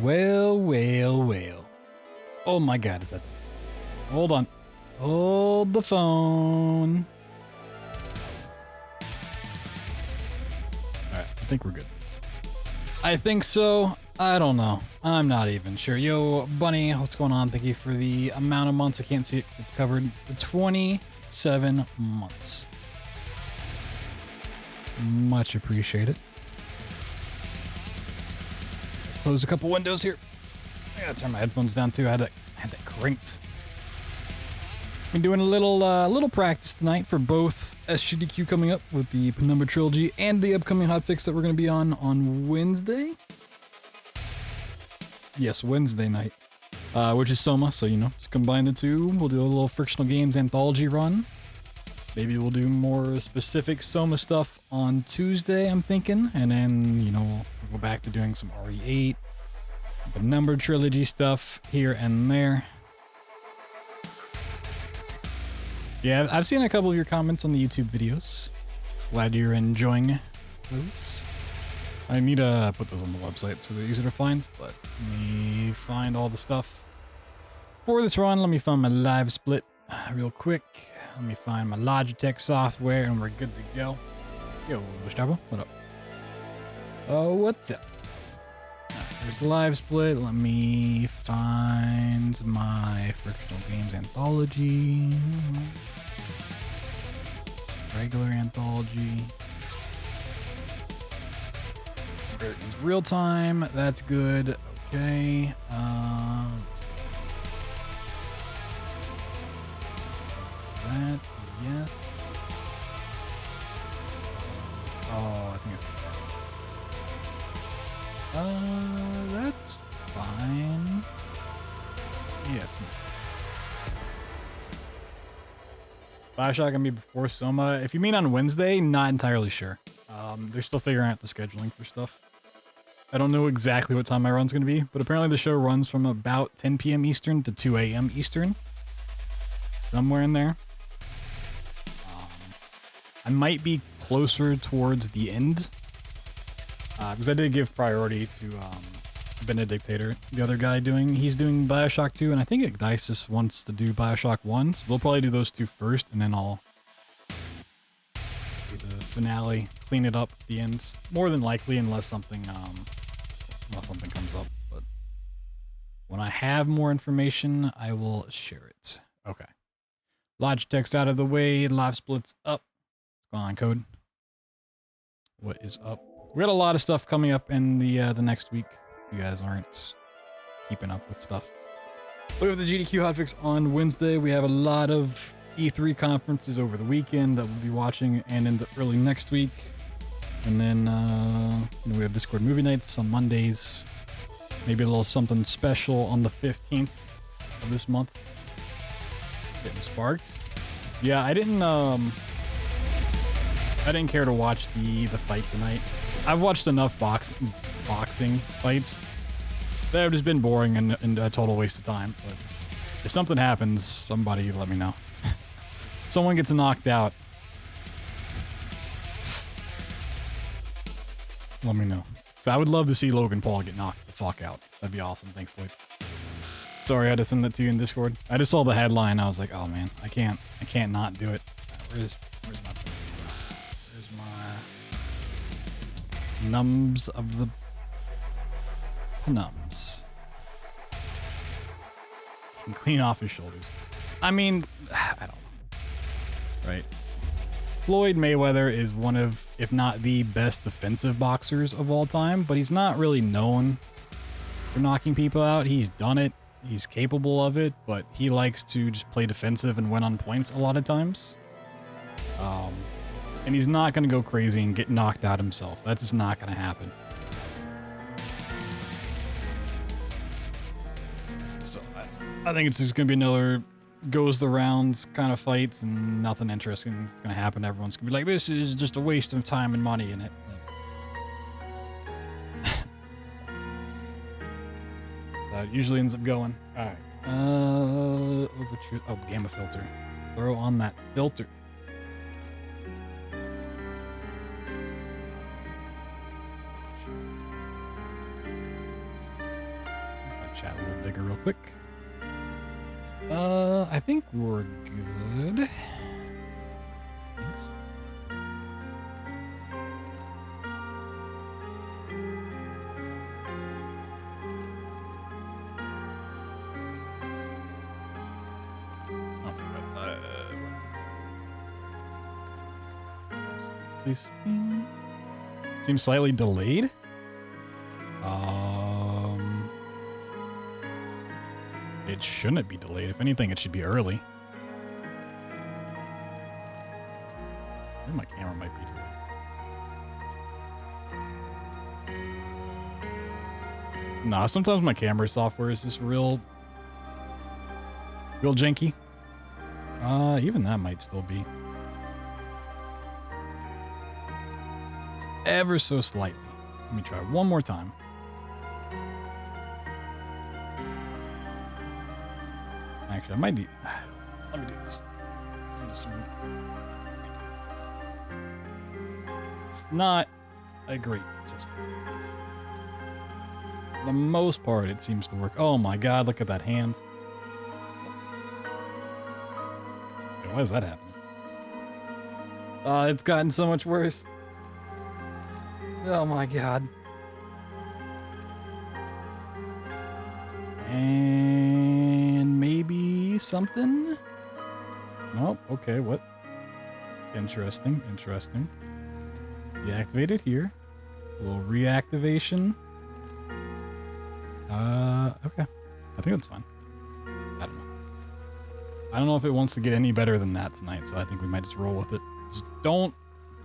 Well, well, well. Oh my god, is that... Hold on. Hold the phone. Alright, I think we're good. I think so. I don't know. I'm not even sure. Yo, Bunny, what's going on? Thank you for the amount of months. I can't see it. It's covered. 27 months. Much appreciated. Close a couple windows here. I gotta turn my headphones down too. I had that cranked. Been doing a little practice tonight for both SGDQ coming up with the Penumbra Trilogy and the upcoming hotfix that we're gonna be on Wednesday. Yes, Wednesday night, which is Soma. So you know, just combine the two. We'll do a little Frictional Games Anthology run. Maybe we'll do more specific Soma stuff on Tuesday, I'm thinking. And then, you know, we'll go back to doing some RE8, the Number Trilogy stuff here and there. Yeah, I've seen a couple of your comments on the YouTube videos. Glad you're enjoying those. I need to put those on the website so they're easier to find, but let me find all the stuff for this run. Let me find my live split real quick. Let me find my Logitech software and we're good to go. Yo, Gustavo, what up? Oh, what's up? Right, there's the live split. Let me find my Frictional Games Anthology. Regular Anthology. Americans Real Time. That's good. Okay. Let's see. That, yes. Oh, I think it's... that's fine. Yeah, it's... BioShock gonna be before Soma. If you mean on Wednesday, not entirely sure. They're still figuring out the scheduling for stuff. I don't know exactly what time my run's gonna be, but apparently the show runs from about 10 p.m. Eastern to 2 a.m. Eastern. Somewhere in there. I might be closer towards the end. Because I did give priority to Benedictator, the other guy he's doing BioShock 2, and I think Ignisis wants to do BioShock 1, so they'll probably do those two first, and then I'll do the finale, clean it up at the end. More than likely, unless something comes up, but when I have more information, I will share it. Okay. Logitech's out of the way, live splits up. What's going on, Code? What is up? We got a lot of stuff coming up in the next week. You guys aren't keeping up with stuff. We have the GDQ hotfix on Wednesday. We have a lot of E3 conferences over the weekend that we'll be watching, and in the early next week. And then you know, we have Discord movie nights on Mondays. Maybe a little something special on the 15th of this month. Getting sparked. Yeah, I didn't care to watch the fight tonight. I've watched enough boxing fights that have just been boring and a total waste of time. But if something happens, somebody let me know. Someone gets knocked out. Let me know. So I would love to see Logan Paul get knocked the fuck out. That'd be awesome. Thanks, Liz. Sorry, I had to send that to you in Discord. I just saw the headline. I was like, oh man, I can't not do it. Where's my numbs of the numbs? And clean off his shoulders. I mean, I don't know. Right? Floyd Mayweather is one of, if not the best defensive boxers of all time, but he's not really known for knocking people out. He's done it. He's capable of it, but he likes to just play defensive and win on points a lot of times. And he's not going to go crazy and get knocked out himself. That's just not going to happen. So I think it's just going to be another goes the rounds kind of fights and nothing interesting is going to happen. Everyone's going to be like, this is just a waste of time and money in it. That usually ends up going. All right. Overture. Oh, gamma filter. Throw on that filter. chat a little bigger real quick. I think we're good. Thanks. Seems slightly delayed. It shouldn't be delayed. If anything, it should be early. I think my camera might be delayed. Nah, sometimes my camera software is just real janky. Even that might still be. It's ever so slightly. Let me try one more time. Actually, I might do. Let me do this. It's not a great system. For the most part, it seems to work. Oh my god, look at that hand. Okay, why is that happening? It's gotten so much worse. Oh my god. And maybe something? Nope. Okay, what? Interesting, interesting. Deactivate it here. A little reactivation. Okay. I think that's fine. I don't know. I don't know if it wants to get any better than that tonight, so I think we might just roll with it. Just don't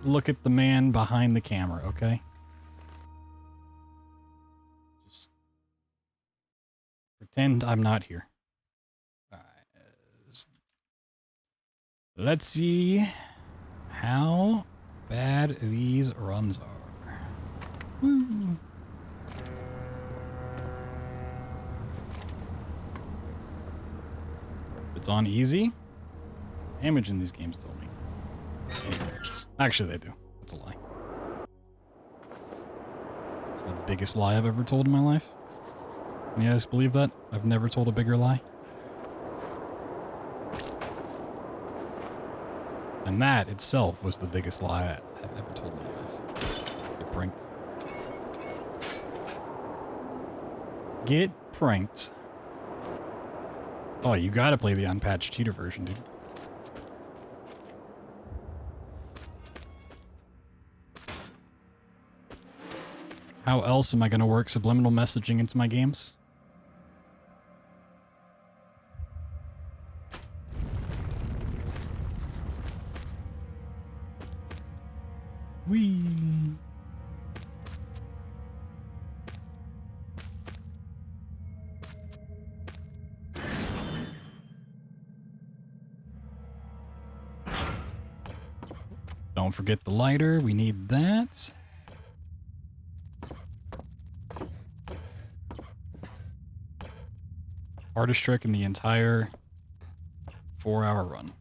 look at the man behind the camera, okay? Just pretend I'm not here. Alright. Let's see how bad these runs are. Woo. It's on easy. Damage in these games don't make any difference. Actually, they do. That's a lie. It's the biggest lie I've ever told in my life. Can you guys believe that? I've never told a bigger lie. And that itself was the biggest lie I've ever told in my life. Get pranked. Get pranked. Oh, you gotta play the unpatched cheater version, dude. How else am I gonna work subliminal messaging into my games? Whee! Don't forget the lighter. We need that. Hardest trick in the entire 4-hour run.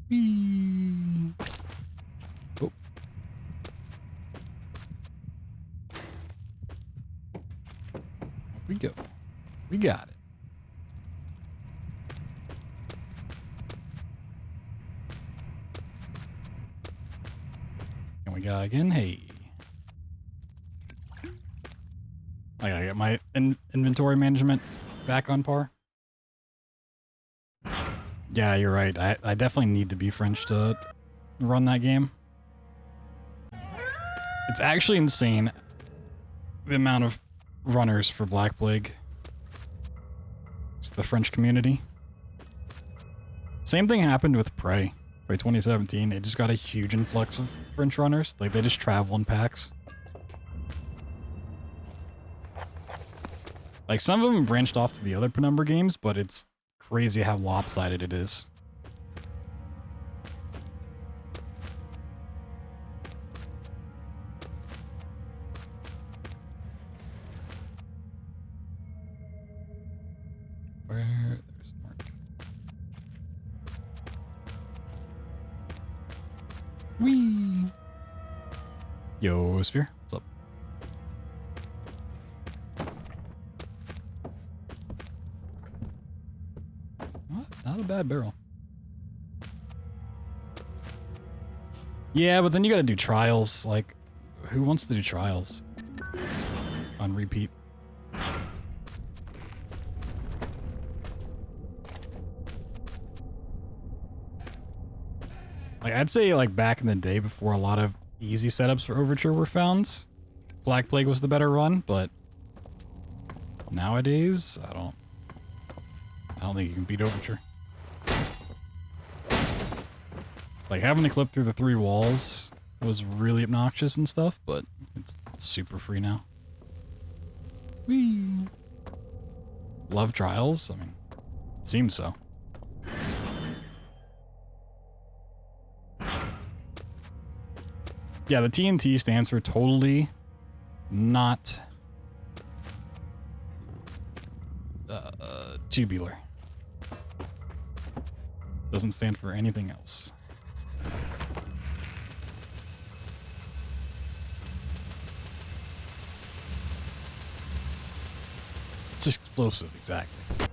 Whee! Oh. Up we go. We got it. And we got again. Hey. I gotta get my inventory management back on par. Yeah, you're right. I definitely need to be French to run that game. It's actually insane the amount of runners for Black Plague. It's the French community. Same thing happened with Prey. By 2017, it just got a huge influx of French runners. Like, they just travel in packs. Like, some of them branched off to the other Penumbra games, but it's crazy how lopsided it is. Where? There's Mark. Whee! Yo, Sphere, what's up? Not a bad barrel. Yeah, but then you gotta do trials. Like, who wants to do trials on repeat? Like, I'd say, like, back in the day before a lot of easy setups for Overture were found, Black Plague was the better run, but nowadays, I don't think you can beat Overture. Like, having to clip through the 3 walls was really obnoxious and stuff, but it's super free now. Whee! Love trials? I mean, it seems so. Yeah, the TNT stands for totally not tubular. Doesn't stand for anything else. It's explosive, exactly.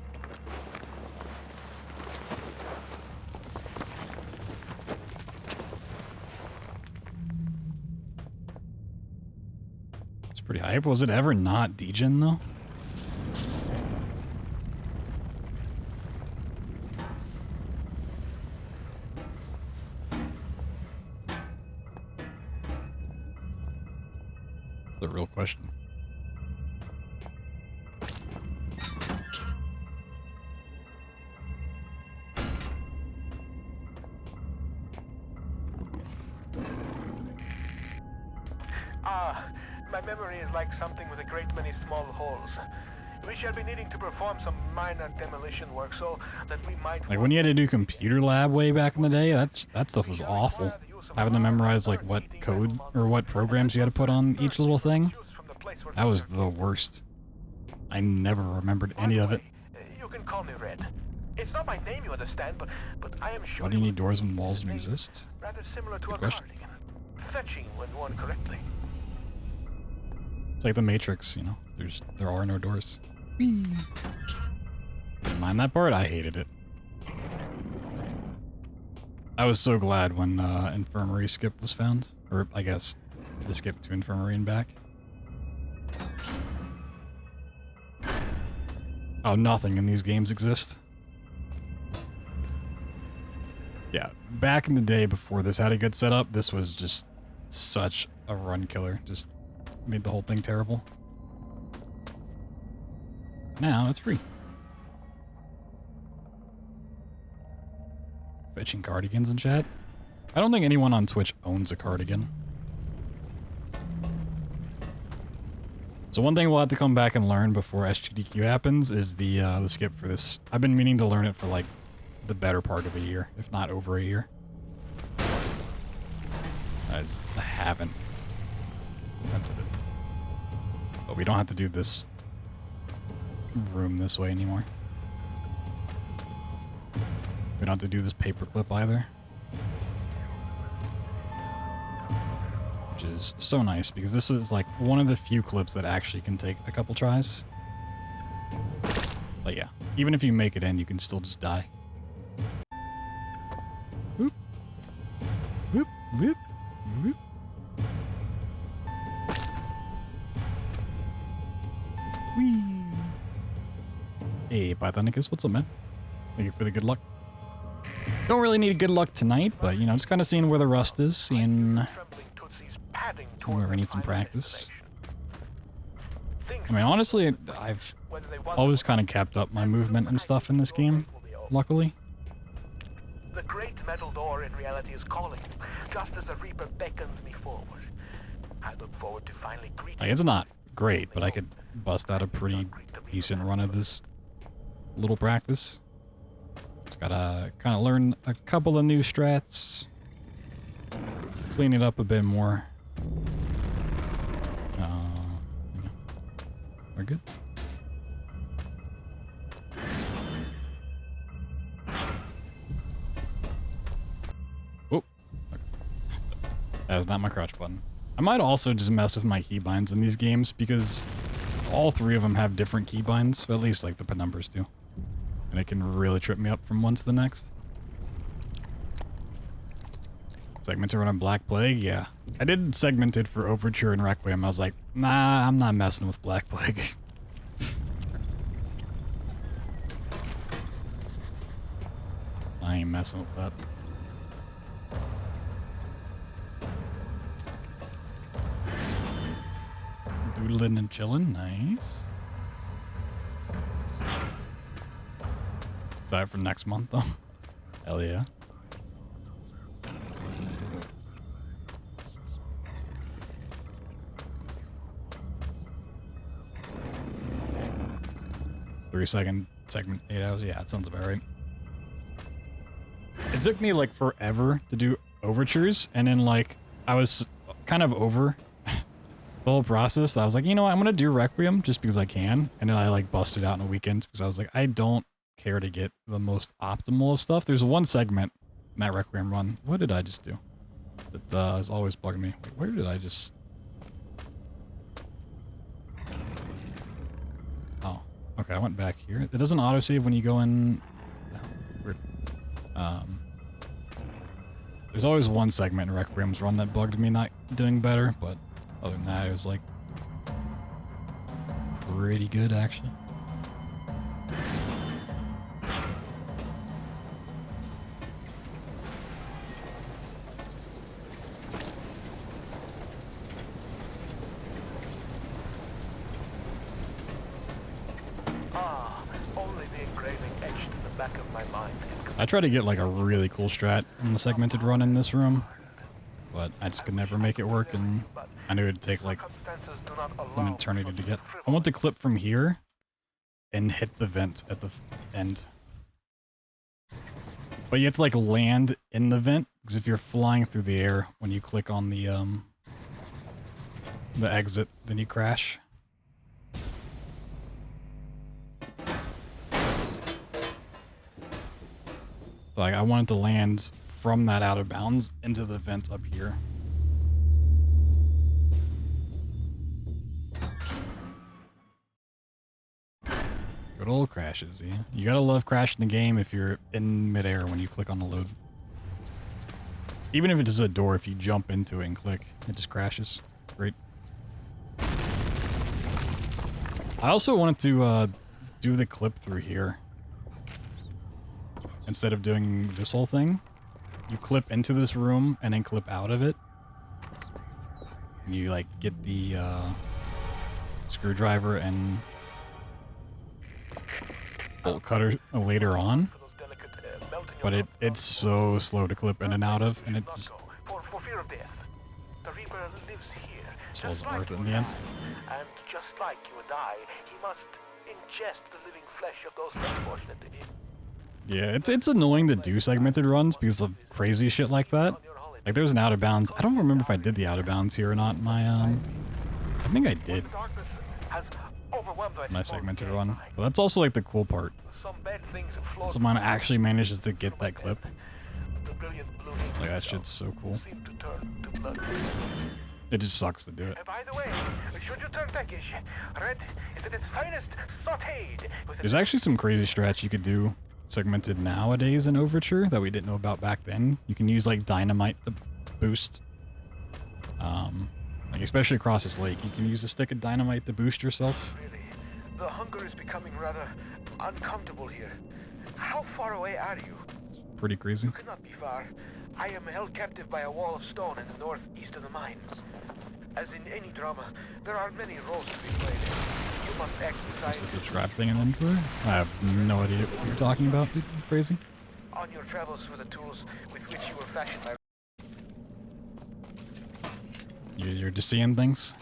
It's pretty hype. Was it ever not degen though? The real question. My memory is like something with a great many small holes. We shall be needing to perform some minor demolition work so that we might... Like when you had to do computer lab way back in the day, that stuff was awful. Having to memorize like what code or what programs you had to put on each little thing. That was the worst. I never remembered any of it. You can call me Red. It's not my name, you understand, but I am sure... Why do you need doors and walls to exist? Rather similar to Good a question. cardigan. Fetching when worn correctly. It's like the Matrix, you know? There are no doors. Didn't mind that part, I hated it. I was so glad when Infirmary skip was found. Or, I guess, the skip to Infirmary and back. Oh, nothing in these games exists. Yeah, back in the day before this had a good setup, this was just such a run killer. Just made the whole thing terrible. Now it's free. Fetching cardigans in chat. I don't think anyone on Twitch owns a cardigan. So one thing we'll have to come back and learn before SGDQ happens is the skip for this. I've been meaning to learn it for like the better part of a year, if not over a year. I haven't attempted it. But we don't have to do this room this way anymore. We don't have to do this paperclip either. Which is so nice because this is like one of the few clips that actually can take a couple tries. But yeah, even if you make it in, you can still just die. Whoop. Whoop. Whoop. Whoop. Whee. Hey, Pythonicus, what's up, man? Thank you for the good luck. Don't really need good luck tonight, but, you know, just kind of seeing where the rust is, seeing where we need some practice. I mean, honestly, I've always kind of kept up my movement and stuff in this game, luckily. The great metal door in reality is calling, just as the Reaper beckons me forward. I look forward to finally greeting. Like, it's not great, but I could bust out a pretty decent run of this little practice. Just gotta kind of learn a couple of new strats, clean it up a bit more. Yeah. We're good. Oh. That is not my crouch button. I might also just mess with my keybinds in these games because all three of them have different keybinds, or at least like the penumbras do. And it can really trip me up from one to the next. Segmented run on Black Plague? Yeah. I did segmented for Overture and Requiem. I was like, nah, I'm not messing with Black Plague. I ain't messing with that. Doodling and chilling, nice. Is that for next month though? Hell yeah. Three-second segment, 8 hours. Yeah, that sounds about right. It took me like forever to do overtures, and then like I was kind of over the whole process. I was like, you know what, I'm gonna do Requiem just because I can, and then I like busted out in a weekend because I was like, I don't care to get the most optimal of stuff. There's one segment in that Requiem run. What did I just do? That is always bugging me. Wait, where did I just? Oh, okay. I went back here. It doesn't autosave when you go in. Weird. There's always one segment in Requiem's run that bugged me not doing better, but other than that, it was like pretty good actually. Only the engraving etched in the back of my mind. I tried to get like a really cool strat in the segmented run in this room, but I just could never make it work, and I knew it'd take like an eternity to get. I want the clip from here and hit the vent at the end. But you have to like land in the vent, because if you're flying through the air when you click on the exit, then you crash. So like I wanted to land from that out of bounds into the vent up here. Good old crashes, yeah. You gotta love crashing the game if you're in midair when you click on the load. Even if it is a door, if you jump into it and click, it just crashes. Great. I also wanted to do the clip through here. Instead of doing this whole thing, you clip into this room and then clip out of it. And you like get the screwdriver and bolt cutter later on. But it's so slow to clip in and out of, and it just wasn't worth it in the end. And just like you and I, he must ingest the living flesh of those unfortunate. Yeah, it's annoying to do segmented runs because of crazy shit like that. Like there's an out of bounds. I don't remember if I did the out of bounds here or not in my I think I did. My segmented run. But that's also like the cool part. Someone actually manages to get that clip. Like that shit's so cool. It just sucks to do it. By the way, should you turn peckish, red is at its finest sautéed. There's actually some crazy strats you could do segmented nowadays in Overture that we didn't know about back then. You can use like dynamite to boost. Like especially across this lake, you can use a stick of dynamite to boost yourself. Really, the hunger is becoming rather uncomfortable here. How far away are you? It's pretty crazy. You cannot be far. I am held captive by a wall of stone in the northeast of the mines. As in any drama, there are many roles to be played. You must act Is this a trap thing in inventory? I have no idea what you're talking about, dude. Crazy. On your travels with the tools with which you were fashioned by... You're just seeing things?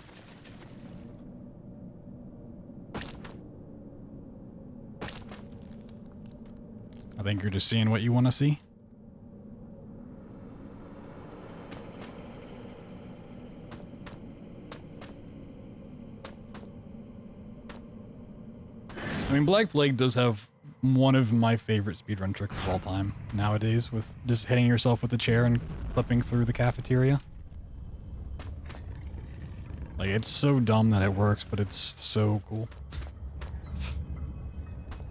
I think you're just seeing what you want to see. I mean, Black Plague does have one of my favorite speedrun tricks of all time nowadays, with just hitting yourself with a chair and clipping through the cafeteria. Like, it's so dumb that it works, but it's so cool.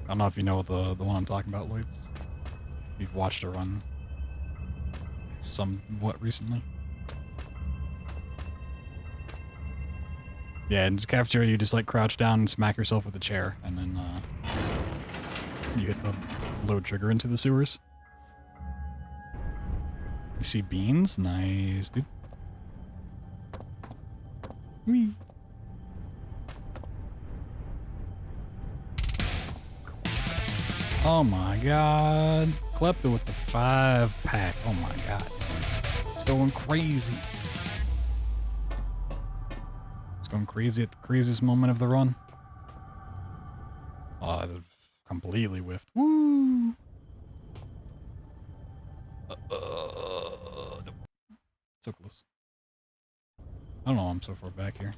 I don't know if you know the one I'm talking about, Lloyds. You've watched it run somewhat recently. Yeah, in cafeteria, you just like crouch down and smack yourself with a chair, and then you hit the load trigger into the sewers. You see beans? Nice, dude. Whee. Oh my god. Klepto with the 5-pack. Oh my god. It's going crazy. It's going crazy at the craziest moment of the run. Oh, I completely whiffed. Woo! So close. I don't know why I'm so far back here.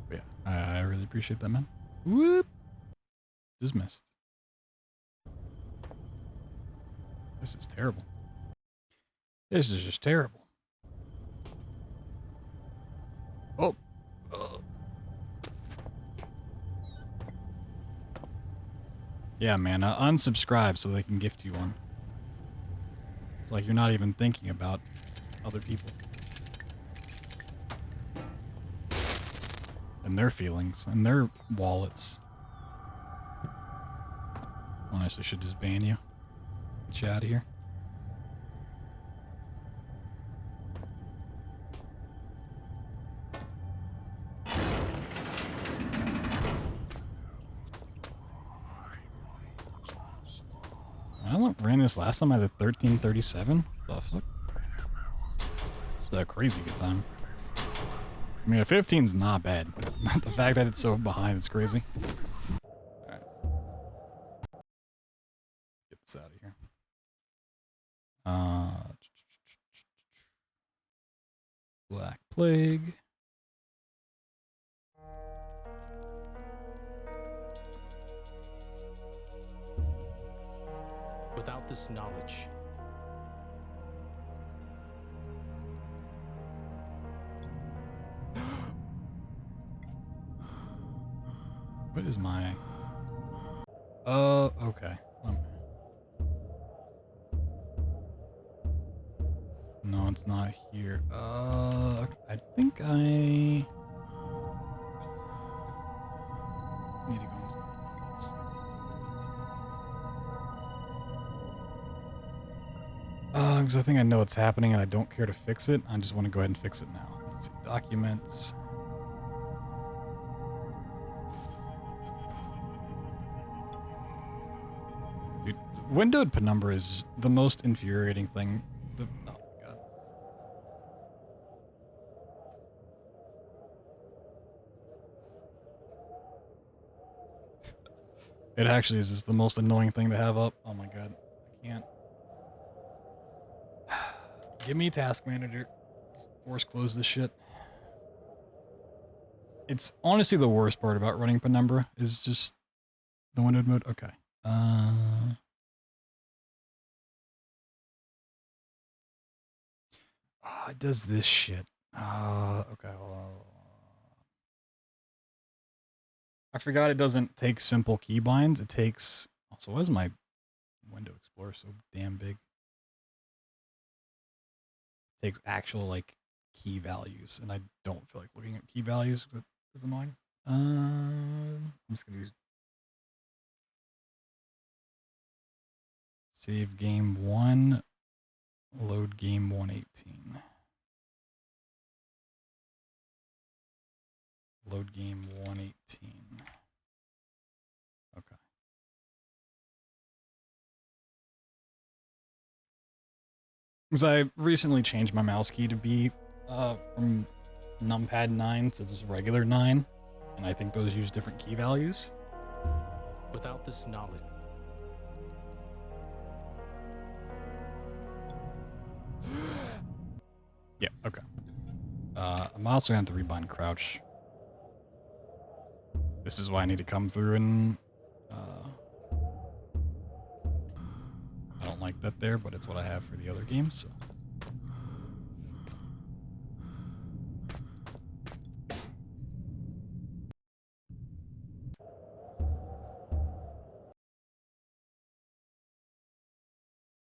But yeah, I really appreciate that, man. Whoop! Just missed. This is terrible. This is just terrible. Oh. Yeah, man, unsubscribe so they can gift you one. It's like you're not even thinking about other people. And their feelings, and their wallets. Honestly, should just ban you. Get you out of here. I ran this last time. I did 1337. The fuck? It's a crazy good time. I mean, a 15's not bad. The fact that it's so behind is crazy. Alright. Get this out of here. Black Plague. Without this knowledge, what is my... okay. No, it's not here. I think I need to go into this. Because I think I know what's happening and I don't care to fix it. I just want to go ahead and fix it now. Let's see, documents. Dude, windowed penumbra is the most infuriating thing. Oh my god. It actually is just the most annoying thing to have up. Oh my god. I can't. Give me task manager. Force close this shit. It's honestly the worst part about running penumbra is just the windowed mode. Okay. It does this shit. Okay. Well, I forgot it doesn't take simple keybinds. It takes. Also, why is my window explorer so damn big? It takes actual like key values, and I don't feel like looking at key values because it's annoying. I'm just gonna use save game 1, load game 118. Load game 118. Okay. Because I recently changed my mouse key to be from numpad 9 to just regular 9, and I think those use different key values. without this knowledge, Yeah, okay. I'm also going to have to rebind crouch. This is why I need to come through and... I don't like that there, but it's what I have for the other games, so.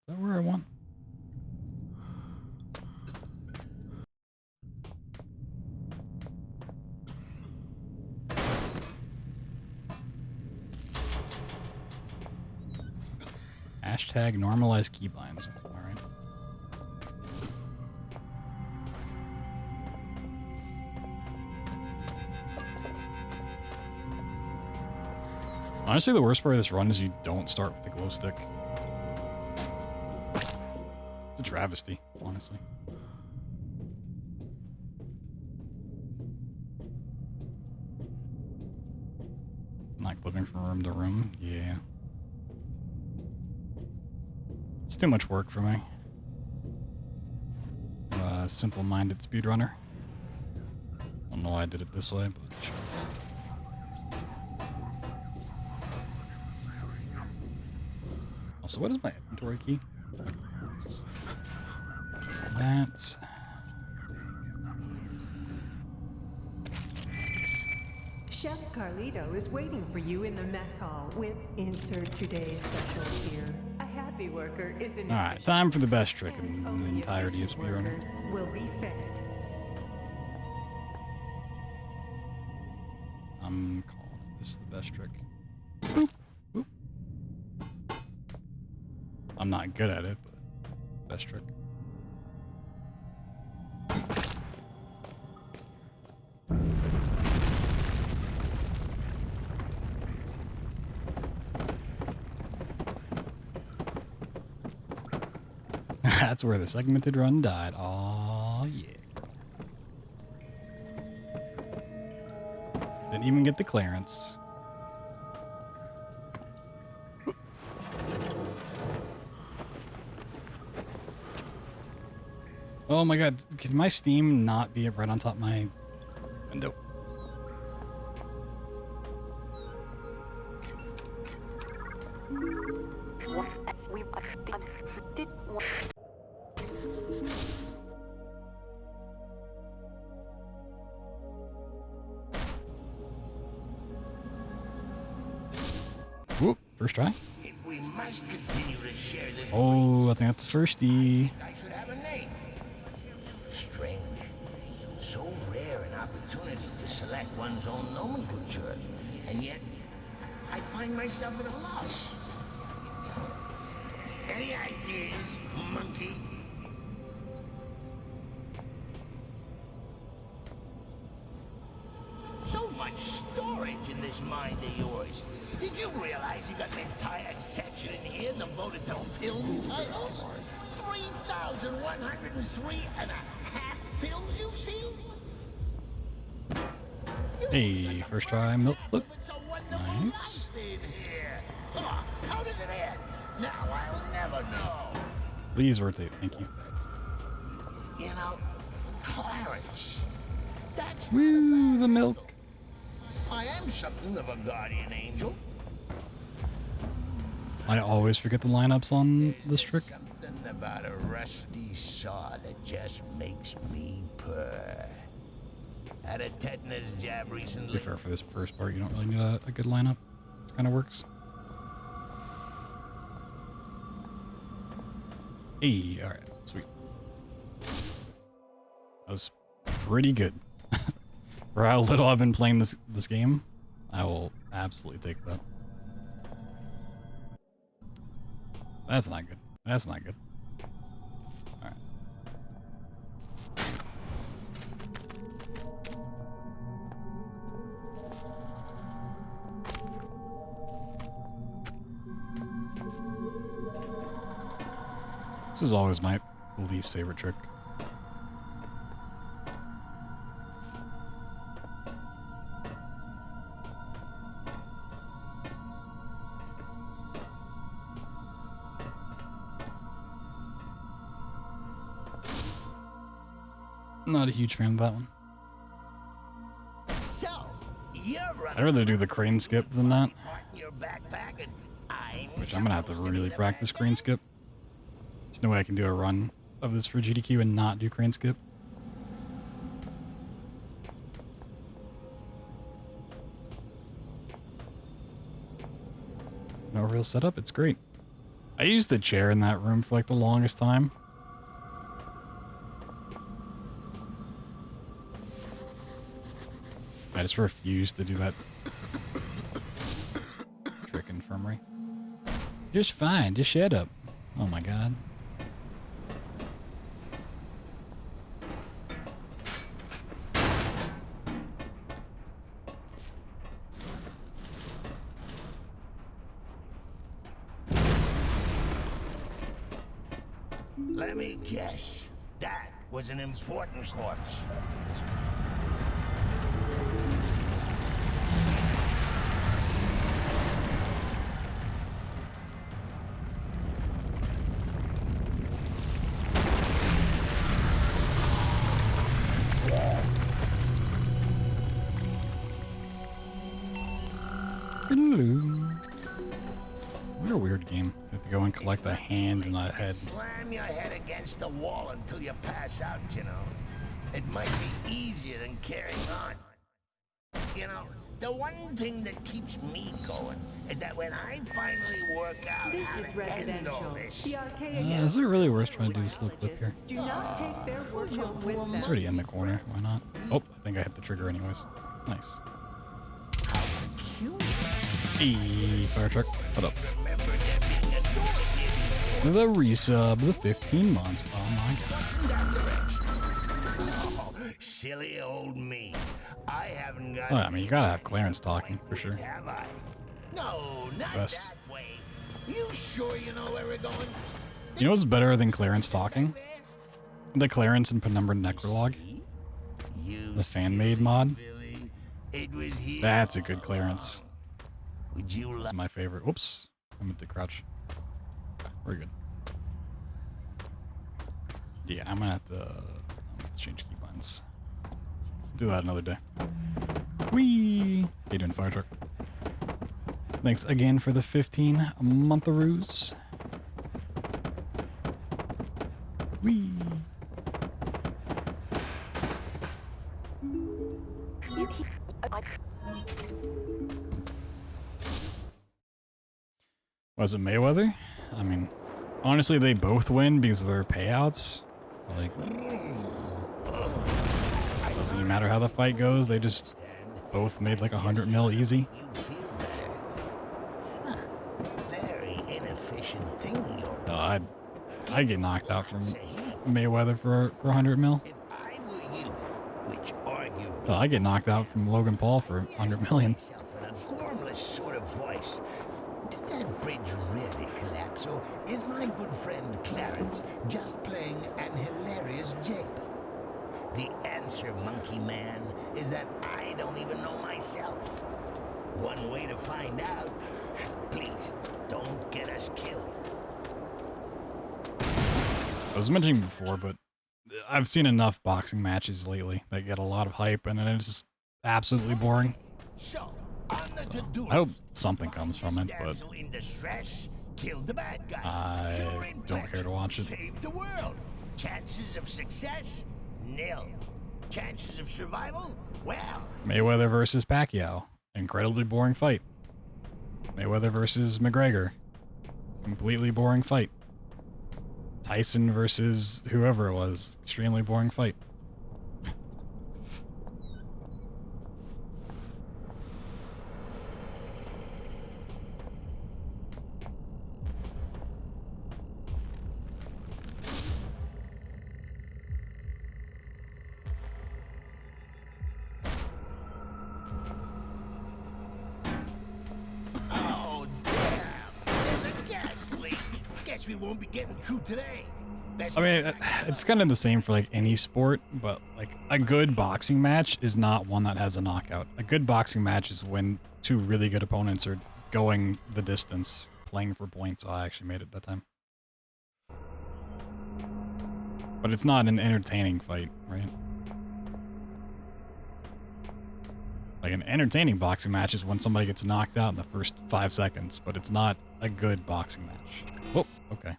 Is that where I want? Hashtag normalize keybinds. Alright. Honestly, the worst part of this run is you don't start with the glow stick. It's a travesty, honestly. Not clipping from room to room. Yeah. It's too much work for me. Simple-minded speedrunner. I don't know why I did it this way, but sure. Also, what is my inventory key? Okay, that's... Chef Carlito is waiting for you in the mess hall with insert today's special here. A happy worker is an Alright, time for the best trick in the only entirety of efficient Speedrunner. workers will be fed. I'm calling this the best trick. Boop, boop. I'm not good at it, but best trick. That's where the segmented run died. Aw, yeah. Didn't even get the clearance. Oh my god, can my Steam not be right on top of my window? Whoop, first try. If we must continue to share this, Oh, I think that's the firstie. I should have a name. Strange. So rare an opportunity to select one's own nomenclature, and yet I find myself at a loss. Any ideas, monkey? So much storage in this mind of yours. Did you realize you got an entire section in here devoted to film titles? 3,103 and a half films you've seen? Hey, first try, milk flip. It's a wonderful Nice. life in here. Huh, how does it end? Now I'll never know. Please rotate, thank you. You know, Clarence. That's Woo, the milk. I am something of a guardian angel. I always forget the lineups on this trick. Something about a rusty saw that just makes me purr. Had a tetanus jab To be recently. fair, for this first part, you don't really need a good lineup. It kind of works. Hey, alright, sweet. That was pretty good. For how little I've been playing this game, I will absolutely take that. That's not good. That's not good. Alright. This is always my least favorite trick. Not a huge fan of that one. So, you're running I'd rather do the crane skip than that, part in your backpack and I'm which I'm gonna have to really practice crane skip. There's no way I can do a run of this for GDQ and not do crane skip. No real setup. It's great. I used the chair in that room for like the longest time. I just refuse to do that trick infirmary. Just fine. Just shut up. Oh my god. Let me guess. That was an important corpse. Hello. What a weird game. You have to go and collect a hand and a head. Slam your head against the wall until you pass out, you know. It might be easier than carrying on. You know, the one thing that keeps me going is that when I finally work out This how is to handle residential. this, The archaic Is it really worth trying to do this little clip here? do not take their work home with them. It's already in the corner. Why not? Oh, I think I hit the trigger anyways. Nice. how peculiar. Hey, fire truck. What up? Remember there being a door here The resub, the 15 months. Oh my god. in that direction. Oh, silly old me. I haven't got. Oh, I mean, you gotta have Clarence talking, for sure. Have I? No, not Best. that way. You sure you know where we're going? You know what's better than Clarence talking? The Clarence and Penumbra Necrolog. You The fan-made mod. Billy, it was here. That's a good Clarence. Would you That's like? my favorite. Whoops. I meant to crouch. We're good. Yeah, I'm gonna have to change keybinds. Do that another day. Whee! How you doing, fire truck? Thanks again for the 15 montheroos. Whee! Was it Mayweather? I mean, honestly, they both win because of their payouts. Like, doesn't even matter how the fight goes. They just both made like 100 mil easy. You feel better? Huh. Very inefficient thing you're. No, I'd get knocked out from Mayweather for 100 mil. If I were you, which arguably. No, I'd get knocked out from Logan Paul for 100 million. Myself in a gormless sort of voice. Did that bridge really collapse, or is my good friend Clarence just playing an hilarious jape? The answer, monkey man, is that I don't even know myself. One way to find out. Please, don't get us killed. I was mentioning before, but I've seen enough boxing matches lately that get a lot of hype, and then it's just absolutely boring. So, on the to-do I hope list, something comes from it, but damsel in distress, kill the bad guy. I Cure don't care to infection, watch it. Save the world. Chances of success? Nil. Chances of survival? Well, Mayweather versus Pacquiao. Incredibly boring fight. Mayweather versus McGregor. Completely boring fight. Tyson versus whoever it was. Extremely boring fight. oh damn! There's a gas leak. Guess we won't be getting through today. Best I mean, it's kind of the same for like any sport, but like a good boxing match is not one that has a knockout. A good boxing match is when two really good opponents are going the distance, playing for points. Oh, I actually made it that time. But it's not an entertaining fight, right? Like an entertaining boxing match is when somebody gets knocked out in the first 5 seconds, but it's not a good boxing match. Oh, okay.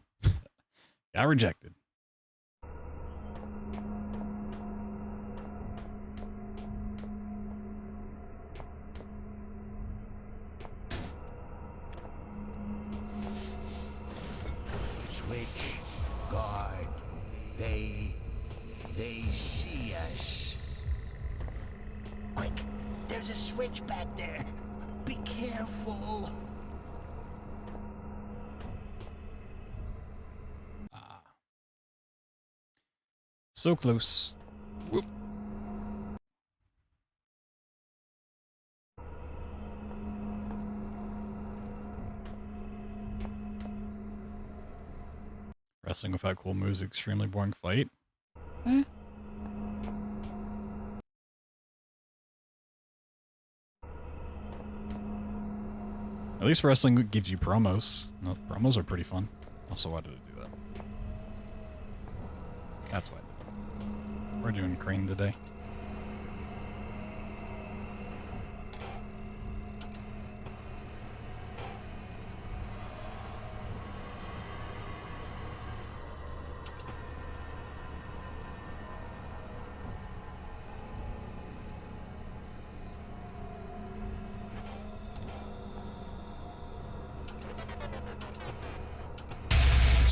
Got rejected. Switch, guard. They see us. Quick, there's a switch back there. Be careful. So close. Whoop. Wrestling without cool moves, extremely boring fight. Eh. At least wrestling gives you promos. No, promos are pretty fun. Also, why did it do that? That's why I did it. We're doing Crane today.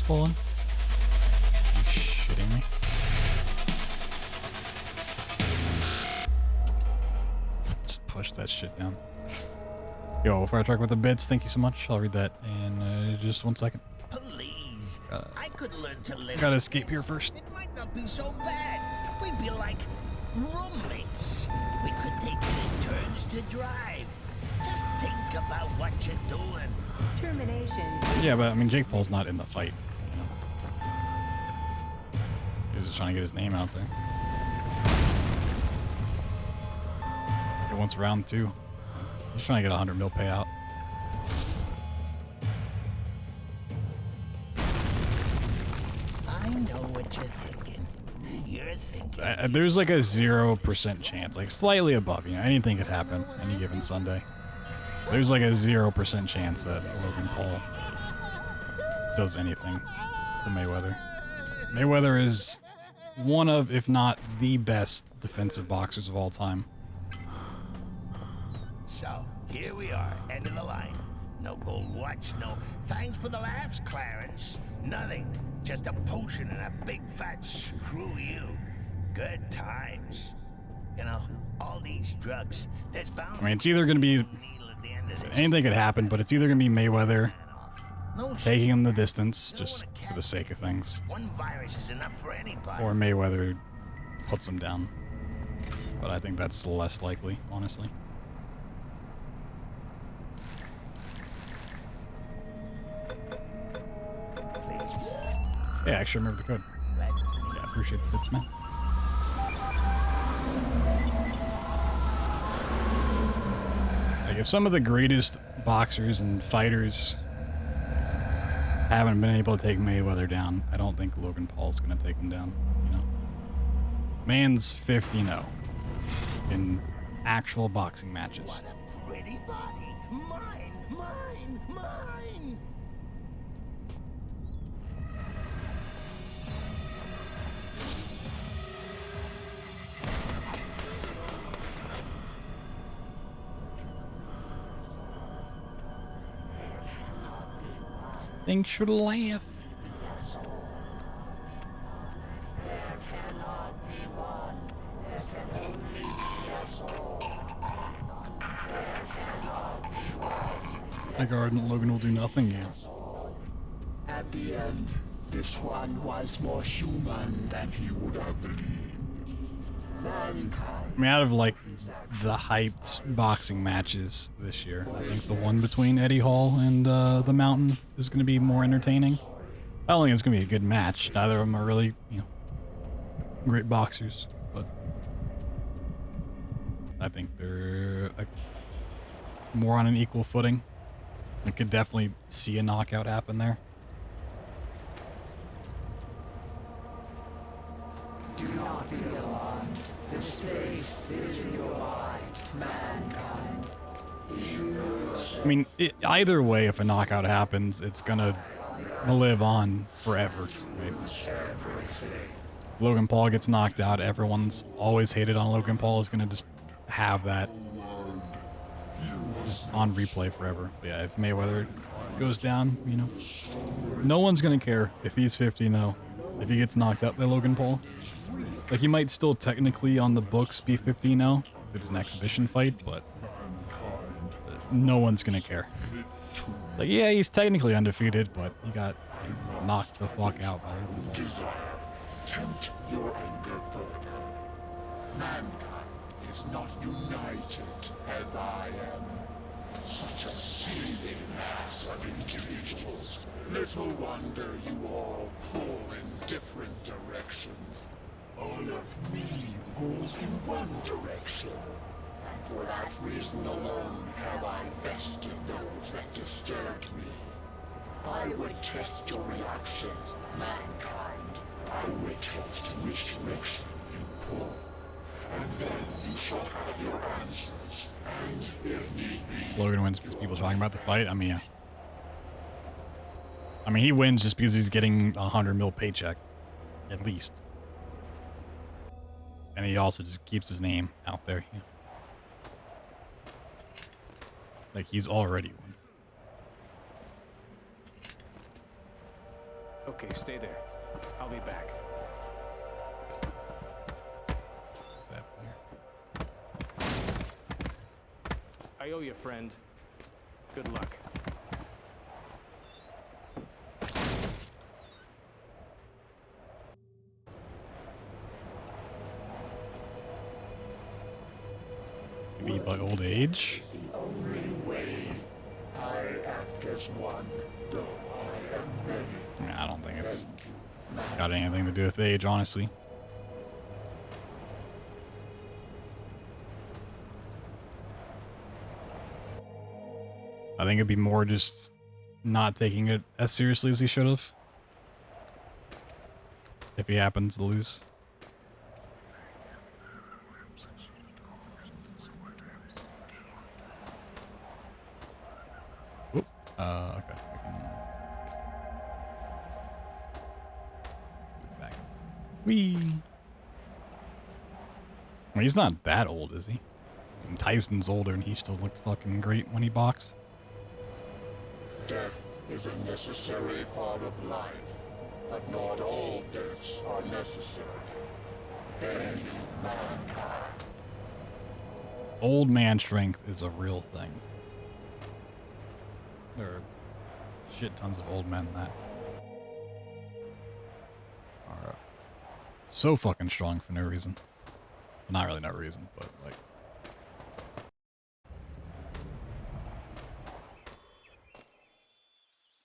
Fallen. You shitting me? Just push that shit down. Yo, Fire Truck with the bits, thank you so much. I'll read that in just 1 second. Please, I could learn to live. Gotta escape here first. It might not be so bad. We'd be like roommates. We could take turns to drive. Just think about what you're doing. Termination. Yeah, but I mean, Jake Paul's not in the fight. He was just trying to get his name out there. He wants round 2. He's trying to get a 100 mil payout. I know what you're thinking. You're thinking. There's like a 0% chance, like slightly above. You know, anything could happen any given Sunday. There's like a 0% chance that Logan Paul does anything to Mayweather. Mayweather is one of, if not the best defensive boxers of all time. So, here we are, end of the line. No gold watch, no thanks for the laughs, Clarence. Nothing, just a potion and a big fat screw you. Good times. You know, all these drugs, there's bound. I mean, it's either going to be, anything could happen, but it's either going to be Mayweather taking him the distance, just for the sake of things. One virus is enough for anybody. Or Mayweather puts him down. But I think that's less likely, honestly. Yeah, I actually remember the code. Yeah, I appreciate the bits, man. Like, if some of the greatest boxers and fighters haven't been able to take Mayweather down, I don't think Logan Paul's gonna take him down, you know? Man's 50-0 in actual boxing matches. What a pretty body. Mine, mine, mine. Thanks for the laugh. I guard and Logan will do nothing yet. At the end, this one was more human than he would have believed. Mankind. I mean, out of like the hyped boxing matches this year, I think the one between Eddie Hall and the Mountain is going to be more entertaining. I don't think it's going to be a good match. Neither of them are really, you know, great boxers, but I think they're more on an equal footing. I could definitely see a knockout happen there. Do not be alarmed. The space is in your mind, mankind. If you know yourself, I mean, either way, if a knockout happens, it's gonna gonna live on forever, right? Logan Paul gets knocked out. Everyone's always hated on Logan Paul is gonna just have that just on replay forever. But yeah, if Mayweather goes down, you know, no one's gonna care if he's 50-0. If he gets knocked out by Logan Paul, like he might still technically on the books be 50-0. It's an exhibition fight, but no one's gonna care. It's like, yeah, he's technically undefeated, but he got knocked the fuck out by him. Tempt your anger further. Mankind is not united as I am. Such a seething mass of individuals. Little wonder you all pull in different directions. All of me pulls in one direction. And for that reason alone have I bested those that disturbed me. I would test your reactions, mankind. I would test which direction you pull. And then you shall have your answers. And if need be... Logan wins because people talking about the fight? I mean, yeah. I mean, he wins just because he's getting a $100 million paycheck. At least. And he also just keeps his name out there. You know? Like, he's already won. Okay, stay there. I'll be back. What's that there? I owe you, friend. Good luck. Maybe by old age? The only way I act as one, though I am many. Nah, I don't think it's got anything to do with age, honestly. I think it'd be more just not taking it as seriously as he should have. If he happens to lose. Oop. Okay. Back. Whee! Well, he's not that old, is he? I mean, Tyson's older and he still looked fucking great when he boxed. Death is a necessary part of life, but not all deaths are necessary. Then mankind. Old man strength is a real thing. There are shit tons of old men that are so fucking strong for no reason. Not really no reason, but like.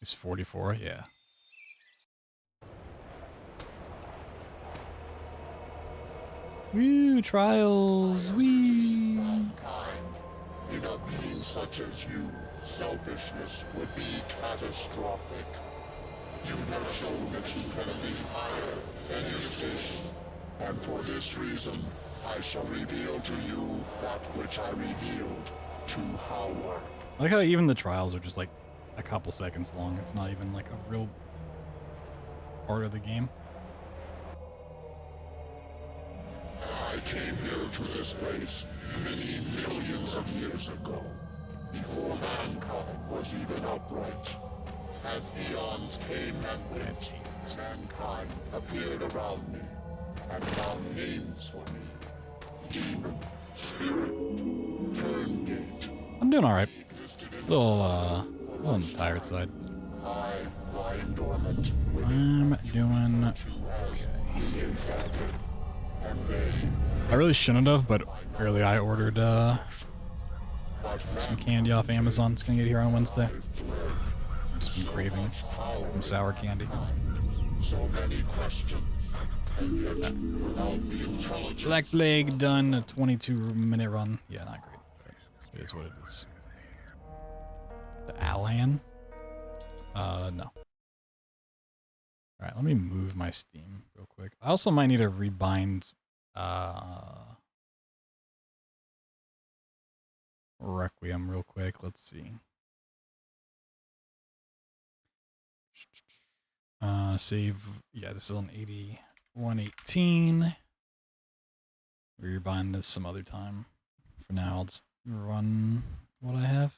He's 44, yeah. Woo, trials, wee. Mankind, in a being such as you, selfishness would be catastrophic. You have shown that you can leap higher than your station, and for this reason, I shall reveal to you that which I revealed to Howard. I like how even the trials are just like a couple seconds long. It's not even like a real part of the game. I came here to this place many millions of years ago, before mankind was even upright. As eons came and went, mankind appeared around me, and found names for me. Demon, spirit, turngate. I'm doing alright. A little on the tired side. I, lying dormant, I'm doing okay. infected, and they, I really shouldn't have, but earlier I ordered some candy off Amazon. It's gonna get here on Wednesday. I've just been craving some sour candy. so many questions, and yet without the intelligence. Black Plague done, a 22-minute run. Yeah, not great. But it is what it is. The Alan? No. Alright, let me move my Steam real quick. I also might need to rebind Requiem real quick. Let's see. Save. Yeah, this is on 8118. We're buying this some other time. For now, I'll just run what I have.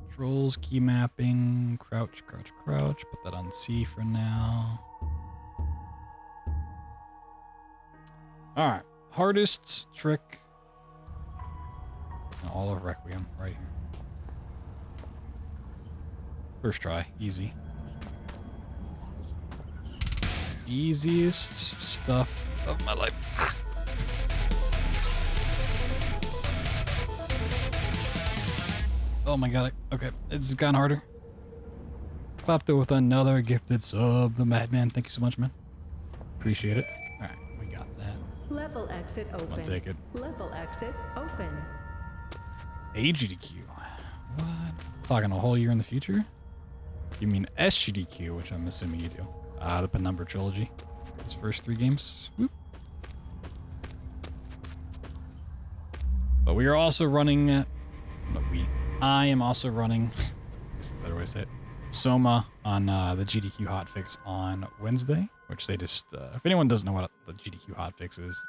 Controls, key mapping, crouch, crouch, crouch. Put that on C for now. Alright, hardest trick in all of Requiem, right here. First try, easy. Easiest stuff of my life. Oh my god, okay, it's gotten harder. Clapped it with another gifted sub, the Madman. Thank you so much, man. Appreciate it. Alright, we got that. Level exit open. I'll take it. Level exit open. AGDQ. What? Talking a whole year in the future? You mean SGDQ, which I'm assuming you do. The Penumbra trilogy. His first 3 games. Whoop. But we are also running... I am also running... This is the better way to say it. Soma on the GDQ hotfix on Wednesday, which they just... if anyone doesn't know what the GDQ hotfix is,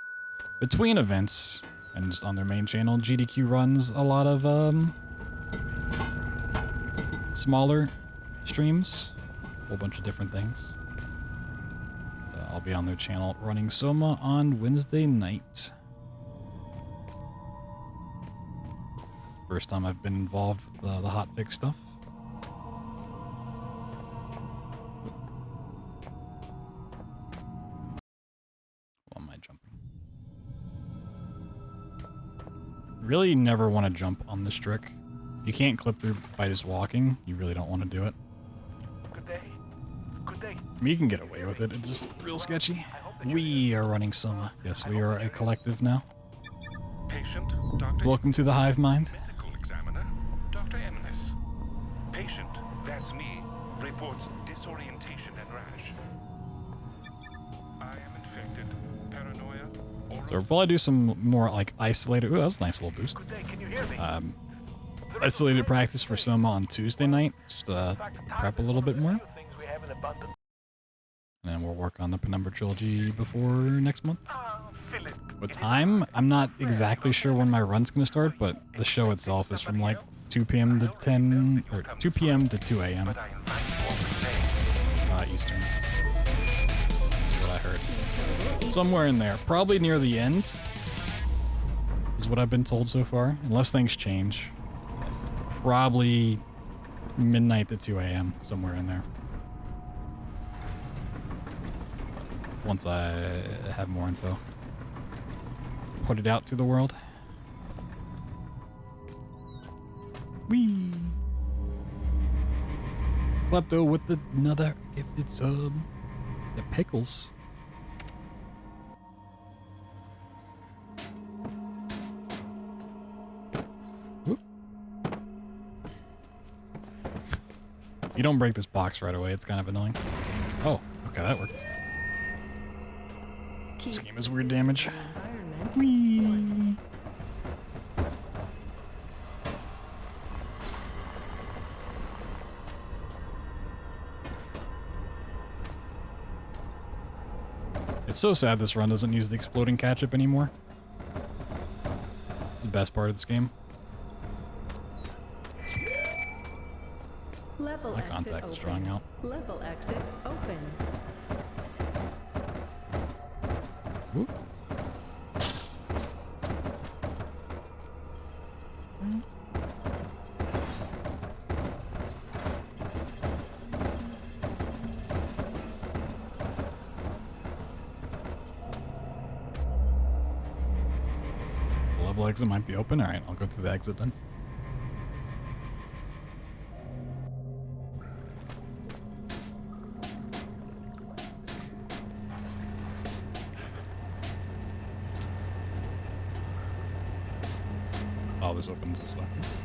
between events and just on their main channel, GDQ runs a lot of smaller streams, a whole bunch of different things. I'll be on their channel running Soma on Wednesday night. First time I've been involved with the hotfix stuff. Why am I jumping? Really never want to jump on this trick. If you can't clip through by just walking, you really don't want to do it. Good day. Good day. I mean, you can get away with it. It's just real sketchy. We are running Soma. Yes, we are a collective now. Patient, Dr. Welcome to the hive mind. Medical examiner, Dr. Eminus. Patient, that's me, reports disorientation and rash. I am infected. Paranoia. So we'll probably do some more like isolated. Ooh, that was a nice little boost. Good day. Can you hear me? Isolated practice for Soma on Tuesday night. Just prep a little bit more. And then we'll work on the Penumbra trilogy before next month. What time? I'm not exactly sure when my run's gonna start, but the show itself is from like 2 p.m. to 10 or 2 p.m. to 2 a.m. Eastern. That's what I heard. Somewhere in there, probably near the end, is what I've been told so far, unless things change. Probably midnight to 2 a.m. somewhere in there. Once I have more info. Put it out to the world. Whee! Klepto with another gifted sub. The pickles. Whoop. You don't break this box right away, it's kind of annoying. Oh, okay, that worked. This game is weird damage. Whee! It's so sad this run doesn't use the exploding catch-up anymore. It's the best part of this game. Level My contact is drawing out. Level exit open. Whoop. Level exit might be open. Alright, I'll go to the exit then. Oh, this opens this way. Oops.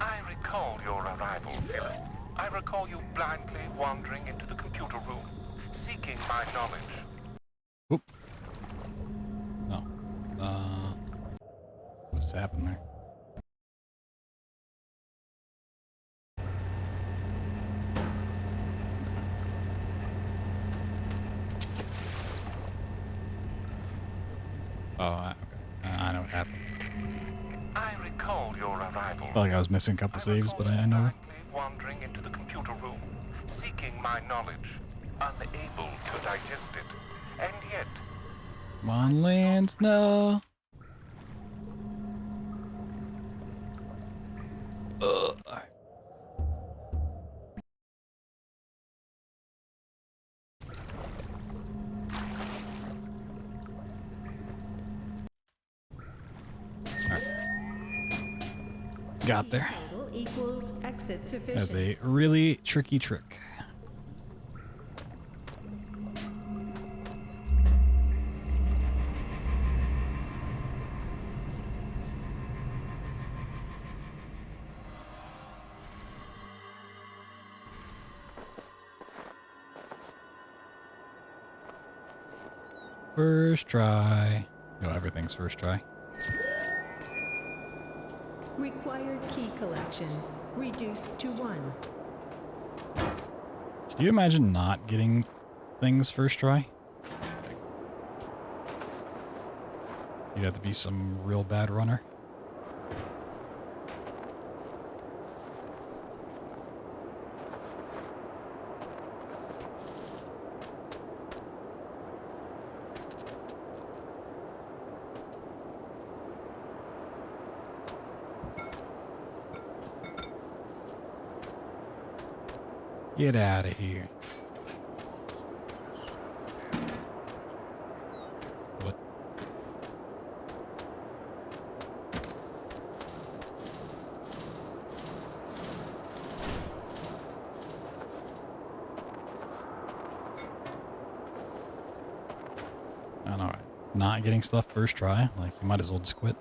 I recall your arrival, Philip. I recall you blindly wandering into the computer room, seeking my knowledge. Oop. No. What just happened there? Oh, okay. I know what happened. I recall your arrival. Felt like I was missing a couple saves, but I know. Blindly wandering into the computer room, seeking my knowledge, unable to digest it, and yet Come on, Lance, no. Ugh. Got there. Total equals exit sufficient. That's a really tricky trick. First try. No, everything's first try. Required key collection reduced to 1. Can you imagine not getting things first try? You'd have to be some real bad runner. Get out of here. What? I don't know. Not getting stuff first try? Like, you might as well just quit.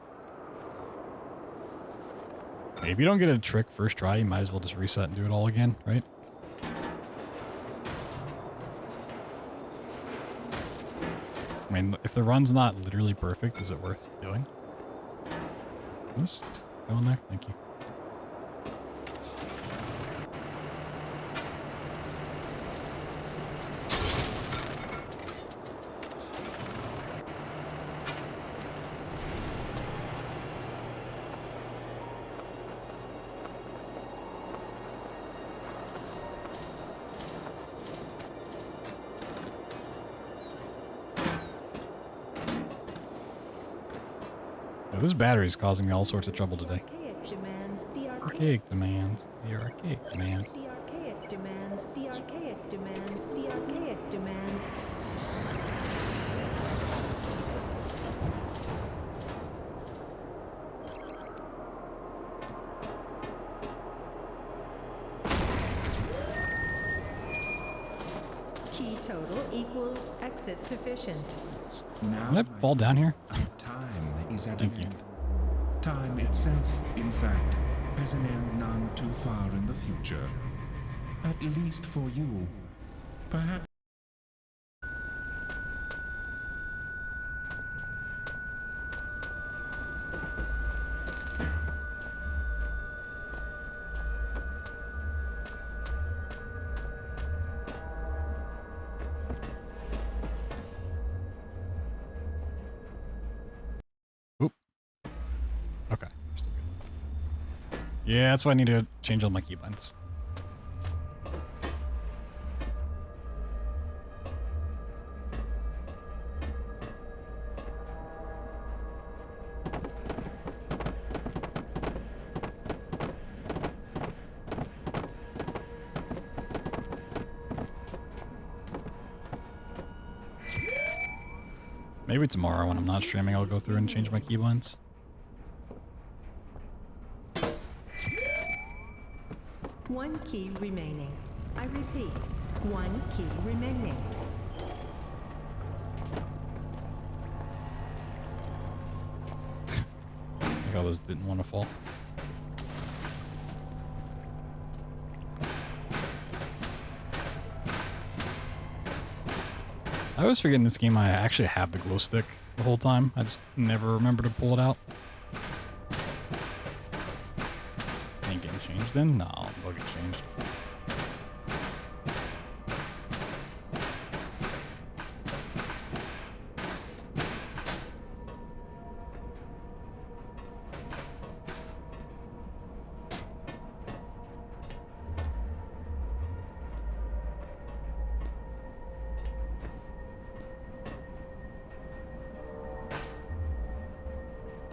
Hey, if you don't get a trick first try, you might as well just reset and do it all again, right? I mean, if the run's not literally perfect, is it worth doing? Just go in there. Thank you. This battery is causing me all sorts of trouble today. Archaic demands. The archaic demands. The archaic demands. The archaic demands. The archaic demands. Key total equals exit sufficient. Can I fall down here? Time is at Thank an you. end. Time itself, in fact, has an end none too far in the future. At least for you. Perhaps. Okay. We're still good. Yeah, that's why I need to change all my keybinds. Maybe tomorrow when I'm not streaming, I'll go through and change my keybinds. One key remaining. I repeat, one key remaining. Like all those didn't want to fall. I always forget in this game I actually have the glow stick the whole time. I just never remember to pull it out. Ain't getting changed in? No, they'll get changed.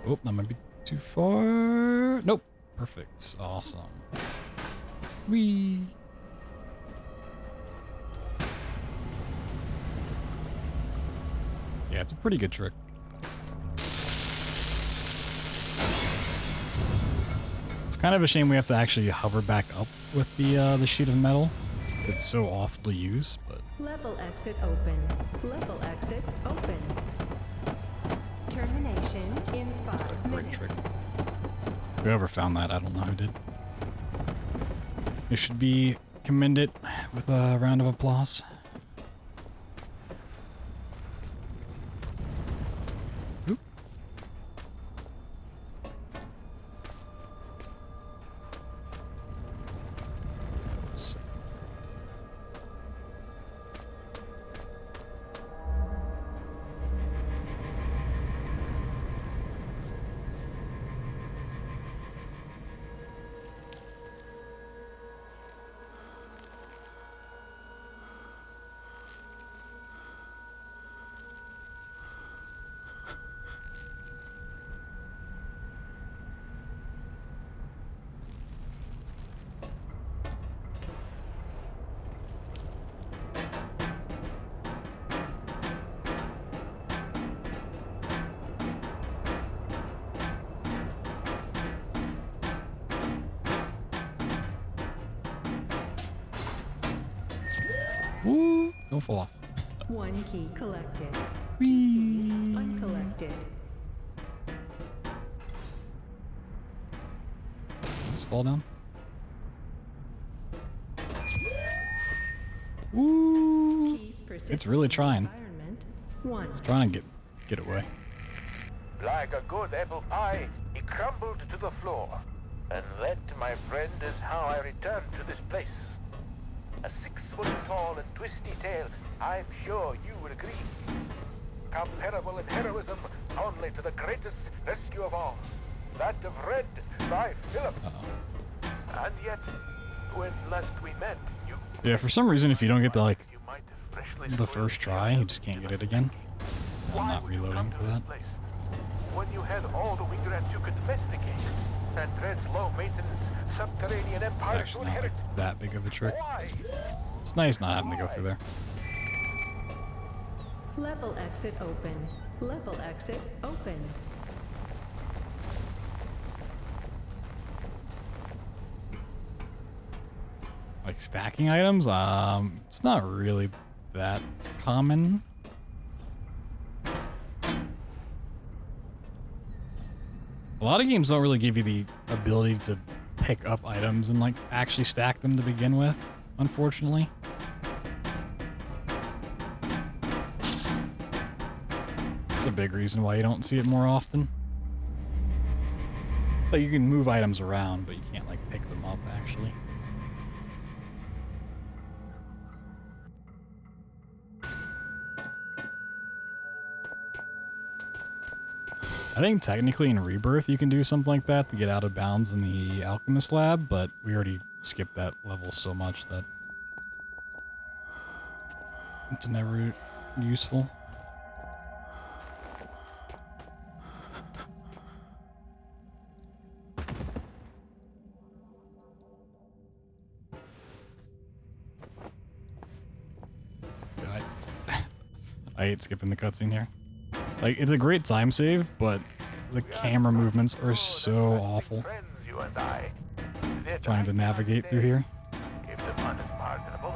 Oh, that might be too far. Nope. Perfect. Awesome. Whee. Yeah, it's a pretty good trick. It's kind of a shame we have to actually hover back up with the sheet of metal. It's so awful to use, but... Level exit open. Level exit open. Termination in 5 Great minutes. trick. Whoever found that, I don't know who did. It should be commended with a round of applause. Oop. So. Woo! Don't fall off. 1 key collected. Whee! Keys uncollected. Just fall down. Woo! Keys It's really trying. environment. 1. It's trying to get away. Like a good apple pie, he crumbled to the floor. And that, my friend, is how I returned to this place. A 6-foot-tall and twisty tale, I'm sure you would agree. Comparable in heroism only to the greatest rescue of all, that of Red by Philip. And yet, when last we met, you... Yeah, for some reason, if you don't get the, you might have freshly the first try, you just can't get it again. I'm not reloading for that. When you had all the wing rats you could domesticate, and Red's low-maintenance subterranean empire to Actually, not inherit. like that big of a trick. Why? It's nice not having to go through there. Level exit open. Level exit open. Like stacking items, it's not really that common. A lot of games don't really give you the ability to pick up items and like actually stack them to begin with, unfortunately. It's a big reason why you don't see it more often. Like you can move items around, but you can't like pick them up actually. I think technically in Rebirth you can do something like that to get out of bounds in the Alchemist lab, but we already skipped that level so much that it's never useful. I hate skipping the cutscene here. Like, it's a great time save, but the camera movements are so awful. Friends, you and I. Trying to navigate through here. If the fun is pardonable.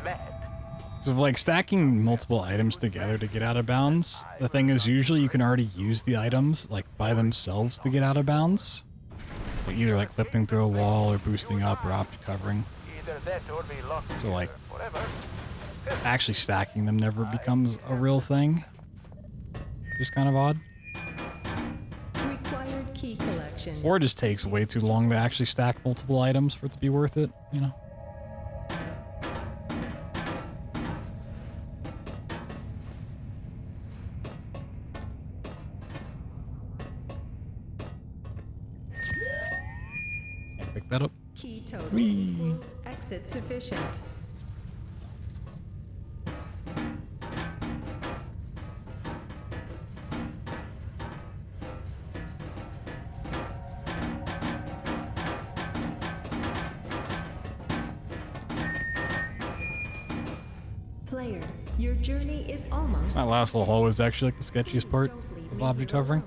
Mad. So, like, stacking multiple items together to get out of bounds, the thing is, usually you can already use the items, like, by themselves to get out of bounds. Like, either, like, clipping through a wall or boosting up or object covering. Either that or be locked So, like, forever. actually stacking them never becomes a real thing. Just kind of odd. Required key collection. Or it just takes way too long to actually stack multiple items for it to be worth it, you know? Can't pick that up. Key total Whee. equals exit sufficient. Player, your journey is almost. That last little hallway was actually like the sketchiest part of object hovering.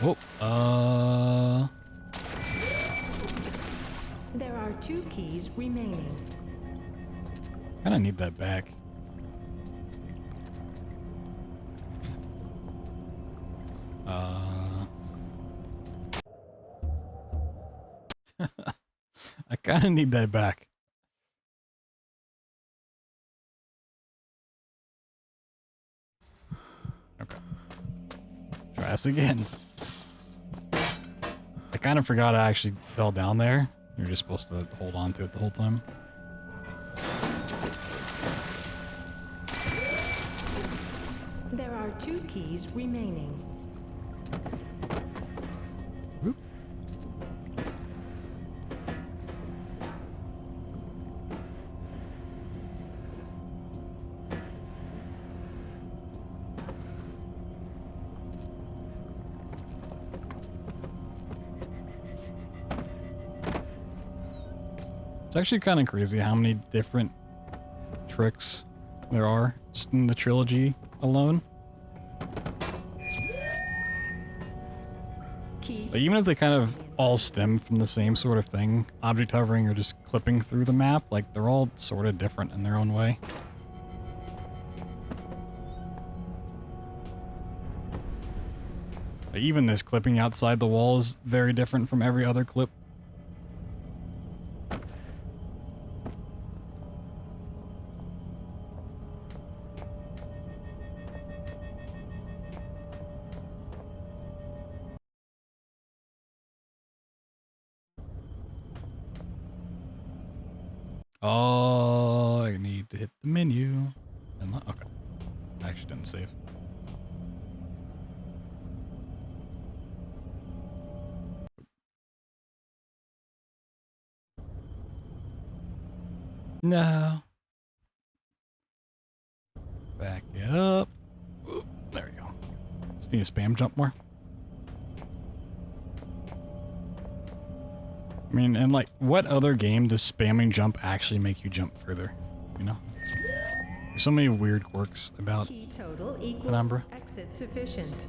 Oh, There are 2 keys remaining. kinda need that back. I kinda need that back. Okay. Try this again. I kind of forgot I actually fell down there. You're just supposed to hold on to it the whole time. There are 2 keys remaining. Whoop. It's actually kind of crazy how many different tricks there are just in the trilogy alone. Like, even if they kind of all stem from the same sort of thing, object hovering or just clipping through the map, like they're all sort of different in their own way. Like, even this clipping outside the wall is very different from every other clip. Oh, I need to hit the menu. Okay. I actually didn't save. No. Back it up. Ooh, there we go. Just need a spam jump more. I mean, and like, what other game does spamming jump actually make you jump further? You know? There's so many weird quirks about Key total equals Penumbra. exit sufficient.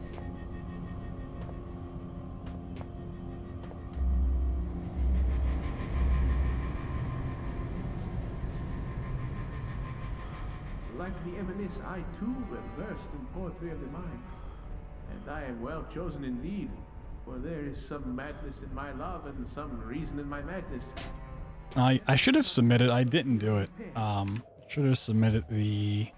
Like the eminence, I too am versed in poetry of the mind. And I am well chosen indeed, for there is some madness in my love and some reason in my madness. I should have submitted, I didn't do it. Should have submitted the...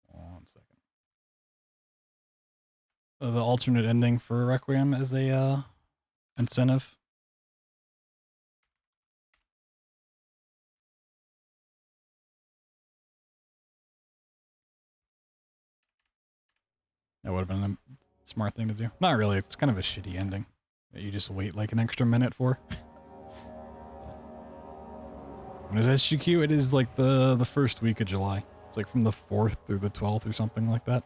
One second. The alternate ending for Requiem as a, incentive. That would have been a smart thing to do. Not really, it's kind of a shitty ending that you just wait like an extra minute for. When it's SGQ, it is like the first week of July. It's like from the 4th through the 12th or something like that.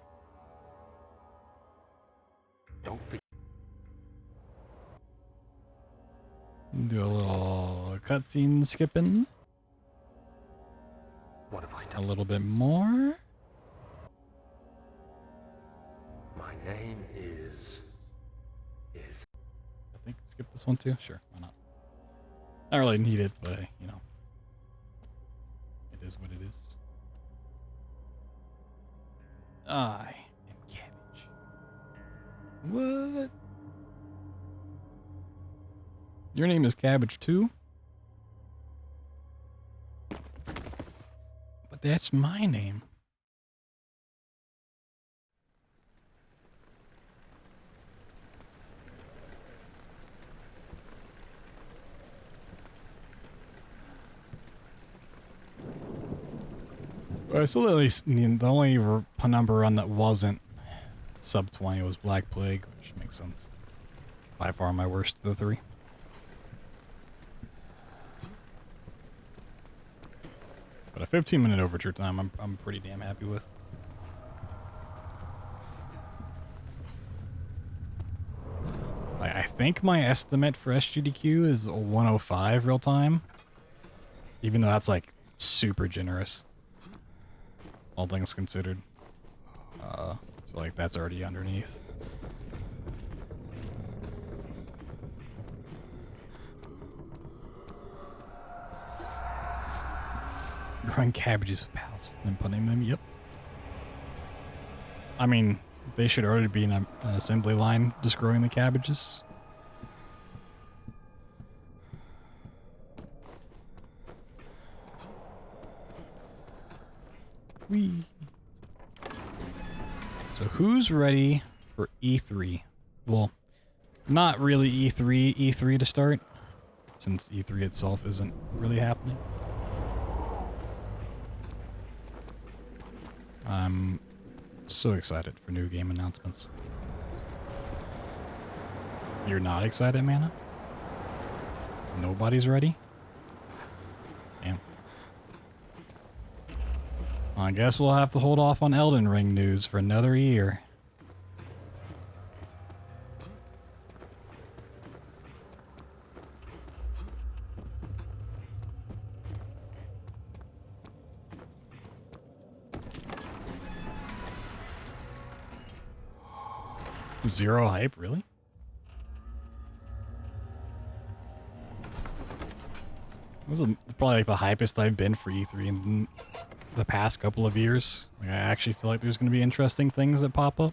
Don't forget. Do a little cutscene skipping. What have I A done? little bit more. My name is... I think skip this one too. Sure, why not? I don't really need it, but you know, it is what it is. I am Cabbage. What? Your name is Cabbage too? But that's my name. I still at least the only number run that wasn't sub 20 was Black Plague, which makes sense. By far my worst of the three. But a 15-minute overture time, I'm pretty damn happy with. I think my estimate for SGDQ is a 105 real time, even though that's like super generous. All things considered. So like that's already underneath. Growing cabbages of pals and putting them, yep. I mean, they should already be in an assembly line just growing the cabbages. Whee. So who's ready for E3? Well, not really E3 to start, since E3 itself isn't really happening. I'm so excited for new game announcements. You're not excited, Mana? Nobody's ready? Damn. I guess we'll have to hold off on Elden Ring news for another year. Zero hype, really? This is probably like the hypest I've been for E3 in the past couple of years. Like, I actually feel like there's going to be interesting things that pop up.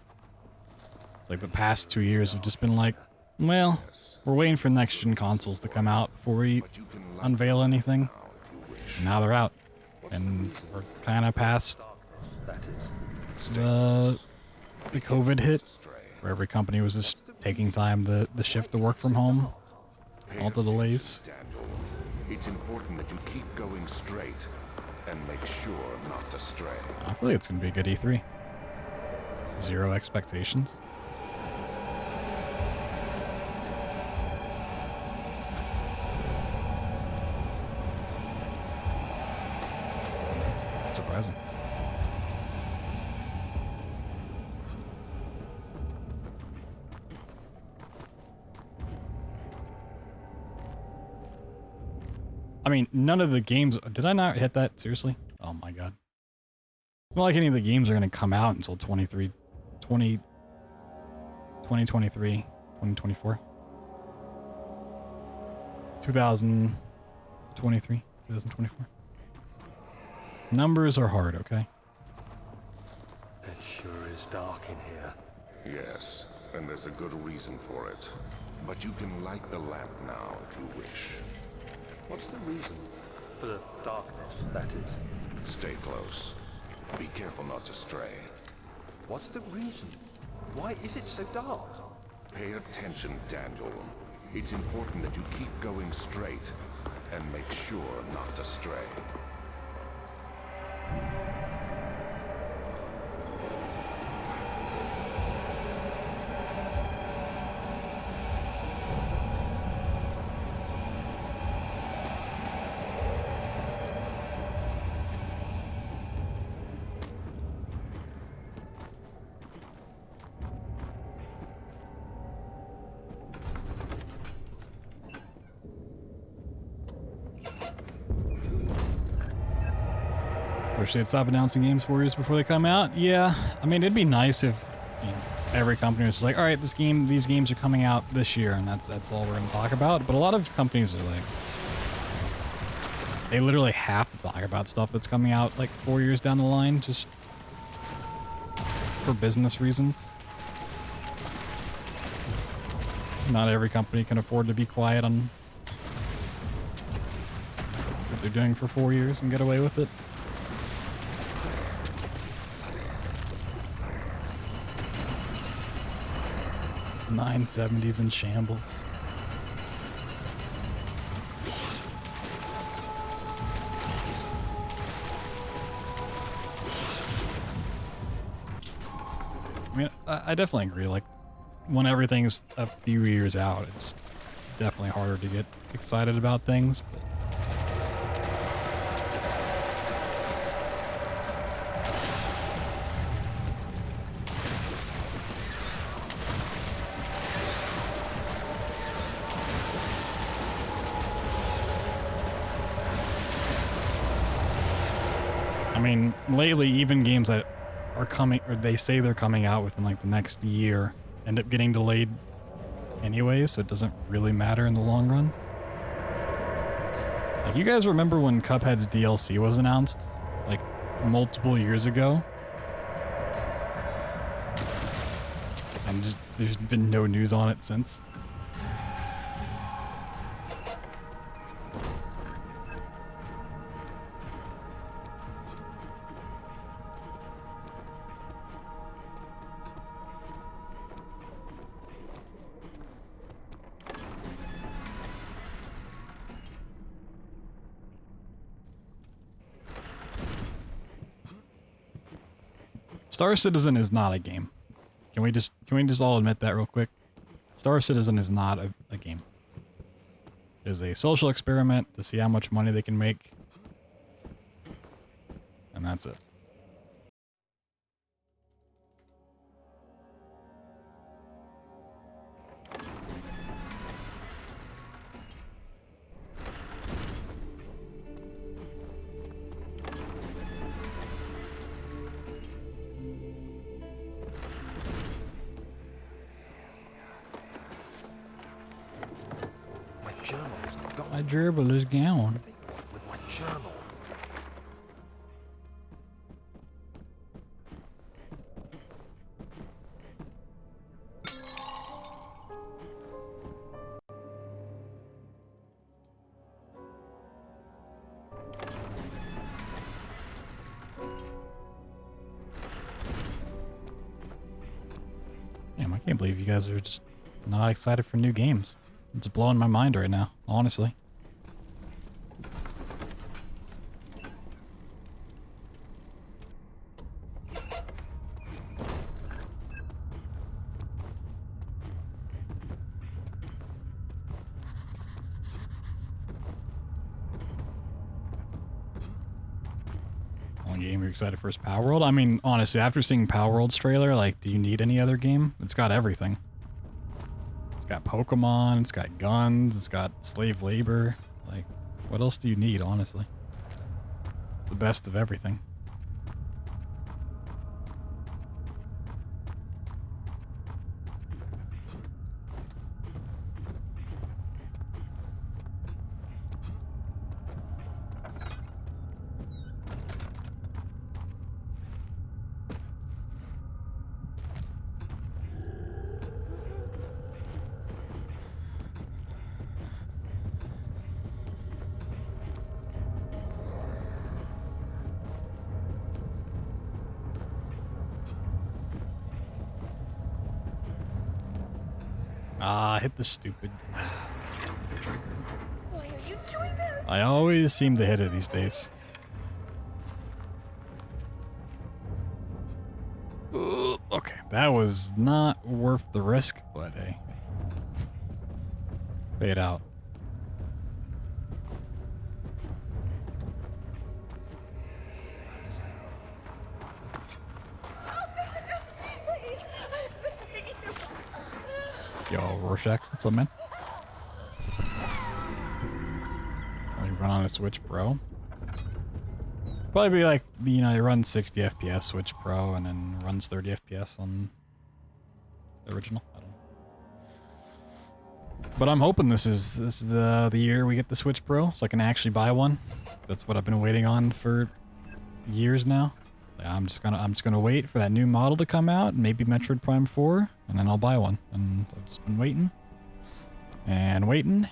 Like the past 2 years have just been like, well, we're waiting for next-gen consoles to come out before we unveil anything. Now they're out. And we're kind of past the COVID hit, where every company was just taking time the shift to work from home. All the delays. It's important that you keep going straight and make sure not to stray. I feel like it's going to be a good E3. Zero expectations. That's surprising. I mean, none of the games... Did I not hit that? Seriously? Oh my god. It's not like any of the games are going to come out until 2023, 2024. 2023, 2024. Numbers are hard, okay? It sure is dark in here. Yes, and there's a good reason for it. But you can light the lamp now if you wish. What's the reason for the darkness, that is? Stay close. Be careful not to stray. What's the reason? Why is it so dark? Pay attention, Daniel. It's important that you keep going straight and make sure not to stray. Wish they'd stop announcing games 4 years before they come out. Yeah, I mean, it'd be nice if, you know, every company was like, all right, these games are coming out this year, and that's all we're gonna talk about. But a lot of companies are like, they literally have to talk about stuff that's coming out like 4 years down the line, just for business reasons. Not every company can afford to be quiet on what they're doing for 4 years and get away with it. $970s in shambles. I mean, I definitely agree. Like, when everything's a few years out, it's definitely harder to get excited about things. But I mean, lately, even games that are coming, or they say they're coming out within like the next year, end up getting delayed anyway, so it doesn't really matter in the long run. Like, you guys remember when Cuphead's DLC was announced, like, multiple years ago? And just, there's been no news on it since. Star Citizen is not a game. Can we just all admit that real quick? Star Citizen is not a game. It is a social experiment to see how much money they can make. And that's it. My gerbil is gone. With my journal. Damn, I can't believe you guys are just not excited for new games. It's blowing my mind right now, honestly. Only game you're excited for is Power World? I mean, honestly, after seeing Power World's trailer, like, do you need any other game? It's got everything. It's got Pokemon, it's got guns, it's got slave labor. Like, what else do you need, honestly? It's the best of everything. Ah, hit the stupid trigger. Why are you doing this? I always seem to hit it these days. Okay, that was not worth the risk, but hey. Fade out. Yo, Rorschach, what's up, man? Oh, you run on a Switch Pro? Probably be like, you know, you run 60 FPS Switch Pro and then runs 30 FPS on the original. I don't know. But I'm hoping this is the year we get the Switch Pro, so I can actually buy one. That's what I've been waiting on for years now. I'm just gonna wait for that new model to come out, maybe Metroid Prime 4, and then I'll buy one. And I've just been waiting and waiting.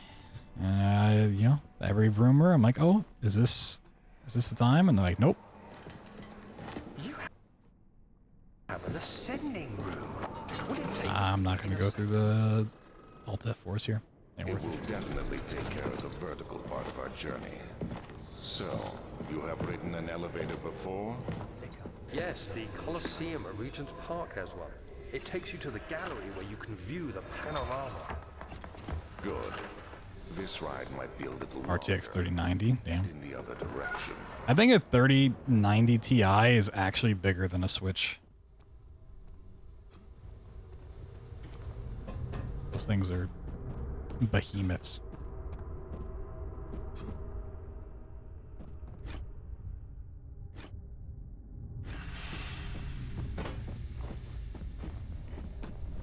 You know, every rumor, I'm like, oh, is this the time? And they're like, nope. You have an ascending room. I'm not gonna go through the Alt F4s here. It will definitely take care of the vertical part of our journey. So, you have ridden an elevator before? Yes, the Colosseum at Regent's Park has one. It takes you to the gallery where you can view the panorama. Good. This ride might be a little RTX 3090, damn. in the other direction. I think a 3090 Ti is actually bigger than a Switch. Those things are behemoths.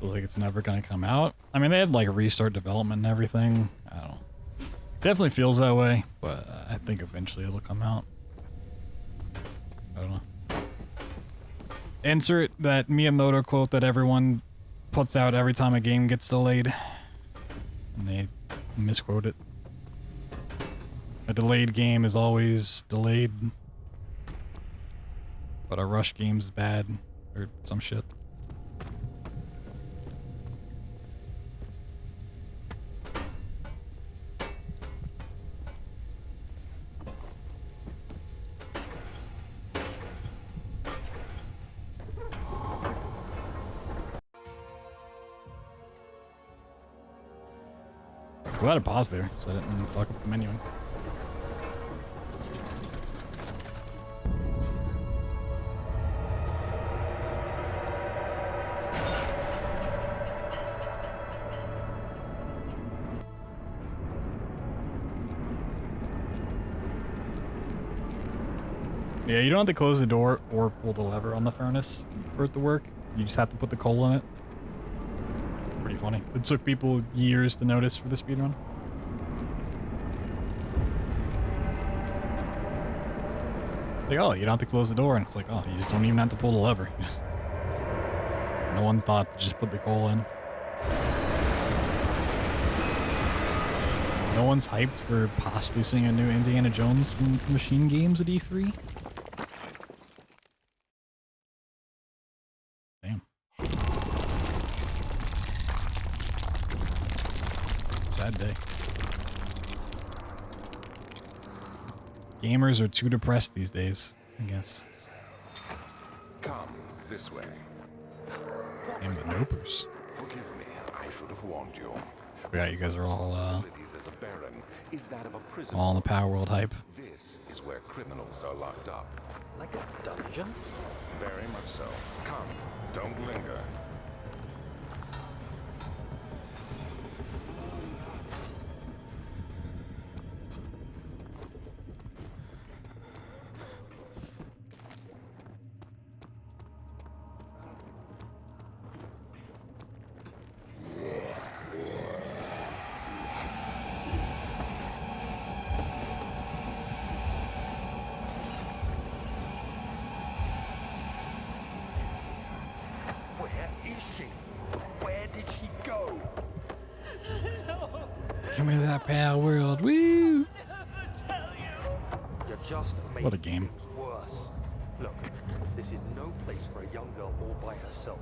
Feels like it's never gonna come out. I mean, they had like restart development and everything. I don't know. Definitely feels that way, but I think eventually it'll come out. I don't know. Insert that Miyamoto quote that everyone puts out every time a game gets delayed. And they misquote it. A delayed game is always delayed. But a rush game's bad. Or some shit. Glad I paused there, so I didn't fuck up the menuing. Yeah, you don't have to close the door or pull the lever on the furnace for it to work. You just have to put the coal in it. Pretty funny. It took people years to notice for the speedrun. Like, oh, you don't have to close the door, and it's like, oh, you just don't even have to pull the lever. No one thought to just put the coal in. No one's hyped for possibly seeing a new Indiana Jones machine games at E3. Damn. Sad day. Gamers are too depressed these days, I guess. Come this way. Damn the Nopers. Forgive me, I should have warned you. Forgot you guys are all As a baron is that of a prisoner. all in the Power World hype. This is where criminals are locked up. Like a dungeon? Very much so. Come, don't linger. Give me that Power World, woo! You're just making What a game. things worse. Look, this is no place for a young girl all by herself.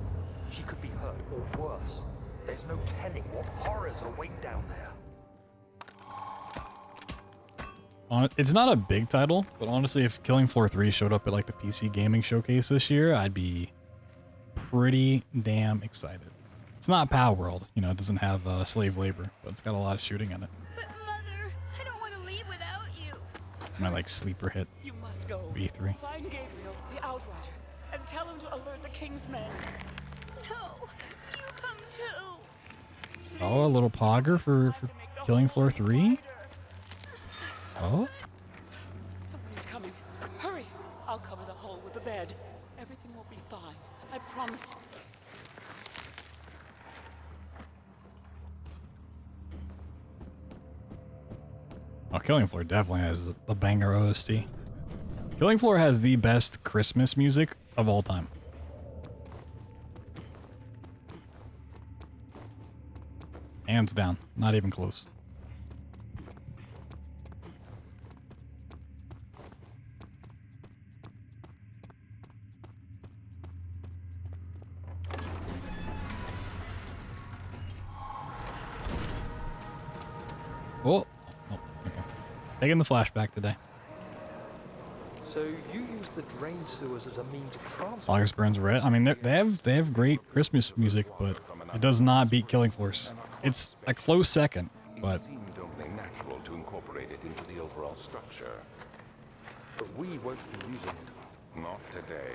She could be hurt or worse. There's no telling what horrors await down there. It's not a big title, but honestly, if Killing Floor 3 showed up at like the PC Gaming Showcase this year, I'd be pretty damn excited. It's not Power World, you know, it doesn't have slave labor, but it's got a lot of shooting in it. But Mother, I don't want to leave without you. My like sleeper hit. You must go. E3. Find Gabriel, the Outrider, and tell him to alert the King's men. No, you come too. Oh, a little pogger for Killing Floor 3? Oh? Someone is coming. Hurry! I'll cover the hole with the bed. Everything will be fine. I promise you. Oh, Killing Floor definitely has the banger OST. Killing Floor has the best Christmas music of all time. Hands down, not even close. Oh, oh, okay. Taking the flashback today. So you use the drain sewers as a means of transport? August Burns Red. I mean, they have great Christmas music, but it does not beat Killing Floors. It's a close second, but It seemed only natural to incorporate it into the overall structure. But we won't be using it. Not today.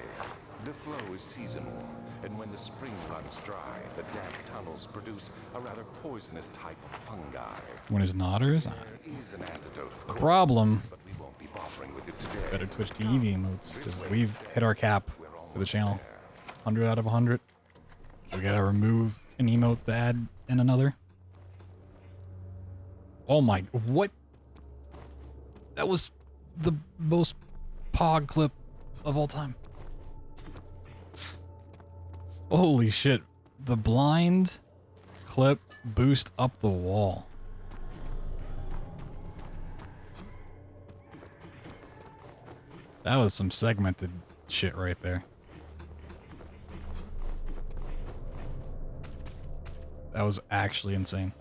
The flow is seasonal, and when the spring runs dry, the damp tunnels produce a rather poisonous type of fungi. when his nodders. There is an antidote, of The course, problem. but we won't be bothering with it today. Better Twitch TV emotes because we've hit our cap for the channel. 100 out of 100. We gotta remove an emote to add in another. Oh my, what? That was the most pog clip of all time. Holy shit. The blind clip boost up the wall. That was some segmented shit right there. That was actually insane.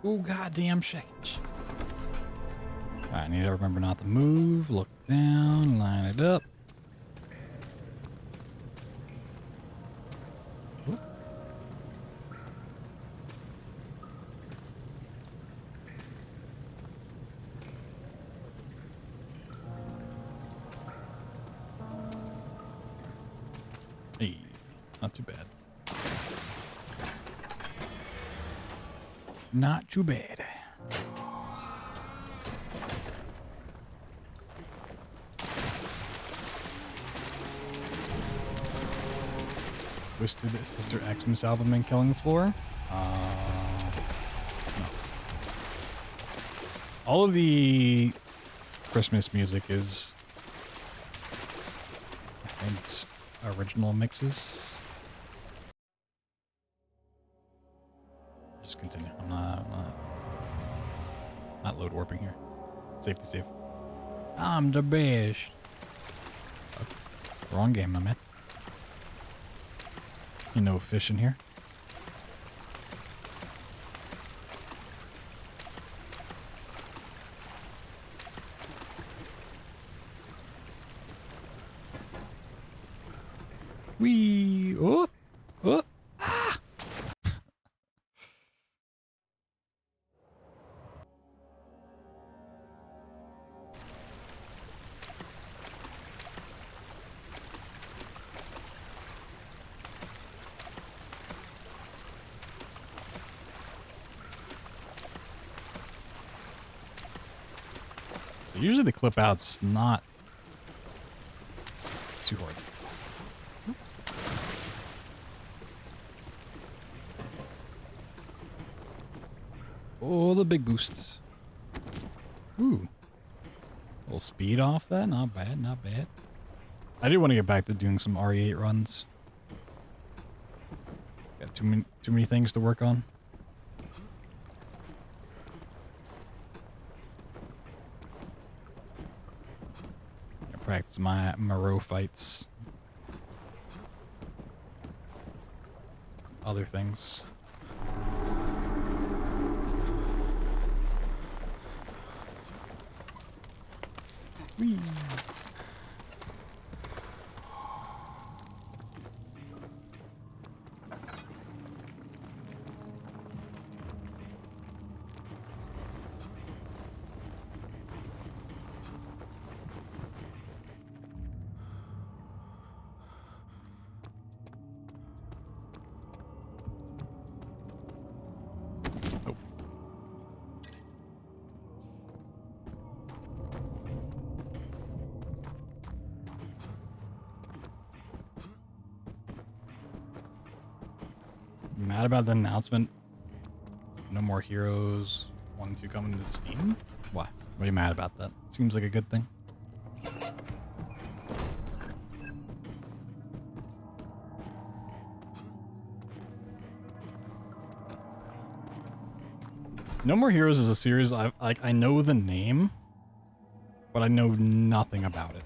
Oh, goddamn shakage. Alright, I need to remember not to move, look down, line it up. Oop. Hey, not too bad. Not too bad. Twisted Sister Xmas album in Killing Floor? No. All of the Christmas music is, I think, it's original mixes. Just continue. I'm not load warping here. Safety safe. I'm the best. That's the wrong game, my man. You know, fish in here. Wee! Oh! Oh! Ah! So usually the clip out's not too hard. Oh, the big boosts. Ooh. A little speed off that. Not bad, not bad. I do want to get back to doing some RE8 runs. Got too many things to work on. I practice my row fights. Other things. Whee. Mad about the announcement? No More Heroes 1 and 2 coming to Steam? Why? What are you mad about that? Seems like a good thing. No More Heroes is a series I know the name, but I know nothing about it.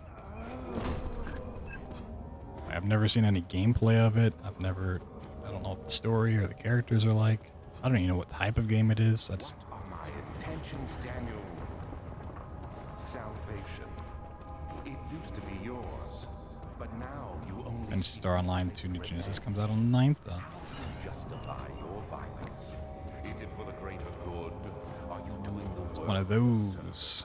I've never seen any gameplay of it. I don't know what the story or the characters are like. I don't even know what type of game it is. I just... What are my intentions, Daniel? Salvation. It used to be yours, but now you only... And Star Online 2 New Genesis comes out on the 9th. Justify your violence. Is it for the greater good? Are you doing the work? One of those.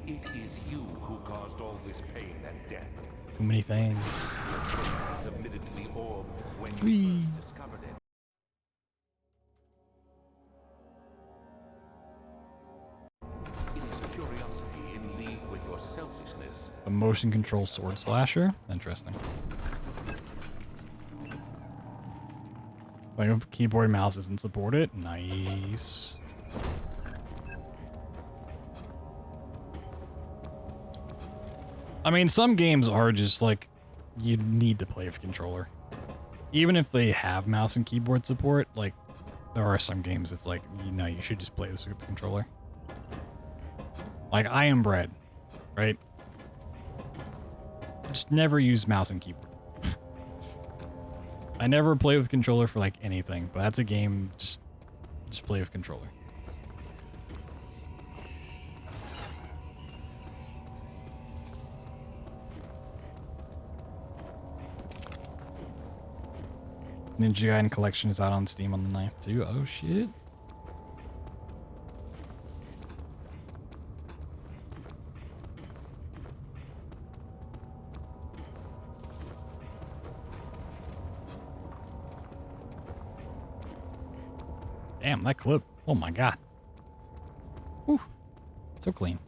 It is you who caused all this pain and death. Too many things. Submitted to the orb when Whee. you first discovered it. It is curiosity in league with your selfishness. A motion control sword slasher? Interesting. Like if keyboard and mouse isn't supported? Nice. I mean, some games are just like, you need to play with controller. Even if they have mouse and keyboard support, like, there are some games it's like, you know, you should just play this with the controller. Like, I Am Bread, right? Just never use mouse and keyboard. I never play with controller for like anything, but that's a game, just play with controller. Ninja Gaiden Collection is out on Steam on the 9th too. Oh shit. Damn, that clip. Oh my god. Whew. So clean.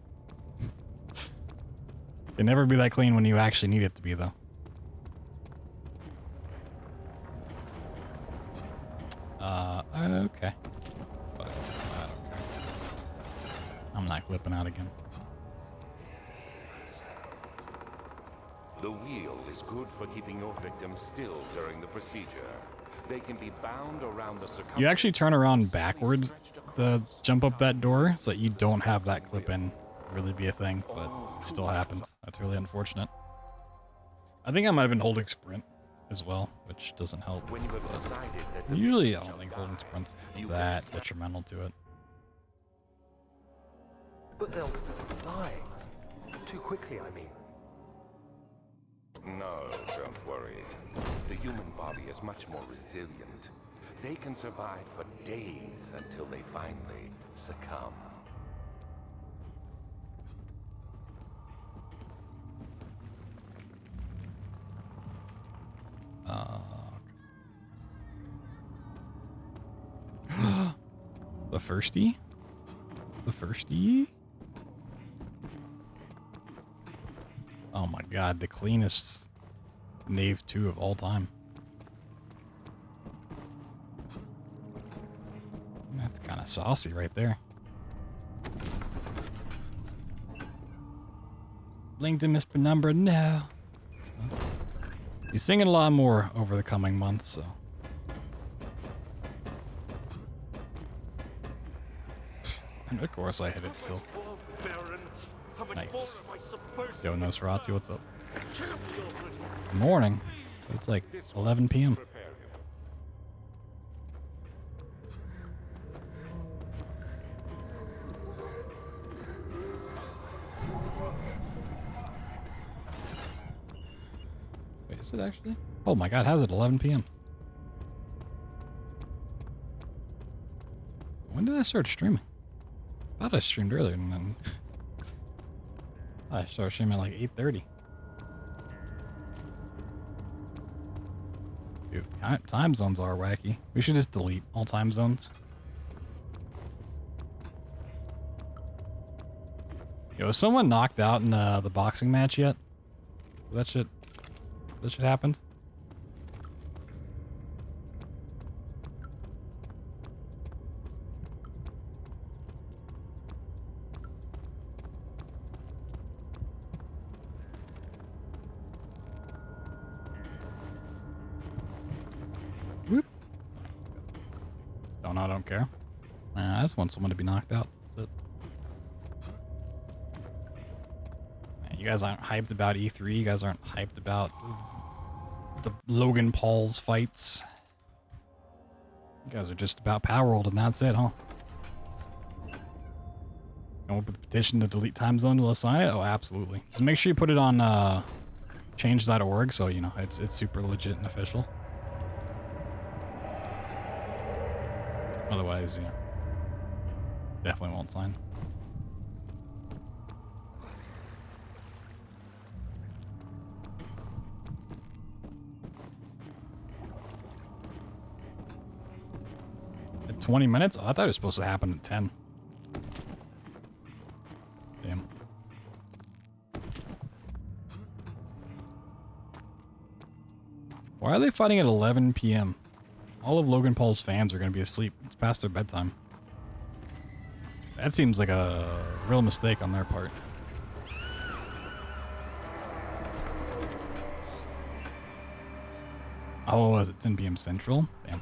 It'll never be that clean when you actually need it to be though. Okay. Whatever. I don't care. I'm not clipping out again. The wheel is good for keeping your victims still during the procedure. They can be bound around the circumference. You actually turn around backwards to jump up that door so that you don't have that clip in really be a thing, but it still happens. That's really unfortunate. I think I might have been holding sprint as well, which doesn't help. When you have decided that Usually I don't think holding sprint's that detrimental to it. But they'll die. Too quickly, I mean. No, don't worry. The human body is much more resilient. They can survive for days until they finally succumb. The firstie? The firstie? Oh my god, the cleanest Nave 2 of all time. That's kind of saucy right there. Linked and mispenumbra, no. He's singing a lot more over the coming months, so. And of course I hit it still. Nice. Yo, Nosferatu, what's up? Morning. It's like 11 p.m. Wait, is it actually? Oh my god, how's it 11 p.m.? When did I start streaming? I thought I streamed earlier and then I started streaming at like 8:30. Dude, time zones are wacky. We should just delete all time zones. Yo, is someone knocked out in the boxing match yet? That shit happened? I don't care. I just want someone to be knocked out. That's it. Man, you guys aren't hyped about E3. You guys aren't hyped about the Logan Paul's fights. You guys are just about Power World and that's it, huh? Come up with a petition to delete Time Zone to assign it? Oh, absolutely. Just make sure you put it on change.org so, you know, it's super legit and official. Otherwise, yeah, definitely won't sign. At 20 minutes? Oh, I thought it was supposed to happen at 10. Damn. Why are they fighting at 11 p.m.? All of Logan Paul's fans are going to be asleep. It's past their bedtime. That seems like a real mistake on their part. Oh, was it 10 p.m. Central? Damn.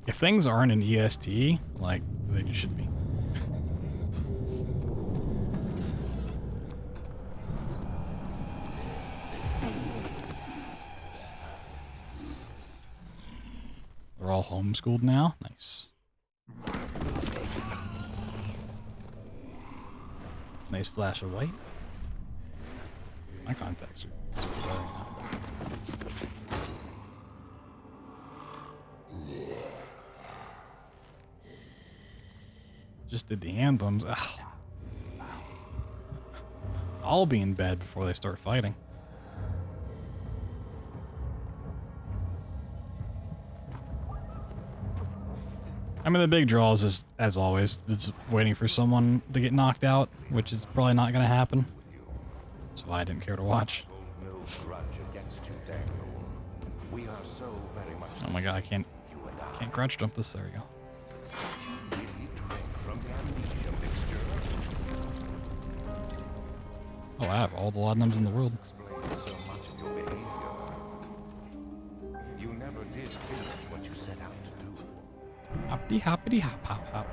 If things aren't an EST, like, they should be. They're all homeschooled now? Nice. Nice flash of white. My contacts are super blurry now. Just did the anthems. Ugh. I'll be in bed before they start fighting. I mean, the big draw is, just, as always, it's waiting for someone to get knocked out, which is probably not going to happen. That's why I didn't care to watch. Oh my god, I can't crouch jump this. There we go. Oh, I have all the laudanums in the world. You never did finish what you set out to do. Hoppity hoppity hop hop hop.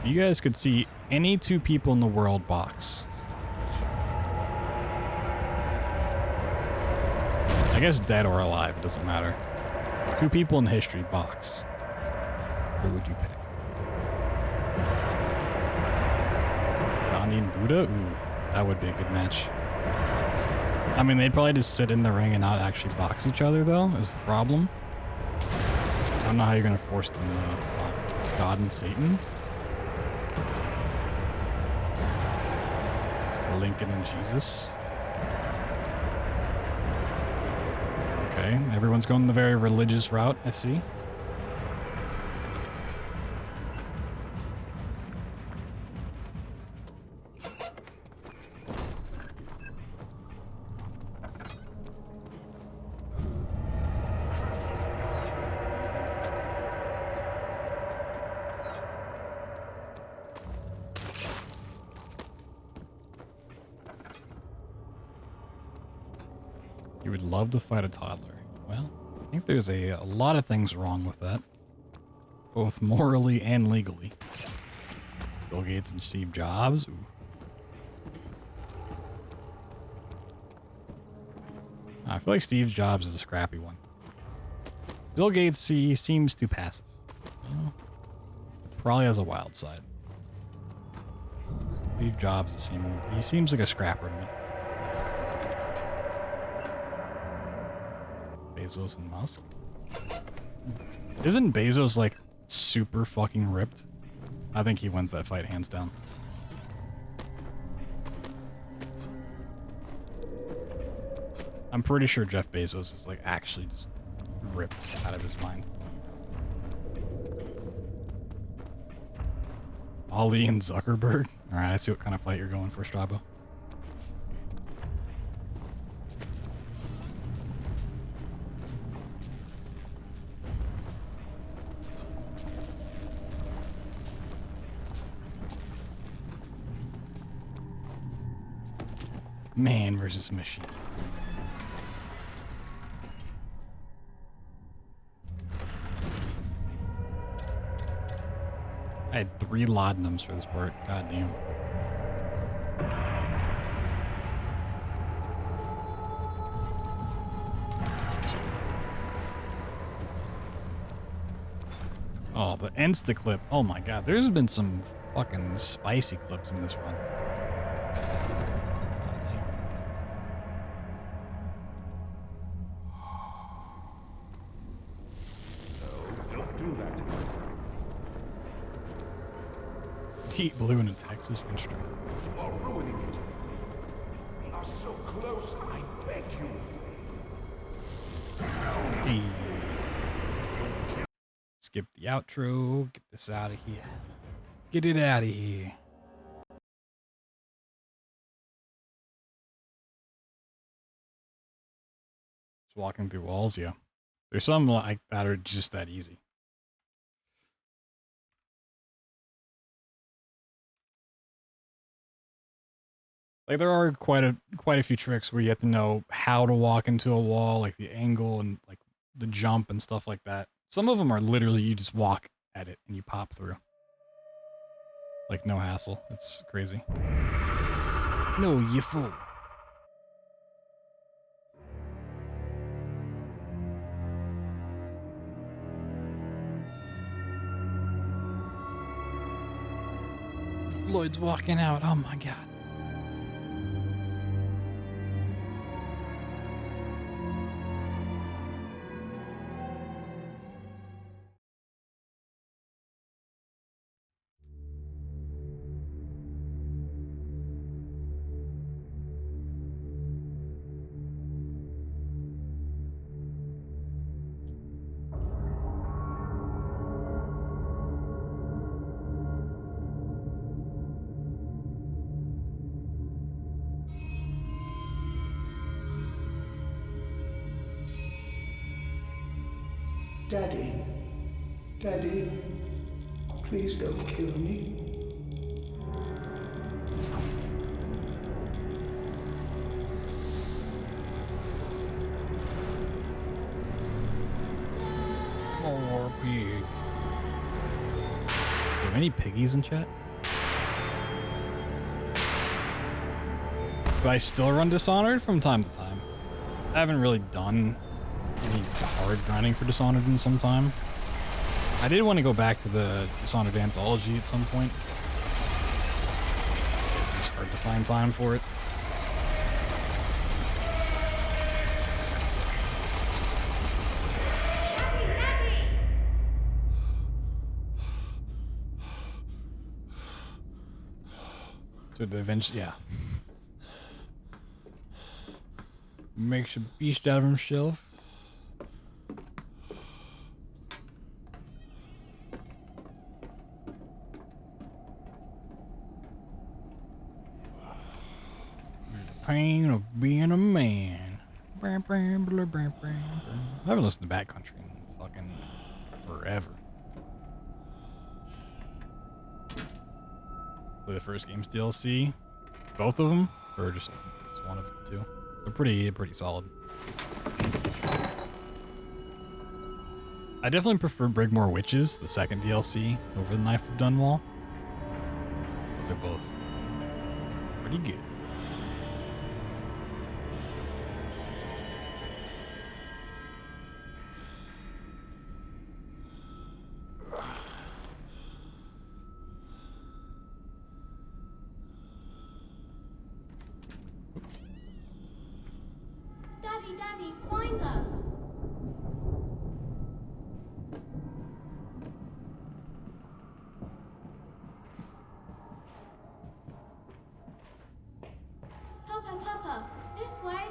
You guys could see any two people in the world box. I guess dead or alive, it doesn't matter. Two people in history box. Who would you pick? Gandhi and Buddha? Ooh, that would be a good match. I mean, they'd probably just sit in the ring and not actually box each other, though, is the problem. I don't know how you're going to force them to God and Satan. Lincoln and Jesus. Okay, everyone's going the very religious route, I see. You would love to fight a toddler. Well, I think there's a lot of things wrong with that. Both morally and legally. Bill Gates and Steve Jobs. Ooh. I feel like Steve Jobs is a scrappy one. Bill Gates, he seems too passive. You know? Probably has a wild side. Steve Jobs, he seems like a scrapper to me. Bezos and Musk. Isn't Bezos like super fucking ripped? I think he wins that fight hands down. I'm pretty sure Jeff Bezos is like actually just ripped out of his mind. Ali and Zuckerberg. All right, I see what kind of fight you're going for, Strabo. Man versus machine. I had 3 laudanums for this part. God damn. Oh, the insta clip. Oh my god, there's been some fucking spicy clips in this run. Don't do that. Deep blue in a Texas instrument. You are ruining it. We are so close, I beg you. Hey. Skip the outro. Get this out of here. Get it out of here. Just walking through walls, yeah. There's some like that are just that easy. Like there are quite a few tricks where you have to know how to walk into a wall, like the angle and like the jump and stuff like that. Some of them are literally you just walk at it and you pop through. Like no hassle. It's crazy. No, you fool. Floyd's walking out. Oh my god. Daddy, Daddy, please don't kill me. More pig. Are any piggies in chat? Do I still run Dishonored from time to time? I haven't really done any hard grinding for Dishonored in some time. I did want to go back to the Dishonored Anthology at some point. It's just hard to find time for it. To the avenge, yeah. Makes a beast out of himself. Pain of being a man. I haven't listened to Backcountry in fucking forever. Play the first game's DLC. Both of them, or just one of the two. They're pretty solid. I definitely prefer Brigmore Witches, the second DLC, over the Knife of Dunwall. They're both pretty good. Daddy, find us! Papa, this way!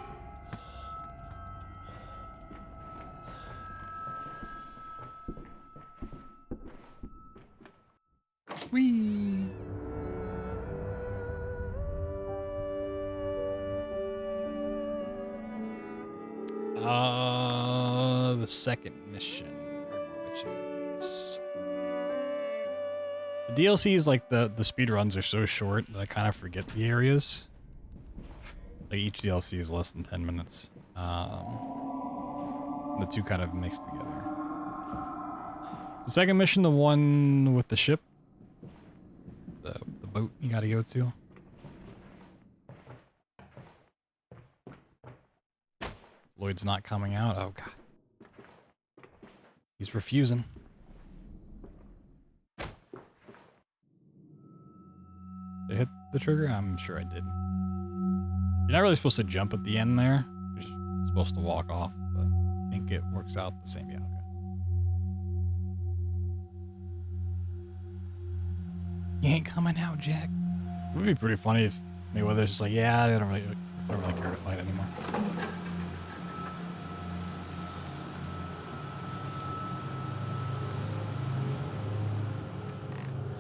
Whee! The second mission, which is the DLCs. Like the speedruns are so short that I kind of forget the areas. Like each DLC is less than 10 minutes. The two kind of mixed together. The second mission, the one with the ship, the boat you gotta go to. Lloyd's not coming out. Oh god, he's refusing. Did I hit the trigger? I'm sure I did. You're not really supposed to jump at the end there. You're just supposed to walk off, but I think it works out the same. Yeah, okay. You ain't coming out, Jack. It would be pretty funny if Mayweather's just like, yeah, I don't really care to fight anymore.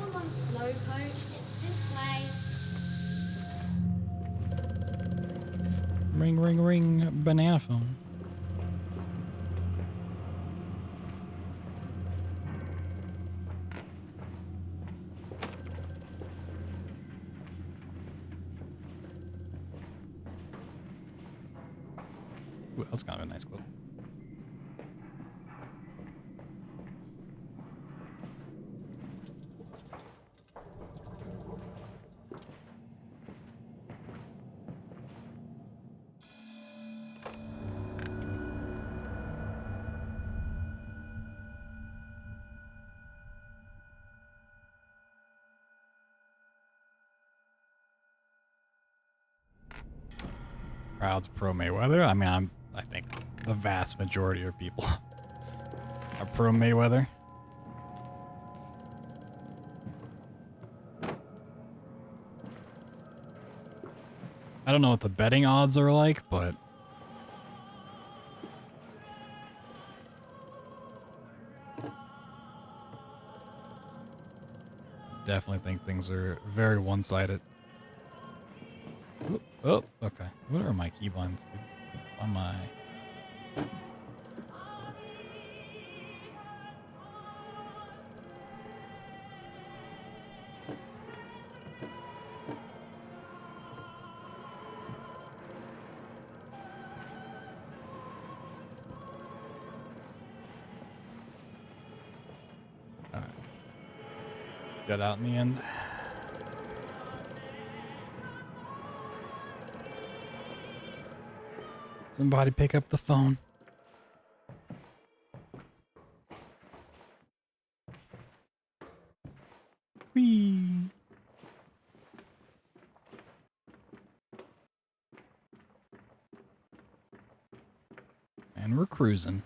Come on, Slowcoach. It's this way. Ring, ring, ring, banana phone. Ooh, that's kind of a nice clip. Crowd's pro Mayweather. I mean, I think the vast majority of people are pro Mayweather. I don't know what the betting odds are like, but definitely think things are very one-sided. Oh, okay. What are my keybinds? On my... Alright. Got out in the end. Somebody pick up the phone. Whee! And we're cruising.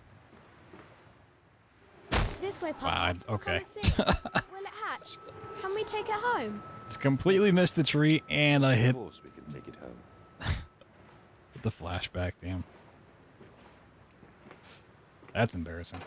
This way, Papa. Wow, okay. Will it hatch? Can we take it home? It's completely missed the tree, and I hit... Of course we can take it home. The flashback, damn. That's embarrassing.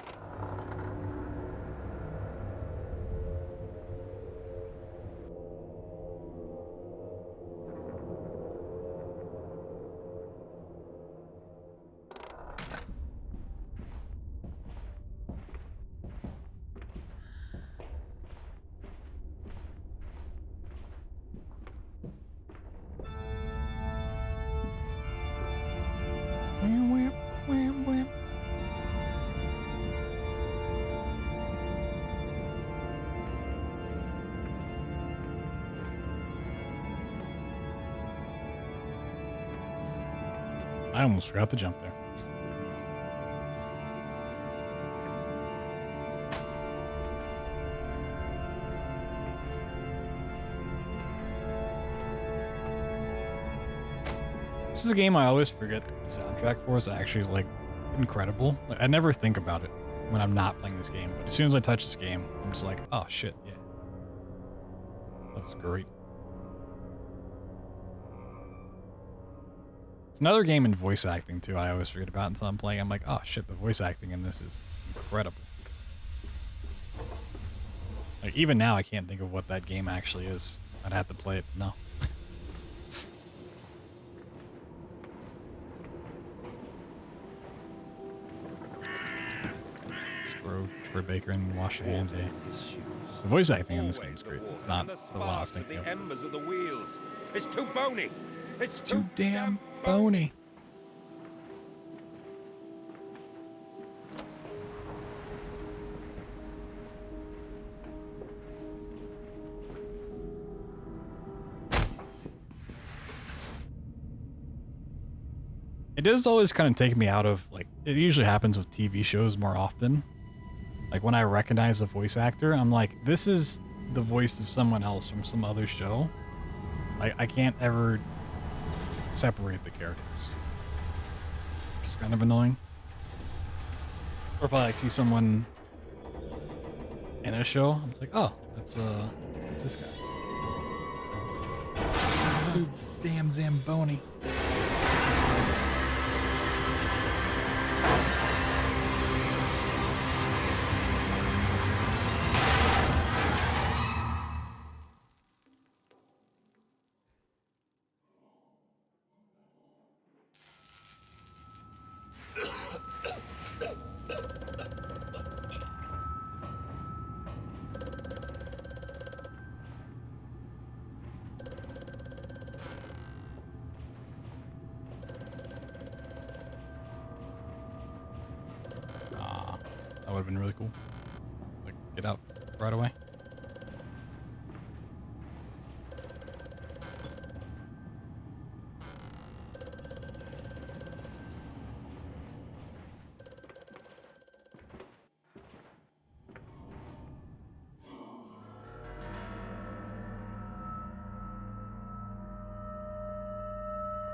I almost forgot to jump there. This is a game I always forget the soundtrack for is actually like incredible. Like, I never think about it when I'm not playing this game, but as soon as I touch this game, I'm just like, oh shit, yeah. That's great. It's another game in voice acting too. I always forget about until I'm playing. I'm like, oh shit, the voice acting in this is incredible. Like even now, I can't think of what that game actually is. I'd have to play it to know. Just throw Troy Baker and wash your hands. Yeah. The voice acting in this game is great. It's not the one I was thinking of. The embers of the wheels. It's too bony. It's too damn Zamboni. It does always kind of take me out of, like, it usually happens with TV shows more often. Like, when I recognize a voice actor, I'm like, this is the voice of someone else from some other show. I can't ever separate the characters. Which is kind of annoying. Or if I, like, see someone in a show, I'm just like, oh, that's this guy. Too damn Zamboni. That would have been really cool. Like, get out right away.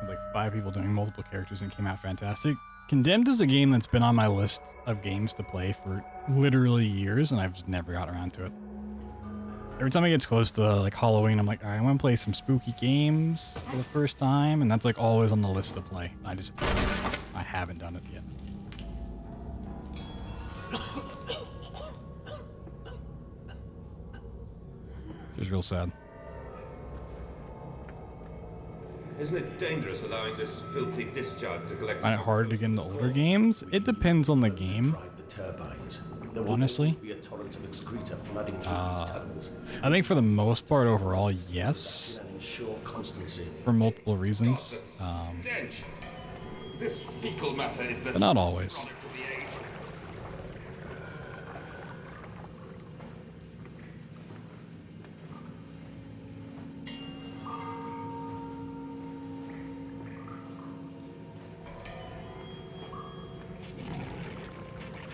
Like 5 people doing multiple characters and came out fantastic. Condemned is a game that's been on my list of games to play for literally years, and I've just never got around to it. Every time it gets close to like Halloween, I'm like, all right, I want to play some spooky games for the first time, and that's like always on the list to play. I haven't done it yet. Which is real sad. Isn't it dangerous allowing this filthy discharge to collect? Find it hard to get into older games? It depends on the game. Honestly. I think for the most part overall, yes. For multiple reasons. This fecal matter is the but not always.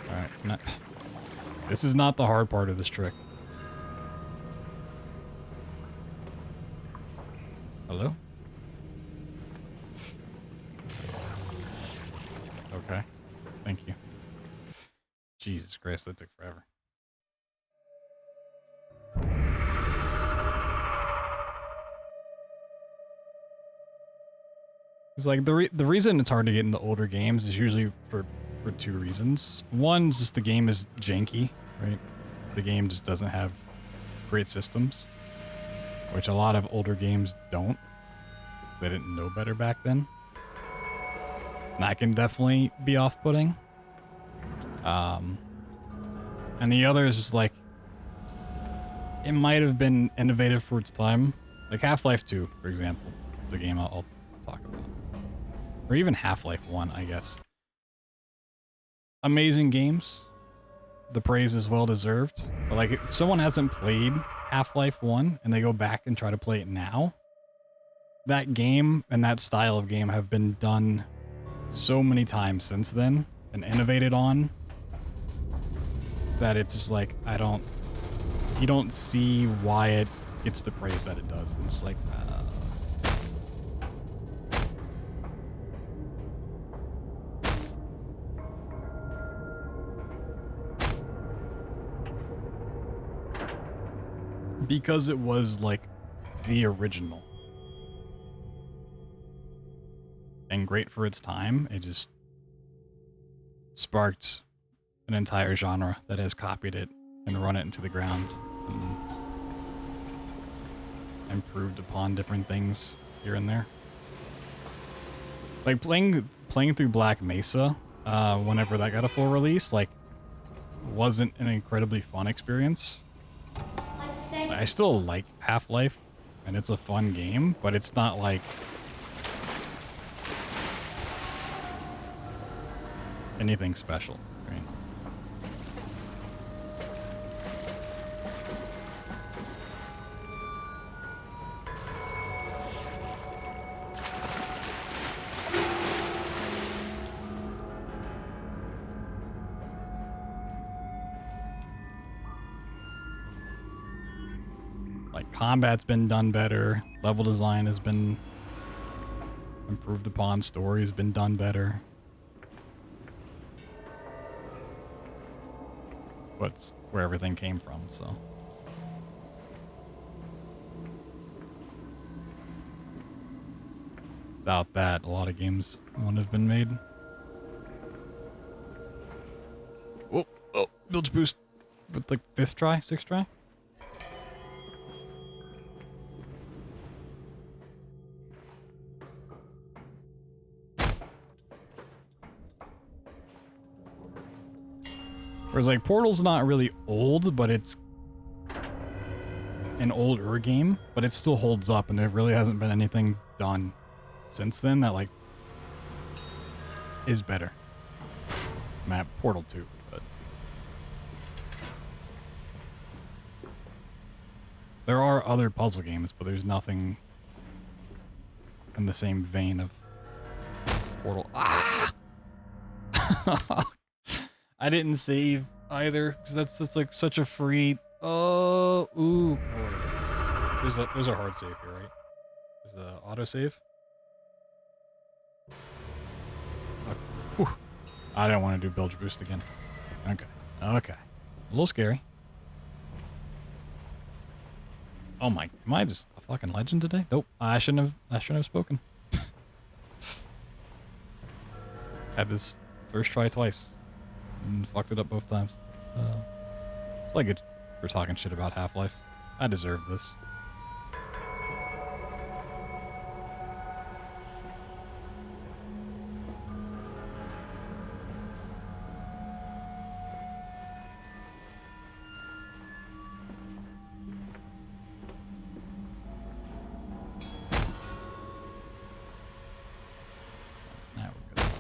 Alright, this is not the hard part of this trick. Hello? Okay. Thank you. Jesus Christ, that took forever. It's like the reason it's hard to get into older games is usually for 2 reasons. One is just the game is janky, right? The game just doesn't have great systems, which a lot of older games don't. They didn't know better back then. And that can definitely be off-putting. And the other is just like, it might have been innovative for its time. Like Half-Life 2, for example, is a game I'll talk about. Or even Half-Life 1, I guess. Amazing games. The praise is well deserved. But like, if someone hasn't played Half-Life 1 and they go back and try to play it now, that game and that style of game have been done so many times since then and innovated on that it's just like, you don't see why it gets the praise that it does. It's like, because it was like the original and great for its time, it just sparked an entire genre that has copied it and run it into the ground and improved upon different things here and there. Like playing through Black Mesa, whenever that got a full release, like, wasn't an incredibly fun experience. I still like Half-Life, and it's a fun game, but it's not like anything special. Right? Like, combat's been done better, level design has been improved upon, story's been done better. What's where everything came from, so. Without that, a lot of games wouldn't have been made. Oh, bilge boost with like 5th try, 6th try? Whereas like Portal's not really old, but it's an older game, but it still holds up, and there really hasn't been anything done since then that like is better. Map Portal 2, but there are other puzzle games, but there's nothing in the same vein of Portal. Ah! I didn't save either, because that's just like such a free. Oh, ooh. There's a hard save here, right? There's a auto save. Oh, I don't want to do bilge boost again. Okay. Okay. A little scary. Oh my! Am I just a fucking legend today? Nope. I shouldn't have spoken. Had this first try twice. And fucked it up both times. It's like good for talking shit about Half-Life. I deserve this. Now we're good.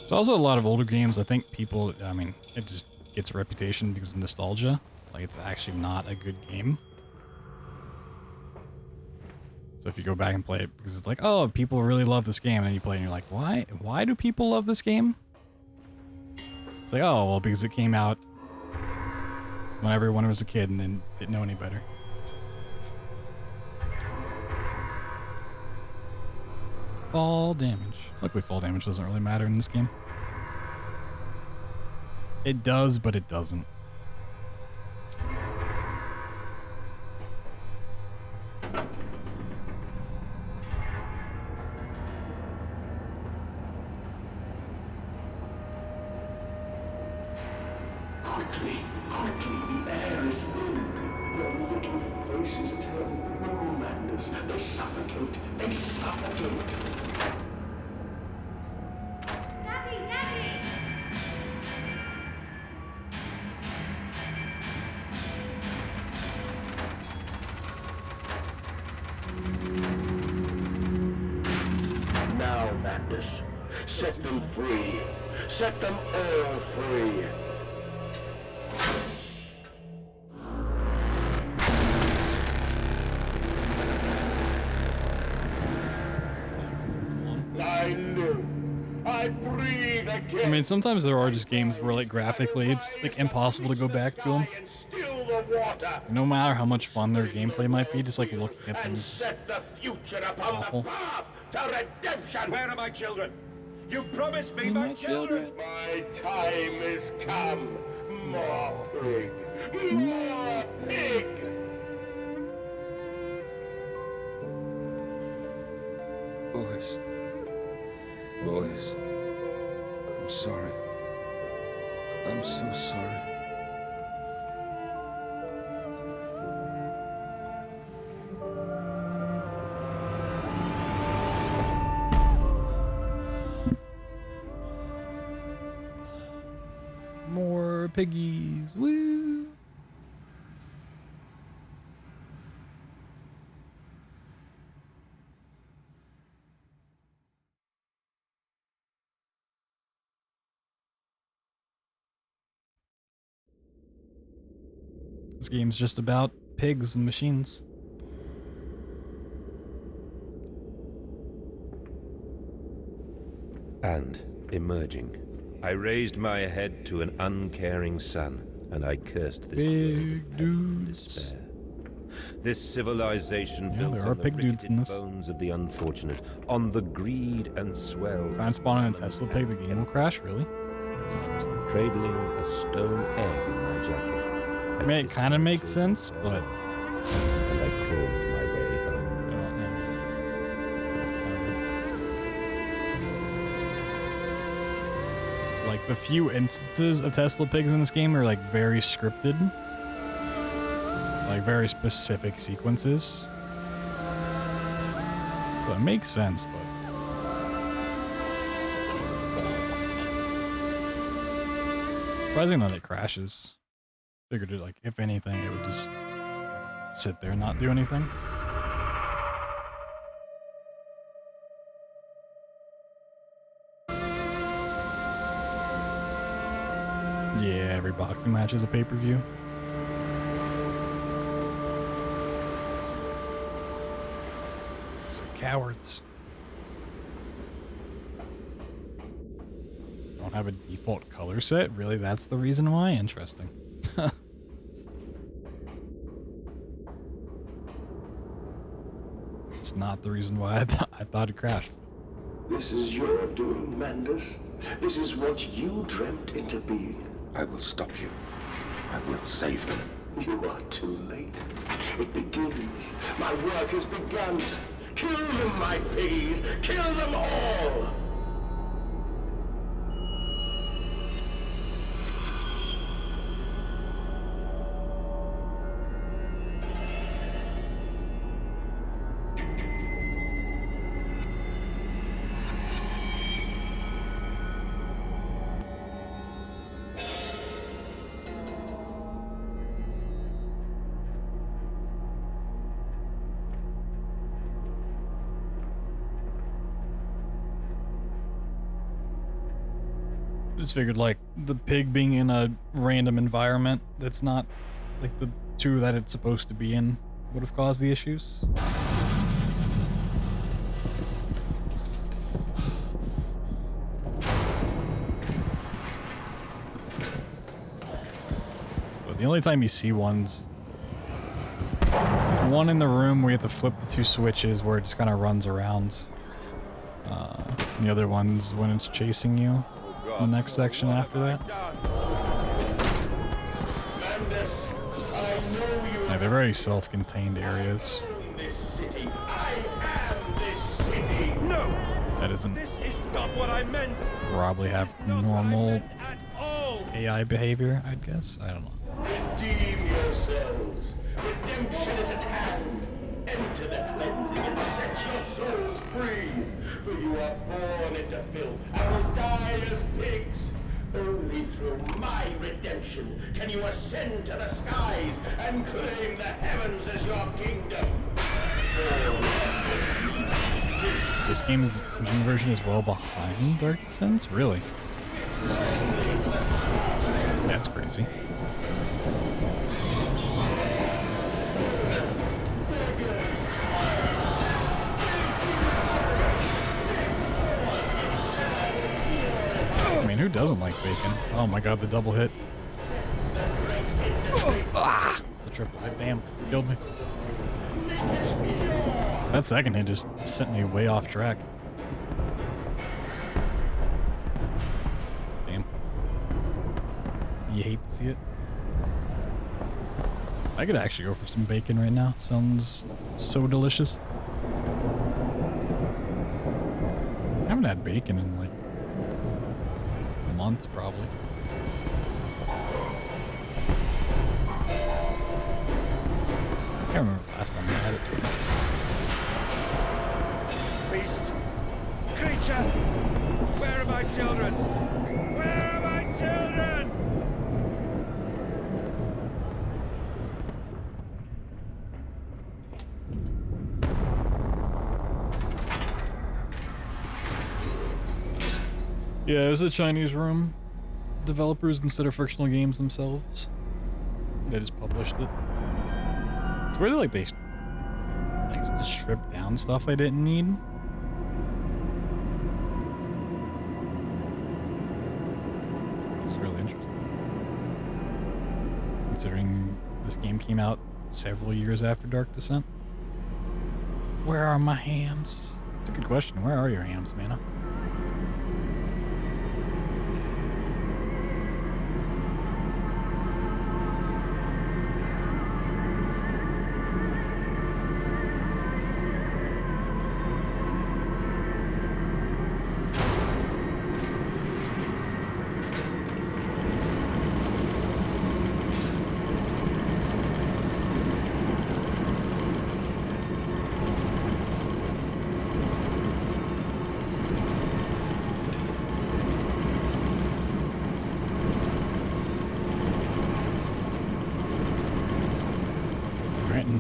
There's also a lot of older games. I think people, I mean, it just gets a reputation because of nostalgia. Like, it's actually not a good game. So if you go back and play it, because it's like, oh, people really love this game, and then you play it and you're like, why? Why do people love this game? It's like, oh, well, because it came out when everyone was a kid and then didn't know any better. Fall damage. Luckily, fall damage doesn't really matter in this game. It does, but it doesn't. Quickly, the air is thin. Their little faces turn blue, Manders. They suffocate. Daddy! Now, Manders, set them free. Set them all free. I live. I breathe again. I mean, sometimes there are just games where, like, graphically, it's, like, impossible to go back to them. No matter how much fun their gameplay might be, just, like, looking at them is awful. To redemption. Where are my children? You promised me my children. My time is come. More pig. More pig. Boys, I'm sorry. I'm so sorry. piggies. Woo! This game's just about pigs and machines. And, emerging, I raised my head to an uncaring sun, and I cursed this big dudes. Despair. This civilization built there are on the big dudes in rickety this. bones of the unfortunate, on the greed and swell. Try and spawn in a Tesla pig, the game will crash, really? That's interesting. Cradling a stone egg in my jacket. I mean, it kind of makes sense, but... And I crawled my way home. Like, the few instances of Tesla pigs in this game are, like, very scripted. Like, very specific sequences. So it makes sense, but... Surprising that it crashes. Figured it, like, if anything, it would just sit there and not do anything. Yeah, every boxing match is a pay-per-view. So cowards. Don't have a default color set? Really? That's the reason why? Interesting. It's not the reason why I thought it crashed. This is your doing, Mandus. This is what you dreamt into being. I will stop you. I will save them. You are too late. It begins. My work has begun. Kill them, my piggies. Kill them all. Just figured, like, the pig being in a random environment that's not, like, the two that it's supposed to be in would have caused the issues. But the only time you see one's one in the room where you have to flip the two switches where it just kind of runs around. And the other one's when it's chasing you. The next section after that. Yeah, they're very self-contained areas. No! That isn't This is not what I meant! probably have normal AI behavior, I'd guess. I don't know. Redeem yourselves. Redemption is at hand. Enter the cleansing and set your souls free. For you are born into filth and will die as pigs. Only through my redemption can you ascend to the skies and claim the heavens as your kingdom. This game's engine version is well behind Dark Descent? Really? That's crazy. I mean, who doesn't like bacon? Oh my god, the double hit. Ah! The triple hit, damn, killed me. That second hit just sent me way off track. Damn. You hate to see it. I could actually go for some bacon right now. Sounds so delicious. I haven't had bacon in like months, probably. I can't remember the last time I had it. Beast! Creature! Where are my children? Where are my children? Yeah, it was a Chinese room. Developers instead of Frictional Games themselves. They just published it. It's really like they just stripped down stuff they didn't need. It's really interesting. Considering this game came out several years after Dark Descent. Where are my hams? It's a good question. Where are your hams, Mana?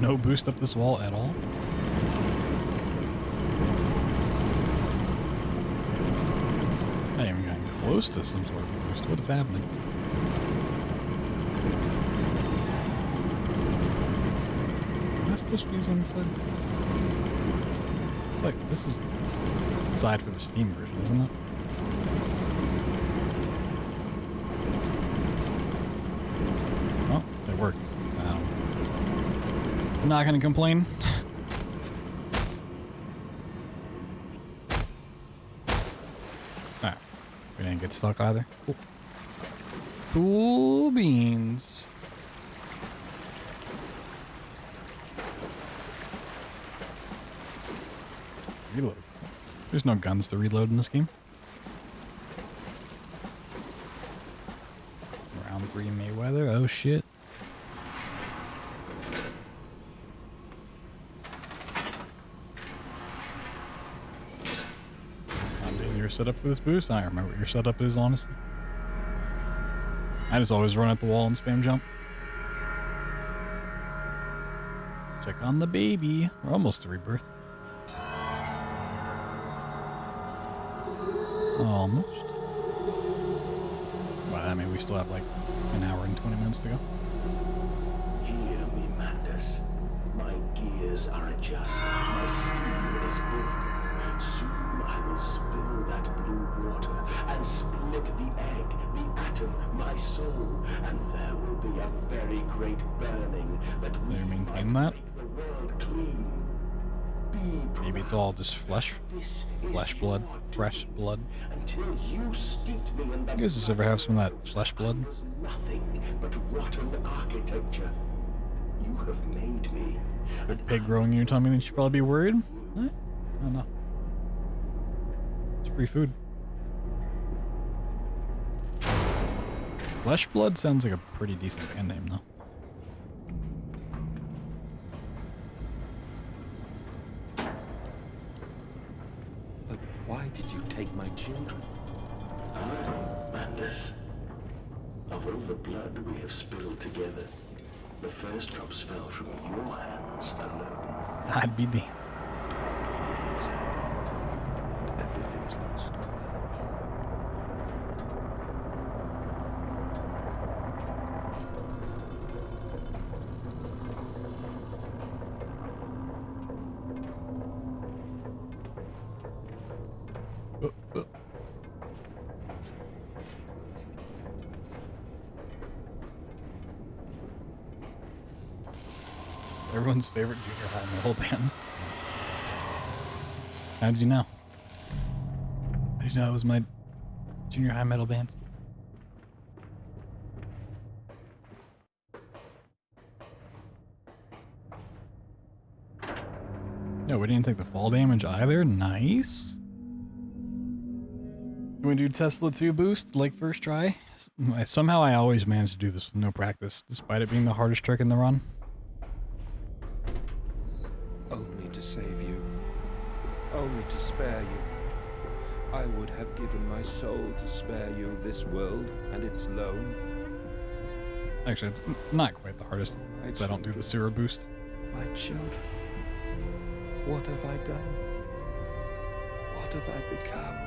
No boost up this wall at all. I haven't even gotten close to some sort of boost. What is happening? Am I supposed to be using this side? Like, this is the side for the Steam version, isn't it? Well, it works. I'm not gonna complain. Alright. We didn't get stuck either. Cool. Cool beans. Reload. There's no guns to reload in this game. Round 3 Mayweather. Oh shit. Your setup for this boost? I don't remember what your setup is, honestly. I just always run at the wall and spam jump. Check on the baby. We're almost to rebirth. Almost. Well, I mean, we still have like an hour and 20 minutes to go. Hear me, Mandus. My gears are adjust. My steam is built. Soon I will spill that blue water and split the egg, the atom, my soul, and there will be a very great burning that will maintain that. make the world clean. Maybe it's all just flesh blood, fresh blood. Until you steeped me in the You guys just ever have some of that flesh blood? nothing but rotten architecture. You have made me. A pig growing your tummy, then you should probably be worried? I don't know. It's free food. Flesh blood sounds like a pretty decent band name, though. But why did you take my children? Mandus, of all the blood we have spilled together, the first drops fell from your hands alone. I'd be dancing. Everything's lost. Everyone's favorite junior high metal band. How did you know? How did you know it was my junior high metal band? No, we didn't take the fall damage either. Nice. Can we do Tesla 2 boost like first try? Somehow I always manage to do this with no practice, despite it being the hardest trick in the run. Only to save you. Only to spare you. I would have given my soul to spare you this world and its loan. Actually, it's not quite the hardest, because I don't do the sewer boost. My children. What have I done? What have I become?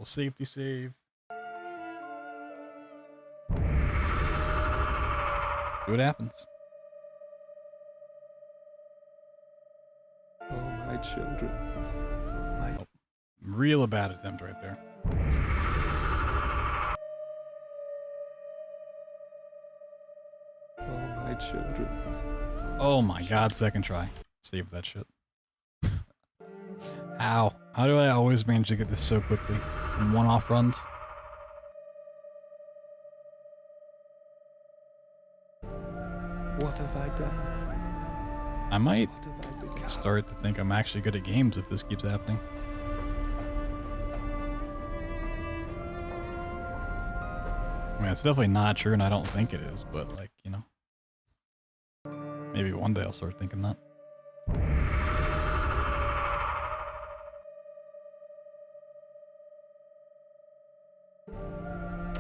safety save. See what happens. Oh, my children. Real bad attempt right there. Oh, my children. Oh my god, second try. Save that shit. How? How do I always manage to get this so quickly? In one-off runs? What have I done? I might start to think I'm actually good at games if this keeps happening. I mean, it's definitely not true, and I don't think it is, but, like, you know. Maybe one day I'll start thinking that.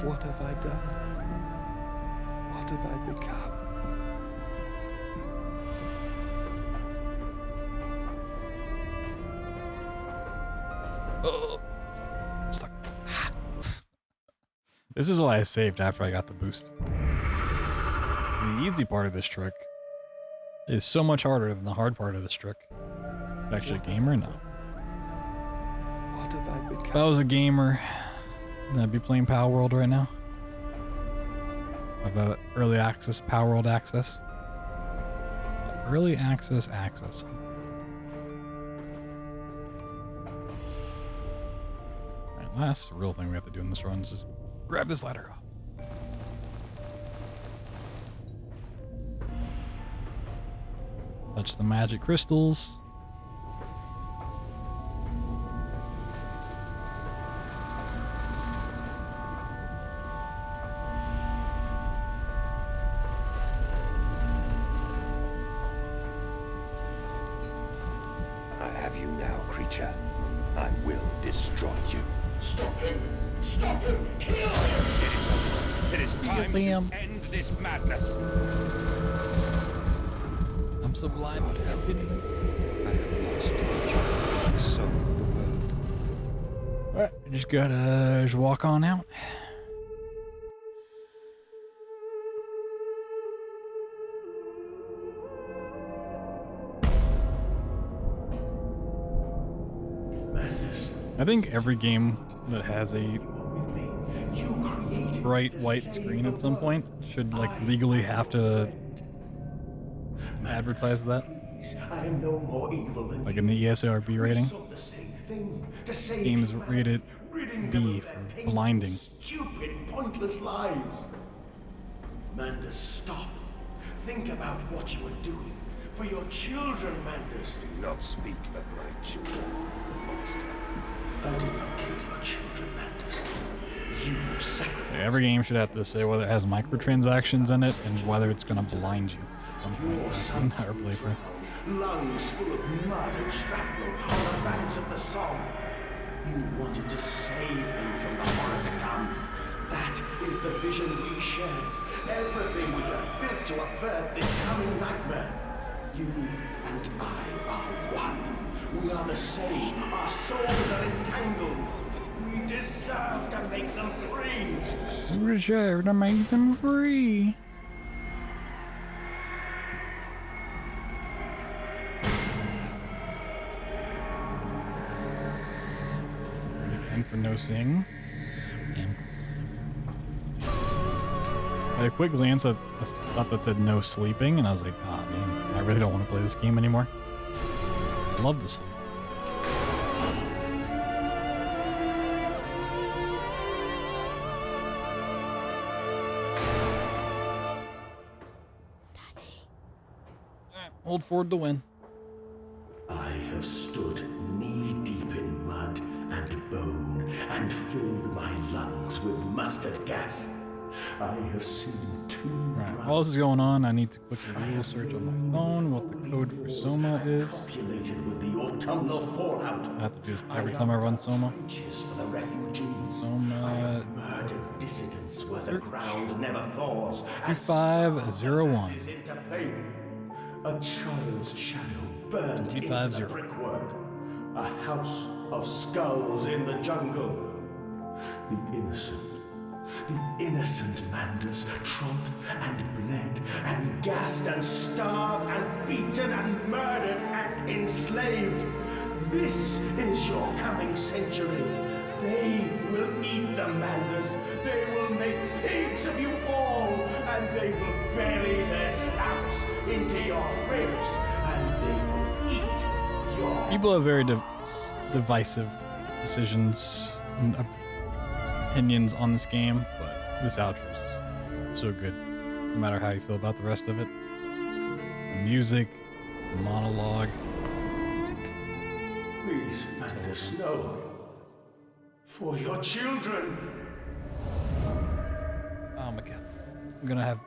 What have I done? What have I become? Oh, stuck. This is why I saved after I got the boost. The easy part of this trick is so much harder than the hard part of this trick. Actually, a gamer? No. What have I become? If I was a gamer, I'd be playing Power World right now. I've got early access, Power World access. Early access. Alright, last real thing we have to do in this run is just grab this ladder up. Touch the magic crystals. I have you now, creature. I will destroy you. Stop him! Stop him! Kill him! It is time to end this madness. I'm so blind to continue. I have lost the soul of the world. Alright, just gotta walk on out. I think every game that has a bright white screen at some point should like legally have to advertise that. I am no more evil than Like in the ESRB rating. the same thing. To save Game is humanity, rated ridding B them of for their painful, blinding. stupid, pointless lives. Mandus, stop. Think about what you are doing. For your children, Mandus. Do not speak of my children, monster. I did not kill your children, Mandus. You sacrificed. Every game should have to say whether it has microtransactions in it and whether it's gonna blind you at some point in the entire playthrough. Lungs full of mud and shrapnel on the banks of the Somme. You wanted to save them from the horror to come. That is the vision we shared. Everything we have built to avert this coming nightmare. You and I are one. We are the same. Our souls are entangled. We deserve to make them free. We deserve to make them free. And for no sing. I had a quick glance at a thought that said no sleeping, and I was like, ah, man, I really don't want to play this game anymore. I love to sleep. Hold forward to win. I have stood knee-deep in mud and bone and filled my lungs with mustard gas. I have seen too Right, while this is going on, I need to quickly Google search on my phone what the code for Soma is. populated with the autumnal fallout. I have to do this every time I run Soma. For the refugees. Soma Murdered dissidents where the ground never thaws. 2501. Into pain. A child's shadow burned into the 25-0. brickwork. A house of skulls in the jungle. The innocent Manders trod and bled and gassed and starved and beaten and murdered and enslaved. This is your coming century. They will eat the Manders. They will make pigs of you all, and they will bury their snouts into your ribs, and they will eat your... People have very divisive decisions and opinions on this game, but this outro is just so good, no matter how you feel about the rest of it. The music, the monologue. Please, Manders, no. For your children. Oh my god. I'm gonna have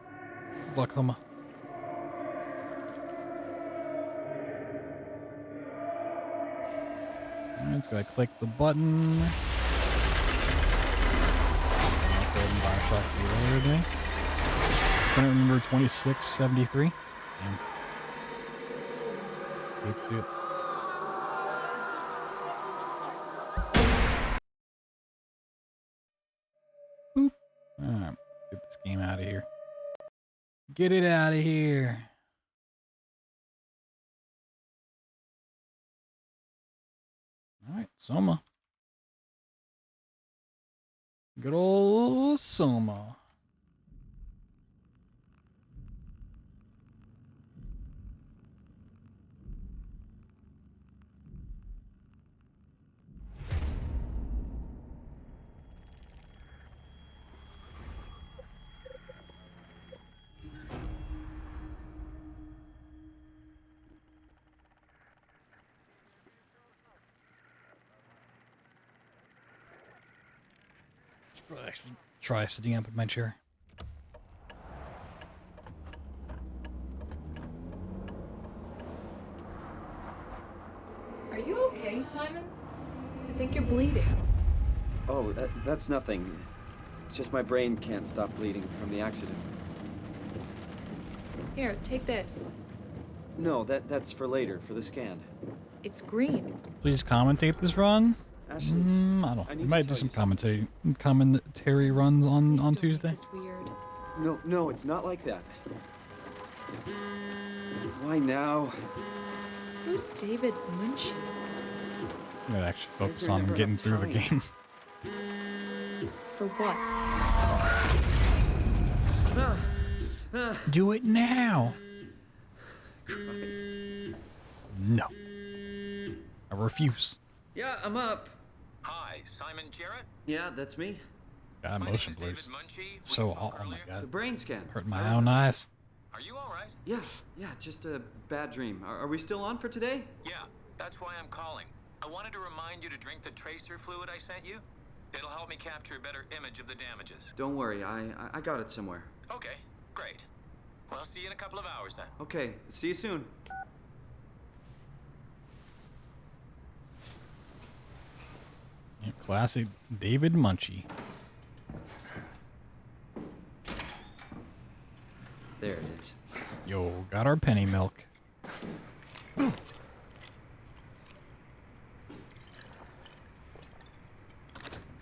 glaucoma. Alright, just gotta click the button. Bioshock 2 earlier today. Couldn't remember 2673. Damn. Let's see it. Boop. Alright, get this game out of here. Get it out of here. Alright, Soma. Good old Soma. Should actually try sitting up in my chair. Are you okay, Simon? I think you're bleeding. Oh, that's nothing. It's just my brain can't stop bleeding from the accident. Here, take this. No, that's for later, for the scan. It's green. Please commentate this run. Ashley, I don't know. We might do some commentary runs on Tuesday. It's weird. No, it's not like that. Why now? Who's David Munchie? I'm gonna actually focus on getting through the game. For what? Do it now. Christ. No. I refuse. Yeah, I'm up. Hi, Simon Jarrett? Yeah, that's me. God, motion blurs. It's so hot. Oh my god. The brain scan. Hurt my own eyes. Are you alright? Yeah, just a bad dream. Are we still on for today? Yeah, that's why I'm calling. I wanted to remind you to drink the tracer fluid I sent you. It'll help me capture a better image of the damages. Don't worry, I got it somewhere. Okay, great. Well, I'll see you in a couple of hours then. Okay, see you soon. Yeah, classic David Munchie. There it is. Yo, got our penny milk.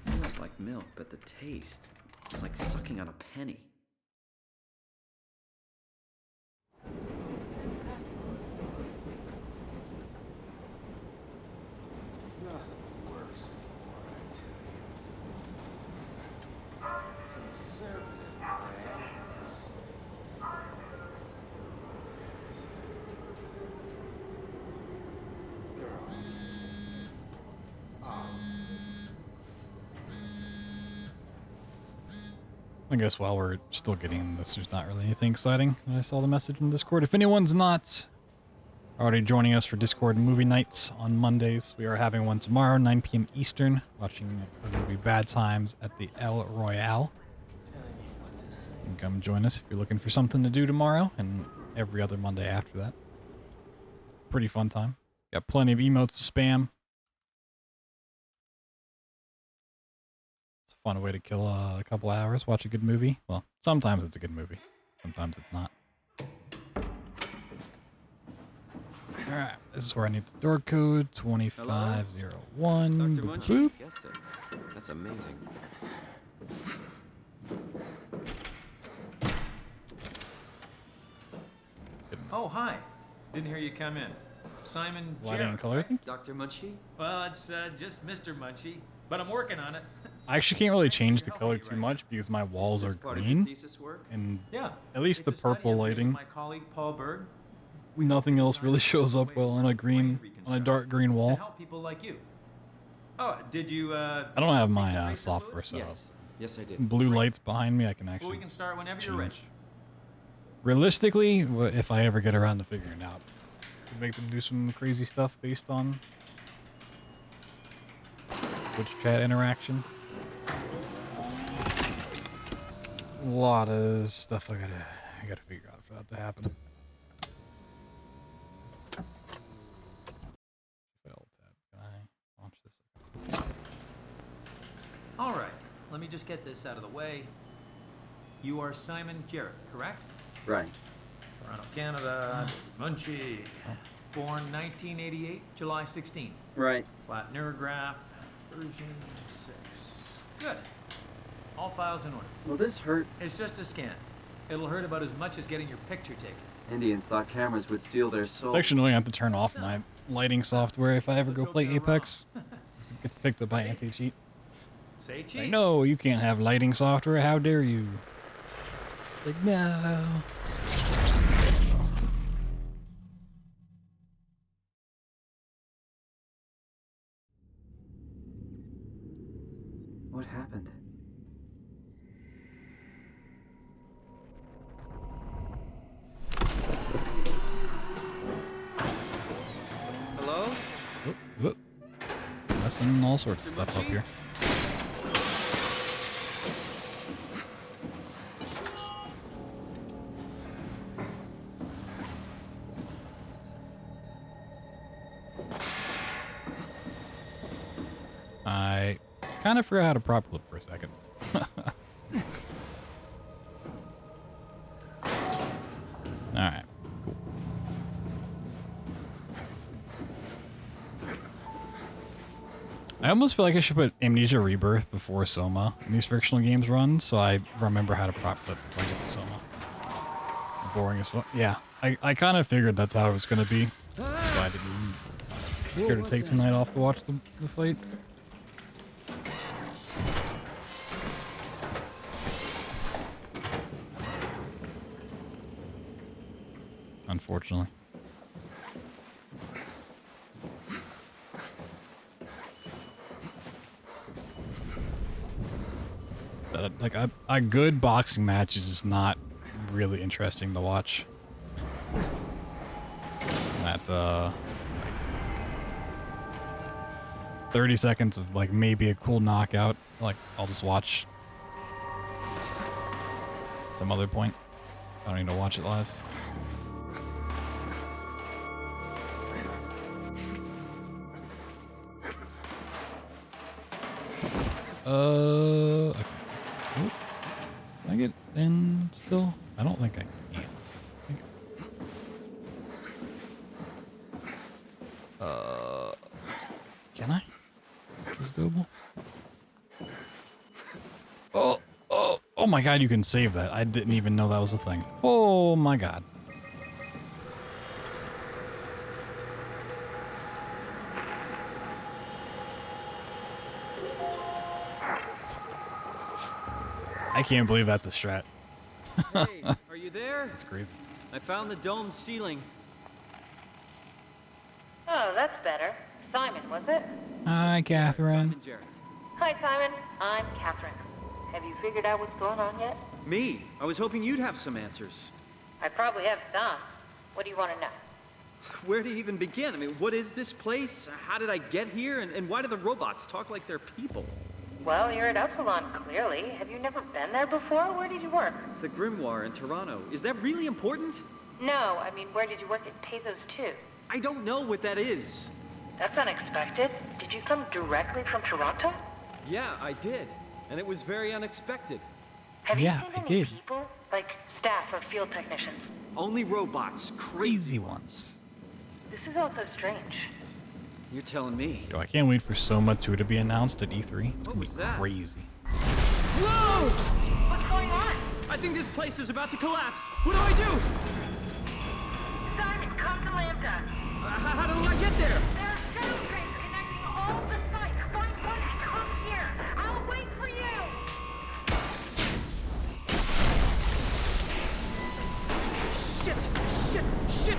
Feels like milk, but the taste, it's like sucking on a penny. Nothing works anymore, I tell you. Conservative brands. Girls. I guess while we're still getting this, there's not really anything exciting. I saw the message in Discord. If anyone's not already joining us for Discord movie nights on Mondays, we are having one tomorrow, 9 p.m. Eastern, watching the movie Bad Times at the El Royale. You can come join us if you're looking for something to do tomorrow and every other Monday after that. Pretty fun time. Got plenty of emotes to spam. Fun way to kill a couple hours, watch a good movie. Well, sometimes it's a good movie, sometimes it's not. Alright, this is where I need the door code, 2501. Dr. Munchie, Boop. guessed it. That's amazing. Oh, hi. Didn't hear you come in. Simon Lighting Jarrett, and color, I think? Dr. Munchie? Well, it's just Mr. Munchie, but I'm working on it. I actually can't really change the color too much because my walls are green. And Yeah. at least the It's a study purple I've made with lighting, my colleague Paul Berg. nothing else really shows up well on a dark green To wall. help people like you. Oh, did you, I don't have my software set up. Yes, I did. Blue lights behind me, I can Well, actually we can start whenever you're ready. change. Realistically, if I ever get around to figuring it out, make them do some crazy stuff based on Twitch chat interaction. A lot of stuff I gotta figure out for that to happen. Fail tab. Can I launch this? All right, let me just get this out of the way. You are Simon Jarrett, correct? Right. Toronto, Canada, Munchie. Born 1988, July 16. Right. Flat neurograph, version 6. Good. All files in order. Will this hurt? It's just a scan. It'll hurt about as much as getting your picture taken. Indians thought cameras would steal their souls. It's actually annoying. I have to turn off my lighting software if I ever go play Apex. It gets picked up by anti-cheat. Say cheat. Like, no, you can't have lighting software. How dare you? Like, no. What happened? Hello? Whoop. Messing all sorts of stuff up here. I kind of forgot how to prop clip for a second. Alright, cool. I almost feel like I should put Amnesia Rebirth before Soma in these Frictional games run, so I remember how to prop clip before I get to Soma. Boring as fuck. Yeah, I kind of figured that's how it was going to be. So I didn't care to take tonight off to watch the fight. Unfortunately. Like a good boxing match is just not really interesting to watch. That like 30 seconds of like maybe a cool knockout, like I'll just watch some other point. I don't need to watch it live. Okay. Oop. Can I get in still? I don't think I can. Can I? Is this doable? Oh my god, you can save that. I didn't even know that was a thing. Oh my god. I can't believe that's a strat. Hey, are you there? That's crazy. I found the dome ceiling. Oh, that's better. Simon, was it? Hi, Catherine. Simon Jarrett. Hi, Simon. I'm Catherine. Have you figured out what's going on yet? Me? I was hoping you'd have some answers. I probably have some. What do you want to know? Where do you even begin? I mean, what is this place? How did I get here? And why do the robots talk like they're people? Well, you're at Upsilon, clearly. Have you never been there before? Where did you work? The Grimoire in Toronto. Is that really important? No, I mean, where did you work at Pezos 2? I don't know what that is. That's unexpected. Did you come directly from Toronto? Yeah, I did. And it was very unexpected. Have you seen any people? Like staff or field technicians? Only robots. Crazy ones. This is also strange. You're telling me. Yo, I can't wait for Soma 2 to be announced at E3. It's gonna be crazy. Whoa! What's going on? I think this place is about to collapse. What do I do? Simon, come to Lambda. How do I get there? There are shadow trains connecting all the sites. Find one and come here. I'll wait for you. Shit!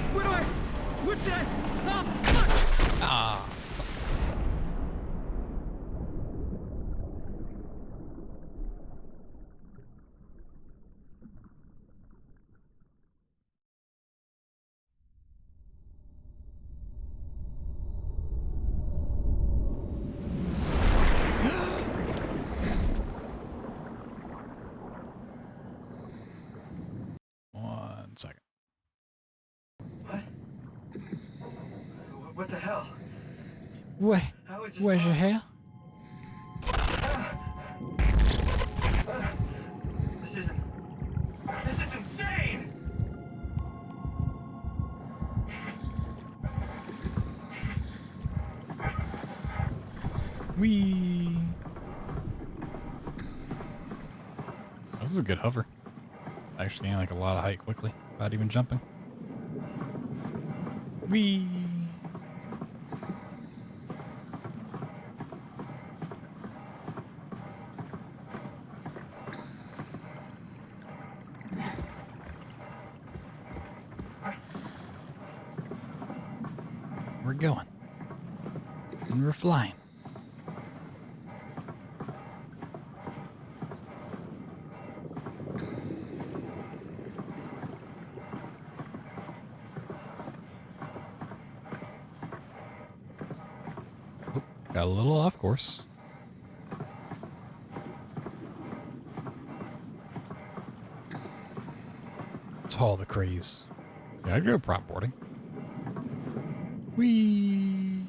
Where did I? Oh, fuck! Ah. One second. What the hell? Where's your hair? This is insane! Whee! This is a good hover. Actually getting like a lot of height quickly without even jumping. Whee! We're going. And we're flying. Oop, got a little off course. It's all the craze. Yeah, I'd go prop boarding. Whee!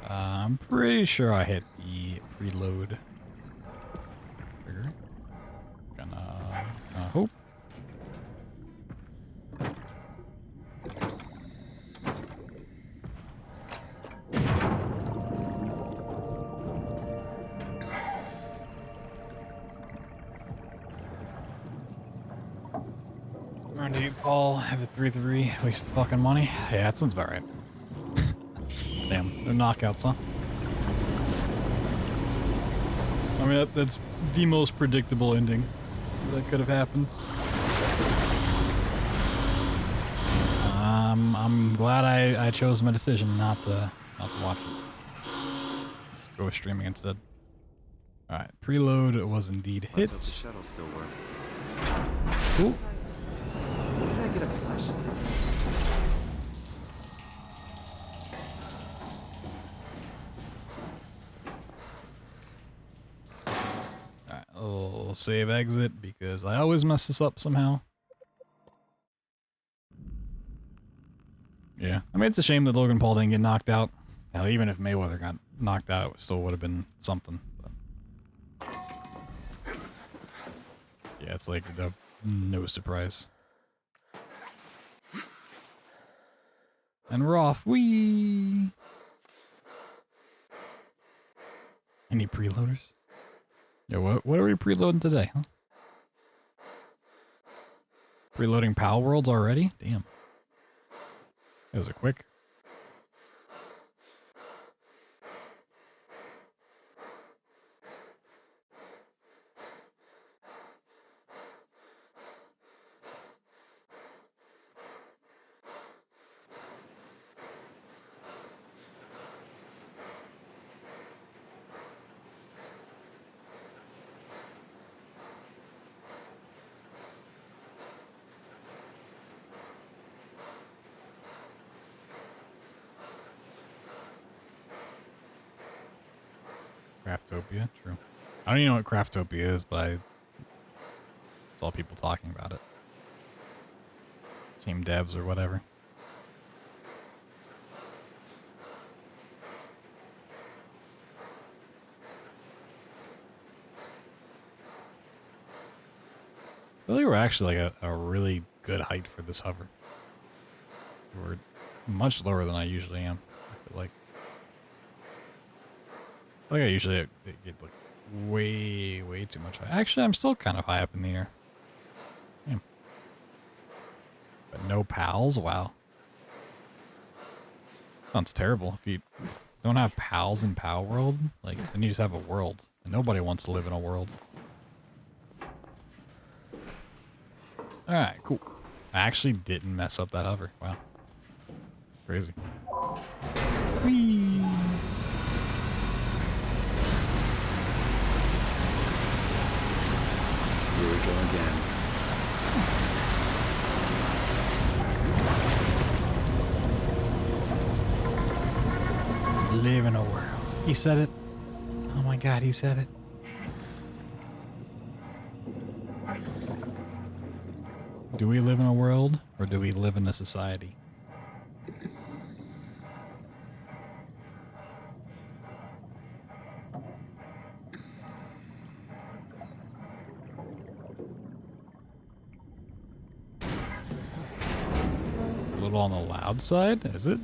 I'm pretty sure I hit the preload trigger. Gonna hope. Earned 8 ball, have a 3-3, waste the fucking money. Yeah, that sounds about right. Damn, no knockouts, huh? I mean, that's the most predictable ending that could have happened. I'm glad I chose my decision not to watch it. Just go streaming instead. All right, preload was indeed hit. Shuttle still work. Cool. Where did I get a flashlight? Alright, I'll save exit because I always mess this up somehow. Yeah, I mean, it's a shame that Logan Paul didn't get knocked out. Hell, even if Mayweather got knocked out, it still would have been something. But yeah, it's like no surprise. And we're off. Whee! Any preloaders? Yeah, what are we preloading today, huh? Preloading Pal Worlds already? Damn. Those are quick. Craftopia, true. I don't even know what Craftopia is, but I Saw people talking about it. Same devs or whatever. I feel like we're actually like a really good height for this hover. We're much lower than I usually am. I feel like I usually get like way too much high. Actually, I'm still kind of high up in the air. Damn. But no pals? Wow. Sounds terrible. If you don't have pals in Pal World, like, then you just have a world. And nobody wants to live in a world. Alright, cool. I actually didn't mess up that hover. Wow. Crazy. Whee! Here we go again. Live in a world. He said it. Oh my god, he said it. Do we live in a world, or do we live in a society? A little on the loud side, is it?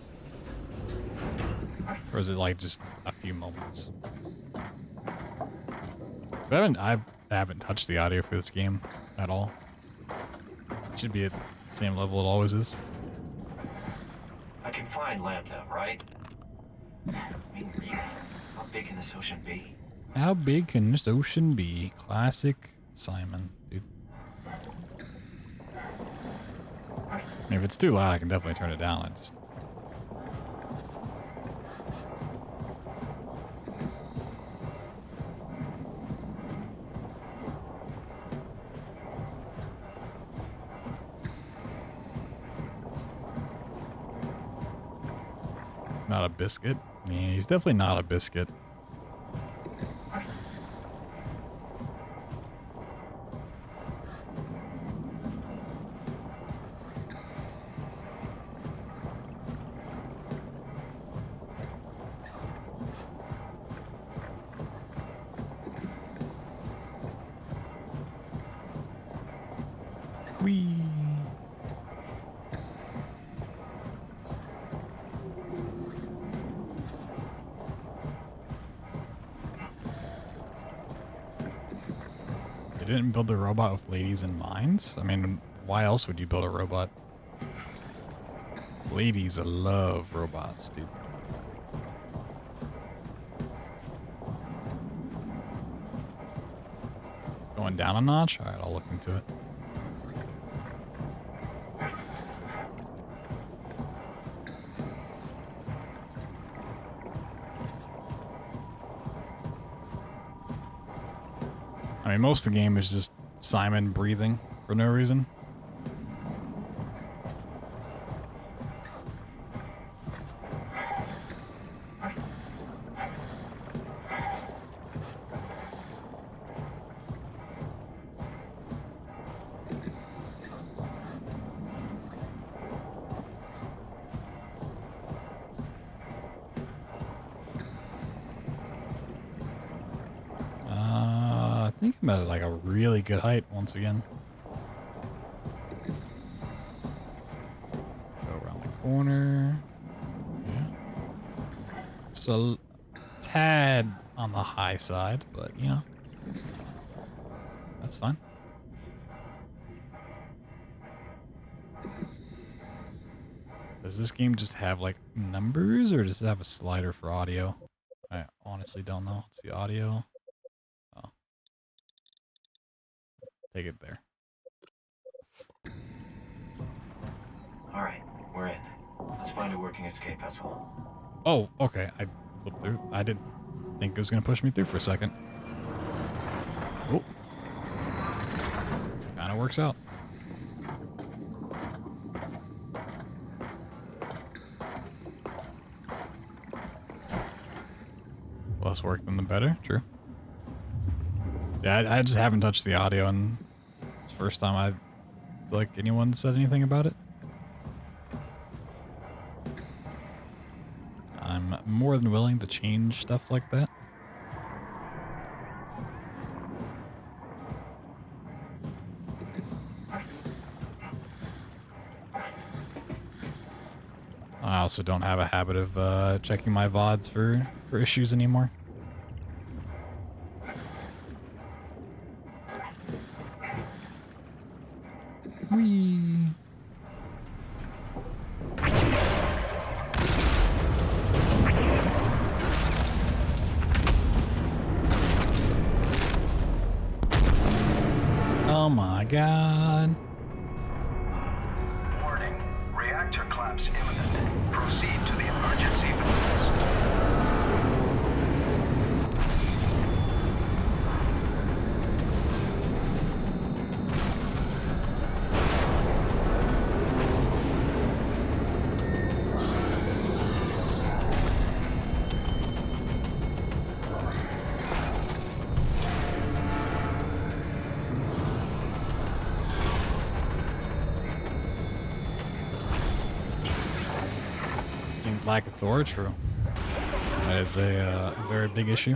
Or is it like just a few moments? I haven't touched the audio for this game at all. It should be at the same level it always is. I can find Lambda, right? I mean, how big can this ocean be? How big can this ocean be? Classic Simon, dude. I mean, if it's too loud, I can definitely turn it down. I just... Not a biscuit? Yeah, he's definitely not a biscuit. Whee! They didn't build the robot with ladies in mind. I mean, why else would you build a robot? Ladies love robots, dude. Going down a notch? Alright, I'll look into it. I mean, most of the game is just Simon breathing for no reason. I think I'm at like a really good height once again. Go around the corner. Yeah. Just a tad on the high side, but you know, that's fine. Does this game just have like numbers, or does it have a slider for audio? I honestly don't know. It's the audio. Oh. Take it there. All right, we're in. Let's find a working escape vessel. Oh, okay. I flipped through. I didn't think it was going to push me through for a second. Oh. Kind of works out. Less work than the better. True. Yeah, I just haven't touched the audio in first time I feel like anyone said anything about it. I'm more than willing to change stuff like that. I also don't have a habit of checking my VODs for issues anymore. Whee! Oh my god. Warning. Reactor collapse imminent. Proceed to the emergency business. Lack of Thor, true. That is a very big issue.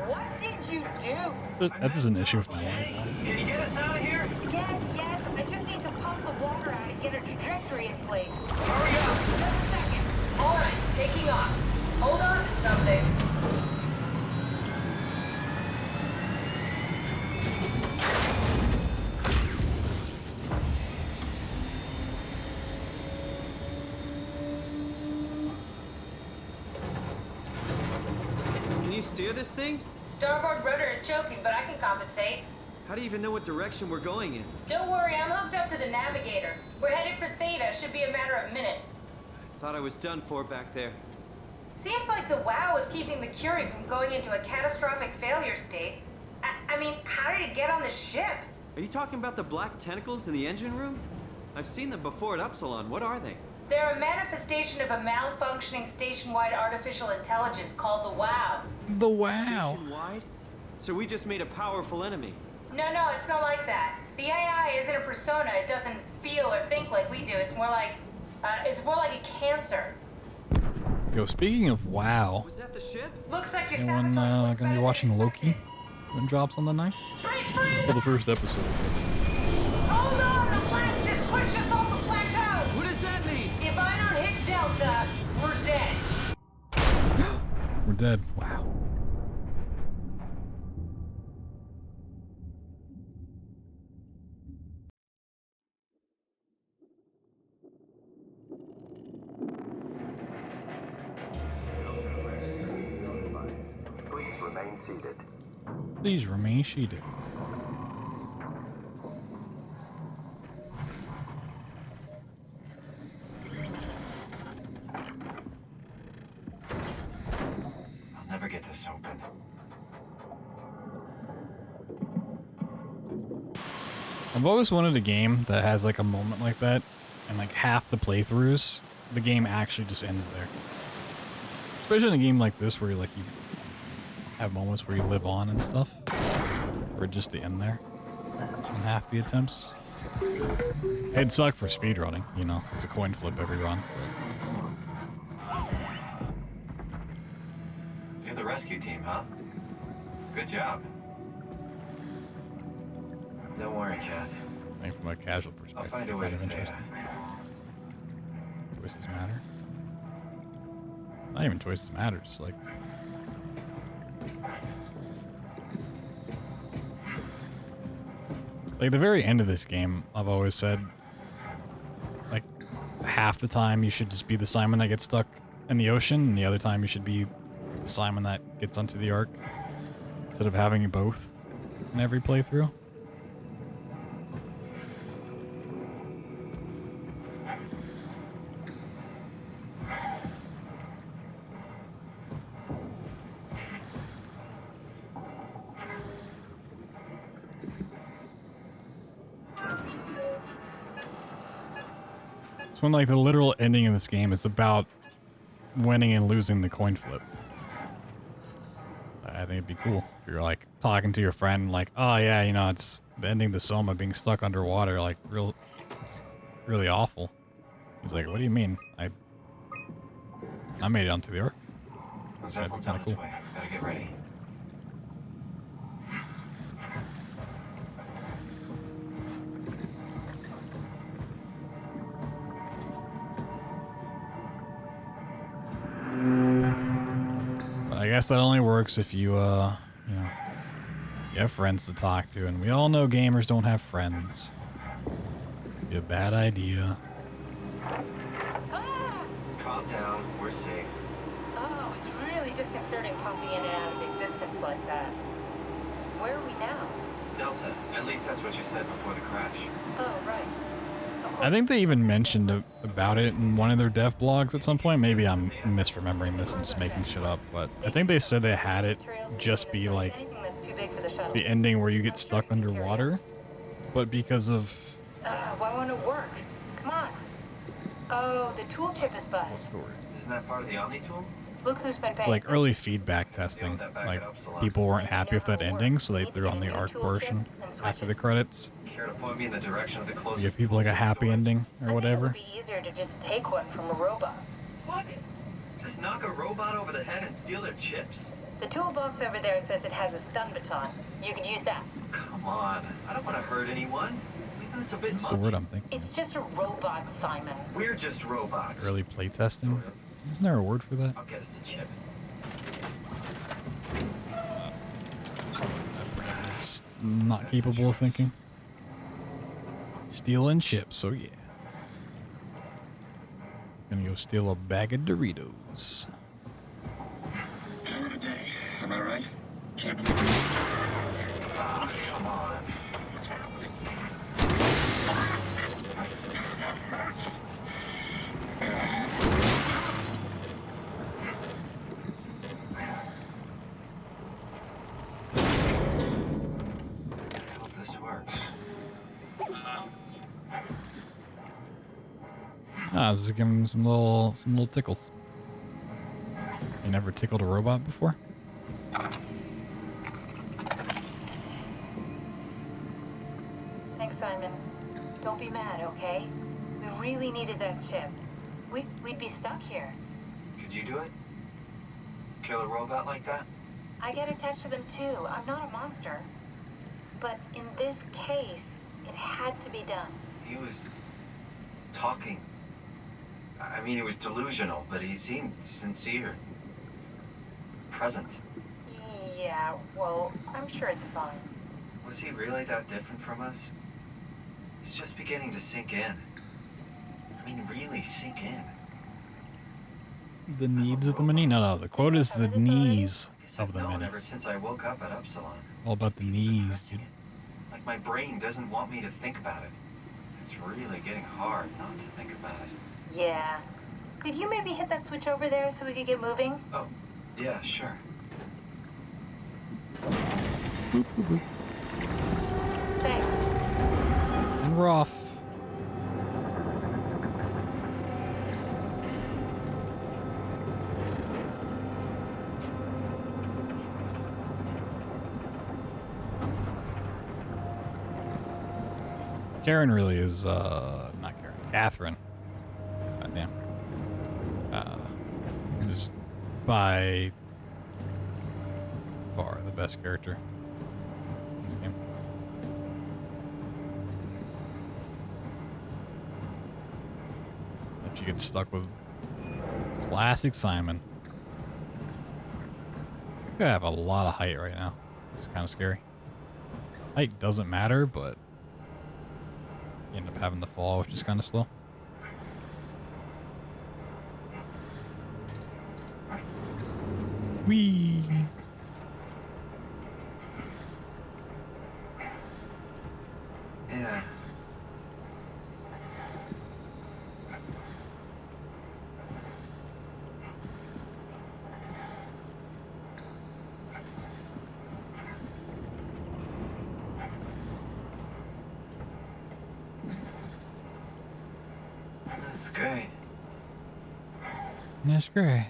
What did you do? That is an issue with my life. Can you get us out of here? Yes, yes. I just need to pump the water out and get a trajectory in place. Hurry up! Just a second. All right, taking off. Hold on to something. Can you steer this thing? Starboard rudder is choking, but I can compensate. How do you even know what direction we're going in? Don't worry, I'm hooked up to the navigator. We're headed for Theta. Should be a matter of minutes. I thought I was done for back there. Seems like the WoW is keeping the Curie from going into a catastrophic failure state. I mean, how did it get on the ship? Are you talking about the black tentacles in the engine room? I've seen them before at Upsilon. What are they? They're a manifestation of a malfunctioning station-wide artificial intelligence called the WoW. The WoW. Station-wide? So we just made a powerful enemy. No, it's not like that. The AI isn't a persona. It doesn't feel or think like we do. It's more like a cancer. Yo, speaking of WoW, Was that the ship? Looks like you're anyone gonna be watching Loki when it drops on the 9th? Well, the first episode of this. Hold on, the blast just pushed us off the plateau. What does that mean? If I don't hit Delta, we're dead. We're dead. Wow. Please remain seated. Please remain seated. I'll never get this open. I've always wanted a game that has like a moment like that, and like half the playthroughs, the game actually just ends there. Especially in a game like this where you have moments where you live on and stuff, or just the end there on half the attempts. It'd suck for speedrunning, you know, it's a coin flip every run. You're the rescue team, huh? Good job. Don't worry, Kath. I think from a casual perspective, I'll find a way kind to of Theta. interesting. Choices matter. Not even choices matter, just like the very end of this game, I've always said, like, half the time you should just be the Simon that gets stuck in the ocean, and the other time you should be the Simon that gets onto the Ark, instead of having both in every playthrough. When like the literal ending of this game is about winning and losing the coin flip. I think it'd be cool. If you're like talking to your friend, like, oh yeah, you know, it's the ending of the Soma being stuck underwater, like really awful. He's like, what do you mean? I made it onto the ark. That'd be kind of cool. Gotta get ready. But I guess that only works if you, you know, you have friends to talk to, and we all know gamers don't have friends. It'd be a bad idea. Calm down. We're safe. Oh, it's really disconcerting popping in and out of existence like that. Where are we now? Delta. At least that's what you said before the crash. Oh, right. I think they even mentioned about it in one of their dev blogs at some point. Maybe I'm misremembering this and just making shit up, but I think they said they had it just be like the ending where you get stuck underwater, but because of... Why won't it work? Come on. Oh, the tool chip is bust. Isn't that part of the Omni tool? Look who's been paying Like early feedback testing, like people weren't happy with that ending, so they threw on the ARC version after the credits. Care to point me in the direction of the closest? Give people like a happy ending or whatever. It would be easier to just take one from a robot. What? Just knock a robot over the head and steal their chips? The toolbox over there says it has a stun baton. You could use that. Come on. I don't want to hurt anyone. Isn't this a bit much? That's the word I'm thinking. It's just a robot, Simon. We're just robots. Early playtesting? Isn't there a word for that? I'll get us the chip. It's not capable of thinking. Stealing chips, so yeah. Gonna go steal a bag of Doritos. Hell of a day, am I right? Can't believe it. Ah, come on. I hope this works. This is giving him some little tickles. You never tickled a robot before? Thanks, Simon. Don't be mad, okay? We really needed that chip. We'd be stuck here. Could you do it? Kill a robot like that? I get attached to them too. I'm not a monster. But in this case, it had to be done. He was talking. I mean, he was delusional, but he seemed sincere. Present. Yeah, well, I'm sure it's fine. Was he really that different from us? It's just beginning to sink in. I mean, really sink in. The needs of the minute? No, the quote is the knees of the minute. Ever since I woke up at Upsilon. All about the knees, dude. Like my brain doesn't want me to think about it. It's really getting hard not to think about it. Yeah. Could you maybe hit that switch over there so we could get moving? Oh, yeah, sure. Boop, boop, boop. Thanks. And we're off. Karen really is, not Karen, Catherine. Goddamn. Is by far the best character in this game. But you get stuck with classic Simon. I think I have a lot of height right now. It's kind of scary. Height doesn't matter, but you end up having to fall, which is kind of slow. Whee! Yeah. That's great. That's great.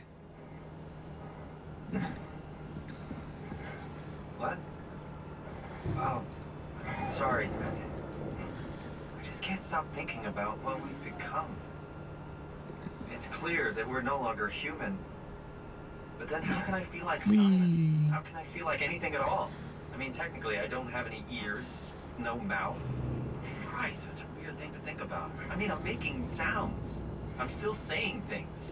What? Oh, sorry. I just can't stop thinking about what we've become. It's clear that we're no longer human. But then how can I feel like Simon? How can I feel like anything at all? I mean, technically, I don't have any ears, no mouth. Christ, that's a weird thing to think about. I mean, I'm making sounds. I'm still saying things.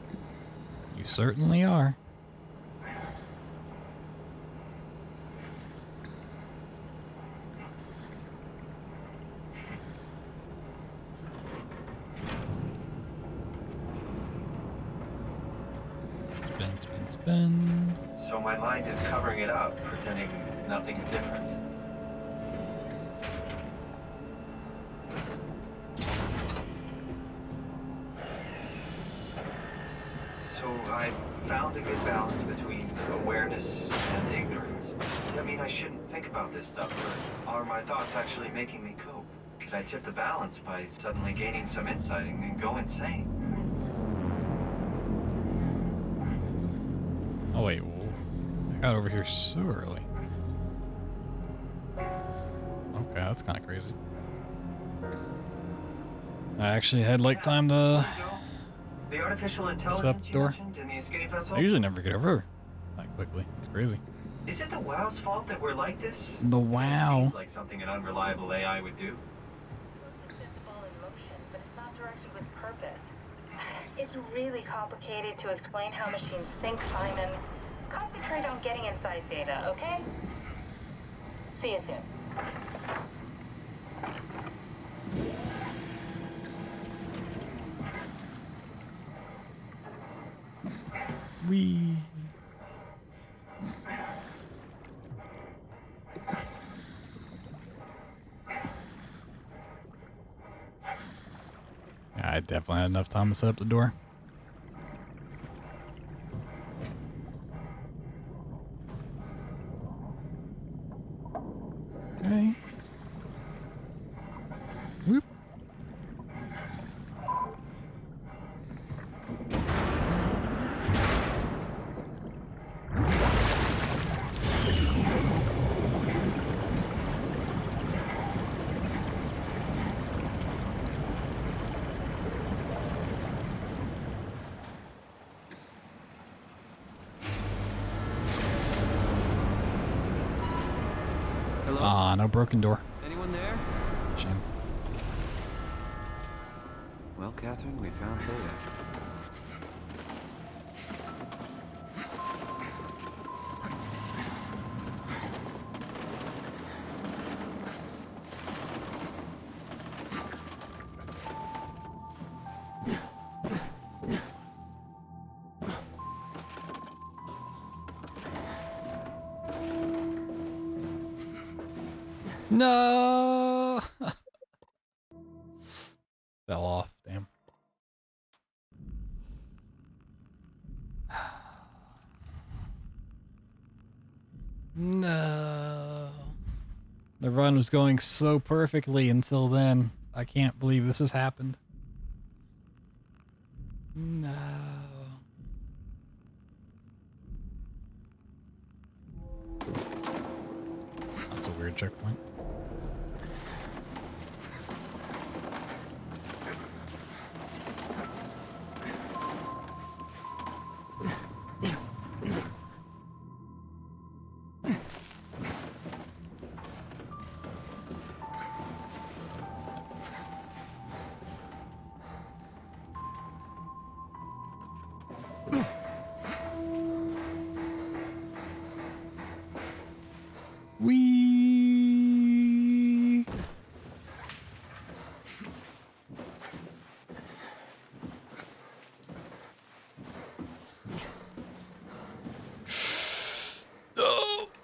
You certainly are. Spin. So my mind is covering it up, pretending nothing's different. So I found a good balance between awareness and ignorance. Does that mean I shouldn't think about this stuff, or are my thoughts actually making me cope? Could I tip the balance by suddenly gaining some insight and go insane? Oh wait, I got over here so early. Okay, that's kind of crazy. I actually had like time to The artificial set intelligence up the you door. mentioned in the escape vessel? I usually never get over that quickly. It's crazy. Is it the WoW's fault that we're like this? The WoW. Seems like something an unreliable AI would do. But it's not directed with purpose. It's really complicated to explain how machines think, Simon. Concentrate on getting inside data, okay? See you soon. Wee. I definitely had enough time to set up the door. Okay. Whoop. Ah, no broken door. Anyone there? Shame. Well, Catherine, we found data. No. Fell off. Damn. No. The run was going so perfectly until then. I can't believe this has happened. No. That's a weird checkpoint. Wee.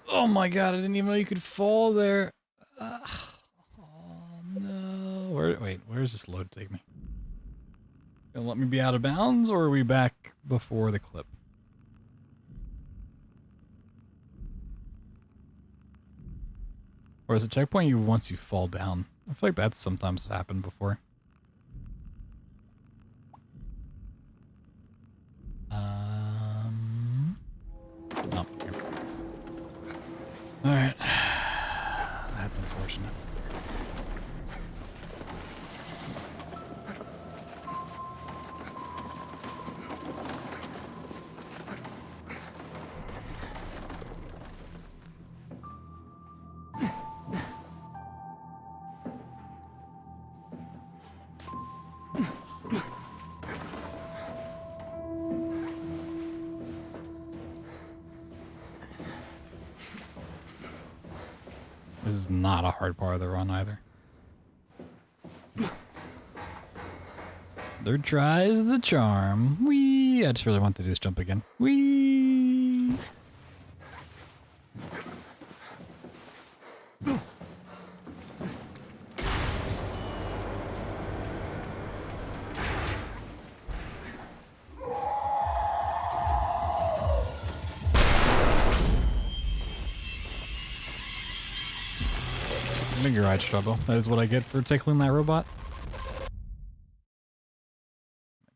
Oh my god, I didn't even know you could fall there. Oh no. Where's this load take me? Gonna let me be out of bounds, or are we back before the clip? Or is it checkpoint you once you fall down? I feel like that's sometimes happened before. Oh, here. Alright. That's unfortunate. This is not a hard part of the run either. Third try is the charm. Whee! I just really want to do this jump again. Whee! Finger ride struggle. That is what I get for tickling that robot.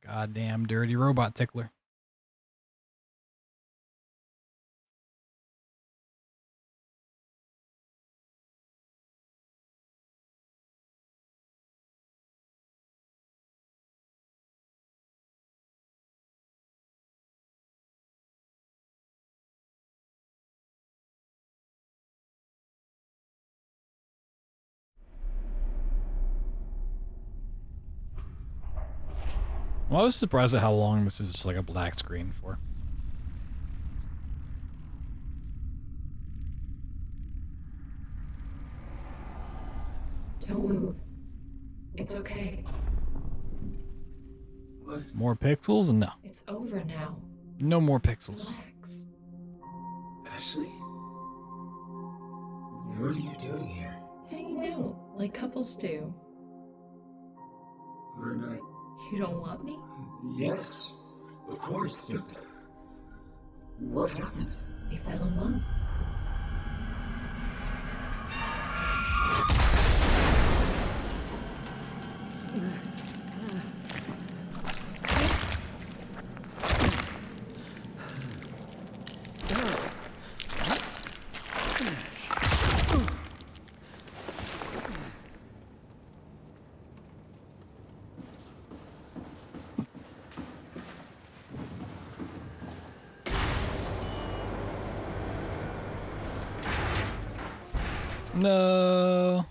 Goddamn dirty robot tickler. Well, I was surprised at how long this is just like a black screen for. Don't move. It's okay. What? More pixels? No. It's over now. No more pixels. Relax. Ashley? What are you doing here? Hanging out, like couples do. We're not... You don't want me? Yes, of course, but... What happened? We fell in love. No.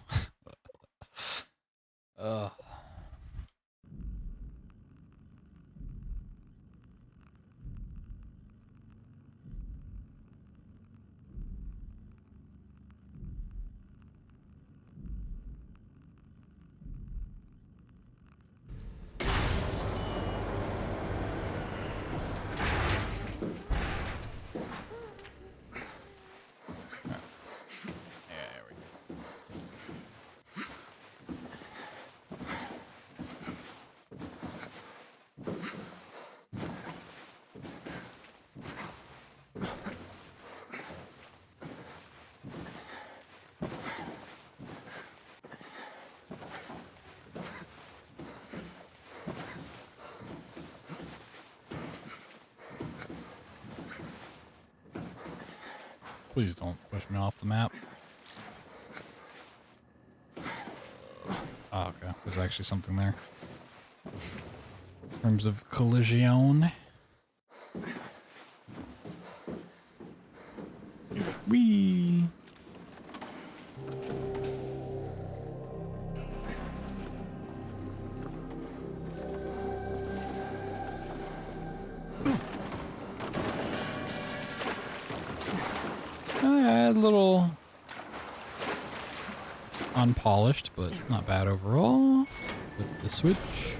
Ugh. Please don't push me off the map. Oh, okay. There's actually something there. In terms of collision. Whee! A little unpolished, but not bad overall. Flip the switch.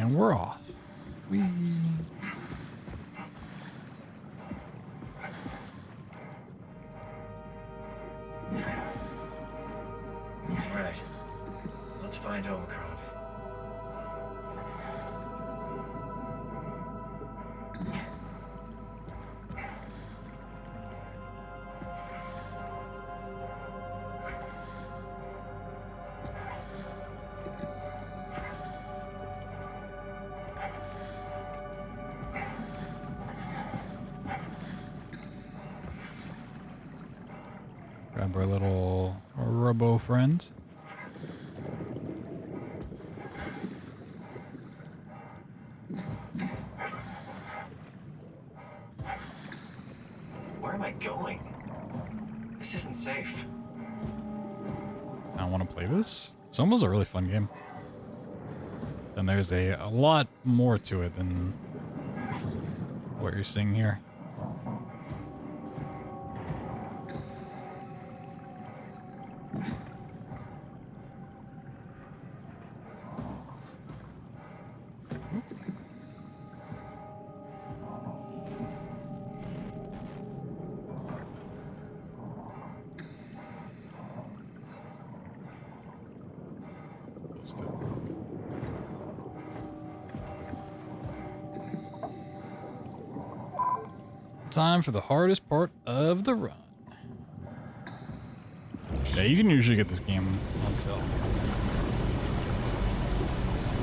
And we're off. Whee. Right. Let's find Omicron. Grab our little robo friend. Where am I going? This isn't safe. I don't want to play this. Soma's a really fun game. And there's a lot more to it than what you're seeing here. Time for the hardest part of the run. Yeah, you can usually get this game on sale.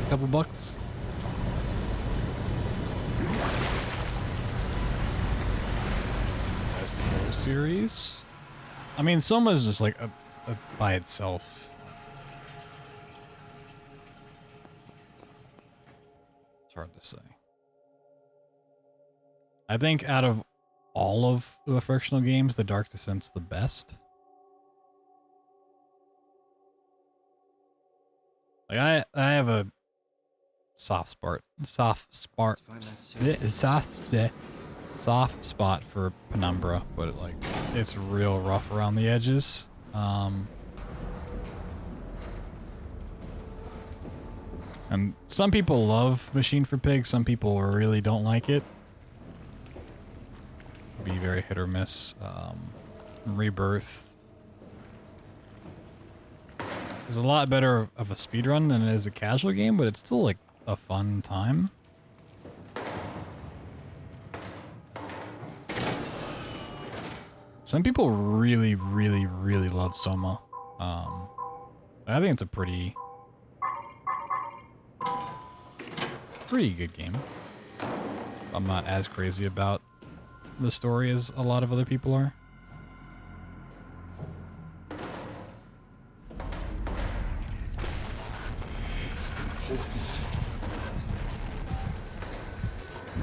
A couple bucks. Best of Both series. I mean, Soma is just like a by itself. It's hard to say. I think out of all of the Frictional games, the Dark Descent's the best. Like I have a soft spot for Penumbra, but it's real rough around the edges. And some people love Machine for Pigs, some people really don't like it. Be very hit or miss. Rebirth is a lot better of a speedrun than it is a casual game, but it's still like a fun time. Some people really, really, really love Soma. I think it's a pretty good game. I'm not as crazy about the story as a lot of other people are.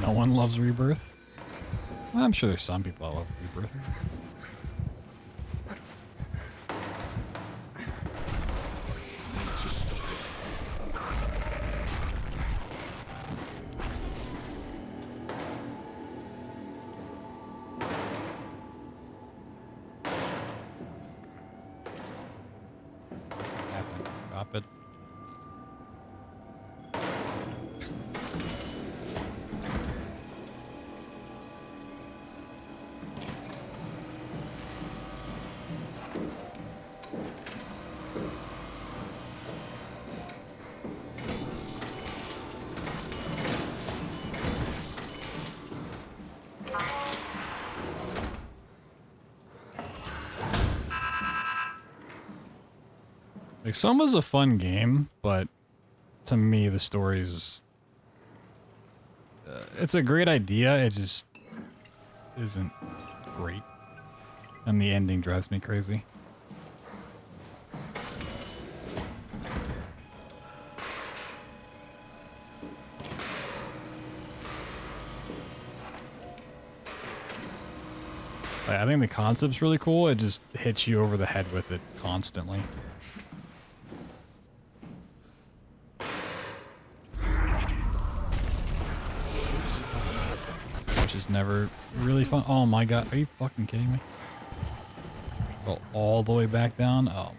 No one loves Rebirth. I'm sure there's some people that love Rebirth. Drop it. Like, Soma's a fun game, but to me, the story's... it's a great idea, it just isn't great. And the ending drives me crazy. Like, I think the concept's really cool, it just hits you over the head with it constantly. Which is never really fun. Oh my god, are you fucking kidding me? Go all the way back down? Oh my god.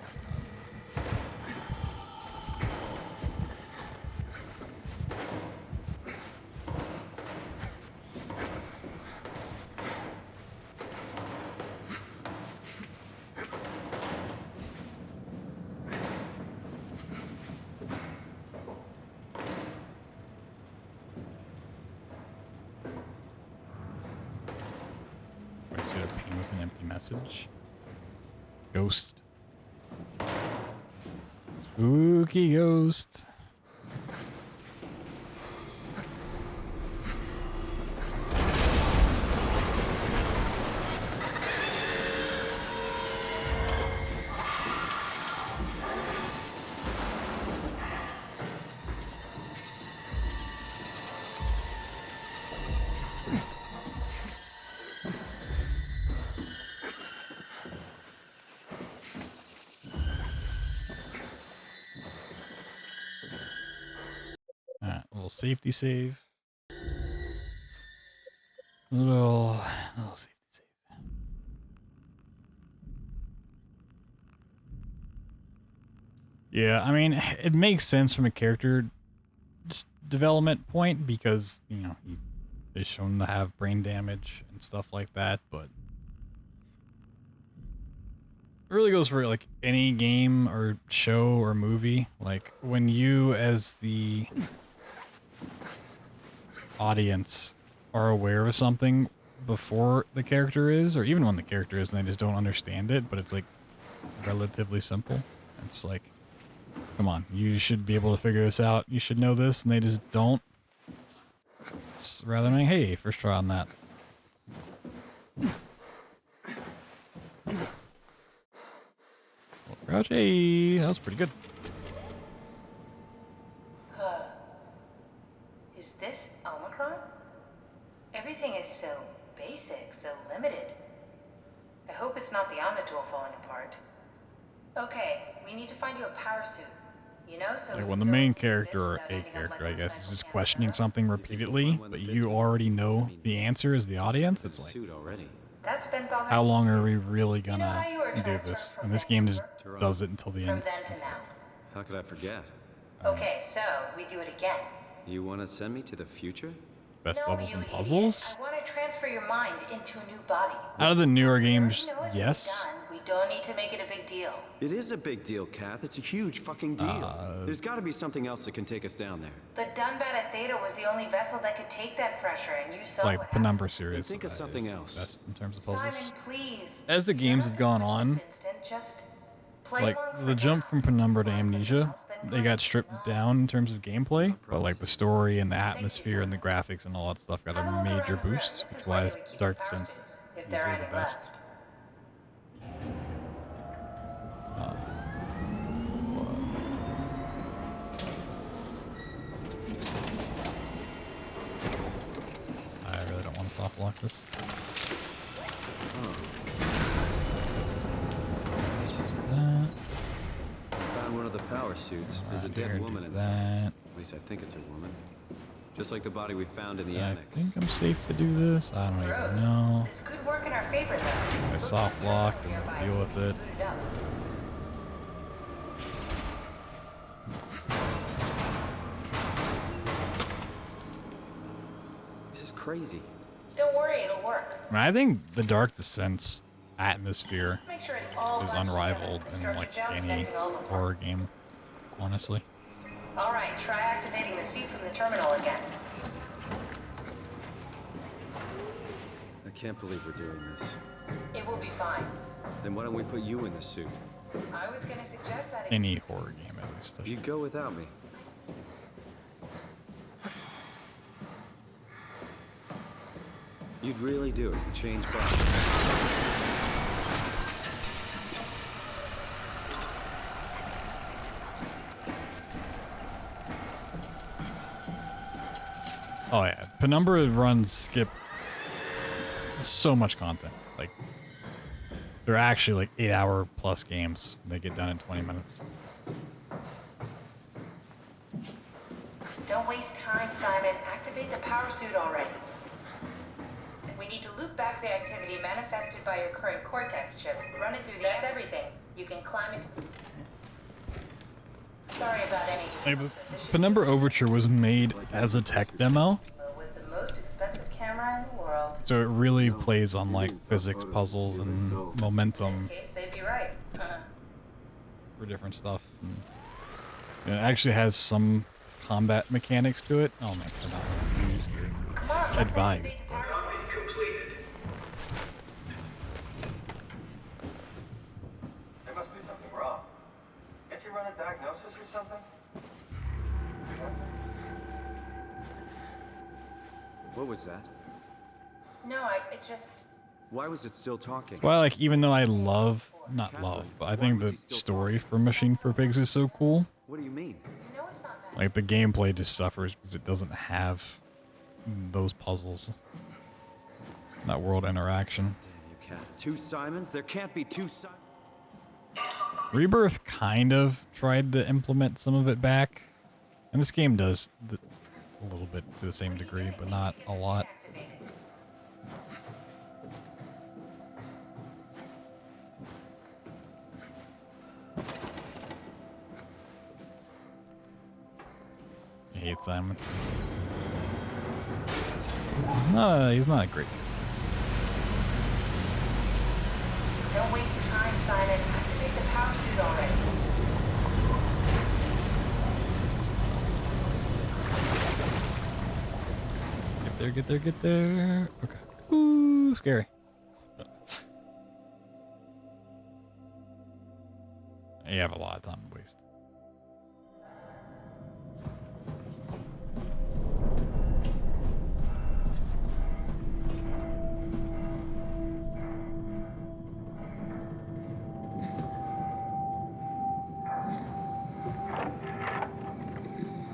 message. Ghost. Spooky ghost. Safety save. Little safety save. Yeah, I mean, it makes sense from a character development point because, you know, he is shown to have brain damage and stuff like that, but it really goes for like any game or show or movie. Like when you as the audience are aware of something before the character is, or even when the character is and they just don't understand it, but it's like relatively simple. It's like, come on, you should be able to figure this out. You should know this, and they just don't. It's rather than, hey, first try on that. Well, crouch, hey, that was pretty good. Is this Omicron? Everything is so basic, so limited. I hope it's not the Omnitool falling apart. Okay, we need to find you a power suit. You know, so like when the main character or a character, I guess, is just questioning something repeatedly, but you already know the answer as the audience, it's like, how long are we really gonna do this? And this game just does it until the end. How could I forget? Okay, so we do it again. You want to send me to the future? Best levels and puzzles? I want to transfer your mind into a new body. Out of the newer games, yes. We don't need to make it a big deal. It is a big deal, Kath. It's a huge fucking deal. There's got to be something else that can take us down there. The Dunbat Theta was the only vessel that could take that pressure, and you saw like the Penumbra series. Think of something else. Best in terms of puzzles. Simon, please. As the games have gone on, like the jump from Penumbra to Amnesia, they got stripped down in terms of gameplay, but like the story and the atmosphere and the graphics and all that stuff got a major boost, which is why Dark Descent is easily the best. I really don't want to soft lock this. Found one of the power suits. There's a dead woman inside. At least I think it's a woman. Just like the body we found in the annex. I think I'm safe to do this. I don't even know. This could work in our favor, though. I soft lock and we'll deal with it. This is crazy. Don't worry, it'll work. I mean, I think the Dark Descent's atmosphere is unrivaled in like any horror game, honestly. All right, try activating the suit from the terminal again. I can't believe we're doing this. It will be fine. Then why don't we put you in the suit? I was going to suggest that. Any horror game, at least. You go without me. You'd really do it. Change bodies. Oh yeah, Penumbra runs skip so much content. Like, they're actually like 8-hour plus games. They get done in 20 minutes. Don't waste time, Simon. Activate the power suit already. We need to loop back the activity manifested by your current Cortex chip. Run it through That's everything. You can climb it. Sorry about any. Like, Penumbra Overture was made as a tech demo. With the most expensive camera in the world. So it really plays on like physics puzzles and momentum. In this case, they'd be right. For different stuff. And it actually has some combat mechanics to it. Oh man, I'm not used to it. Advised. What was that? No, it's just... Why was it still talking? Well, like, even though I love, not love, but I think the story for Machine for Pigs is so cool. What do you mean? Like, the gameplay just suffers because it doesn't have those puzzles. That world interaction. You can't. 2 Simons? There can't be 2 Simons. Rebirth kind of tried to implement some of it back. And this game does a little bit to the same degree, but not a lot. I hate Simon. He's not a great guy. Don't waste time, Simon. Activate the power suit already. Get there. Okay. Ooh, scary. You have a lot of time to waste.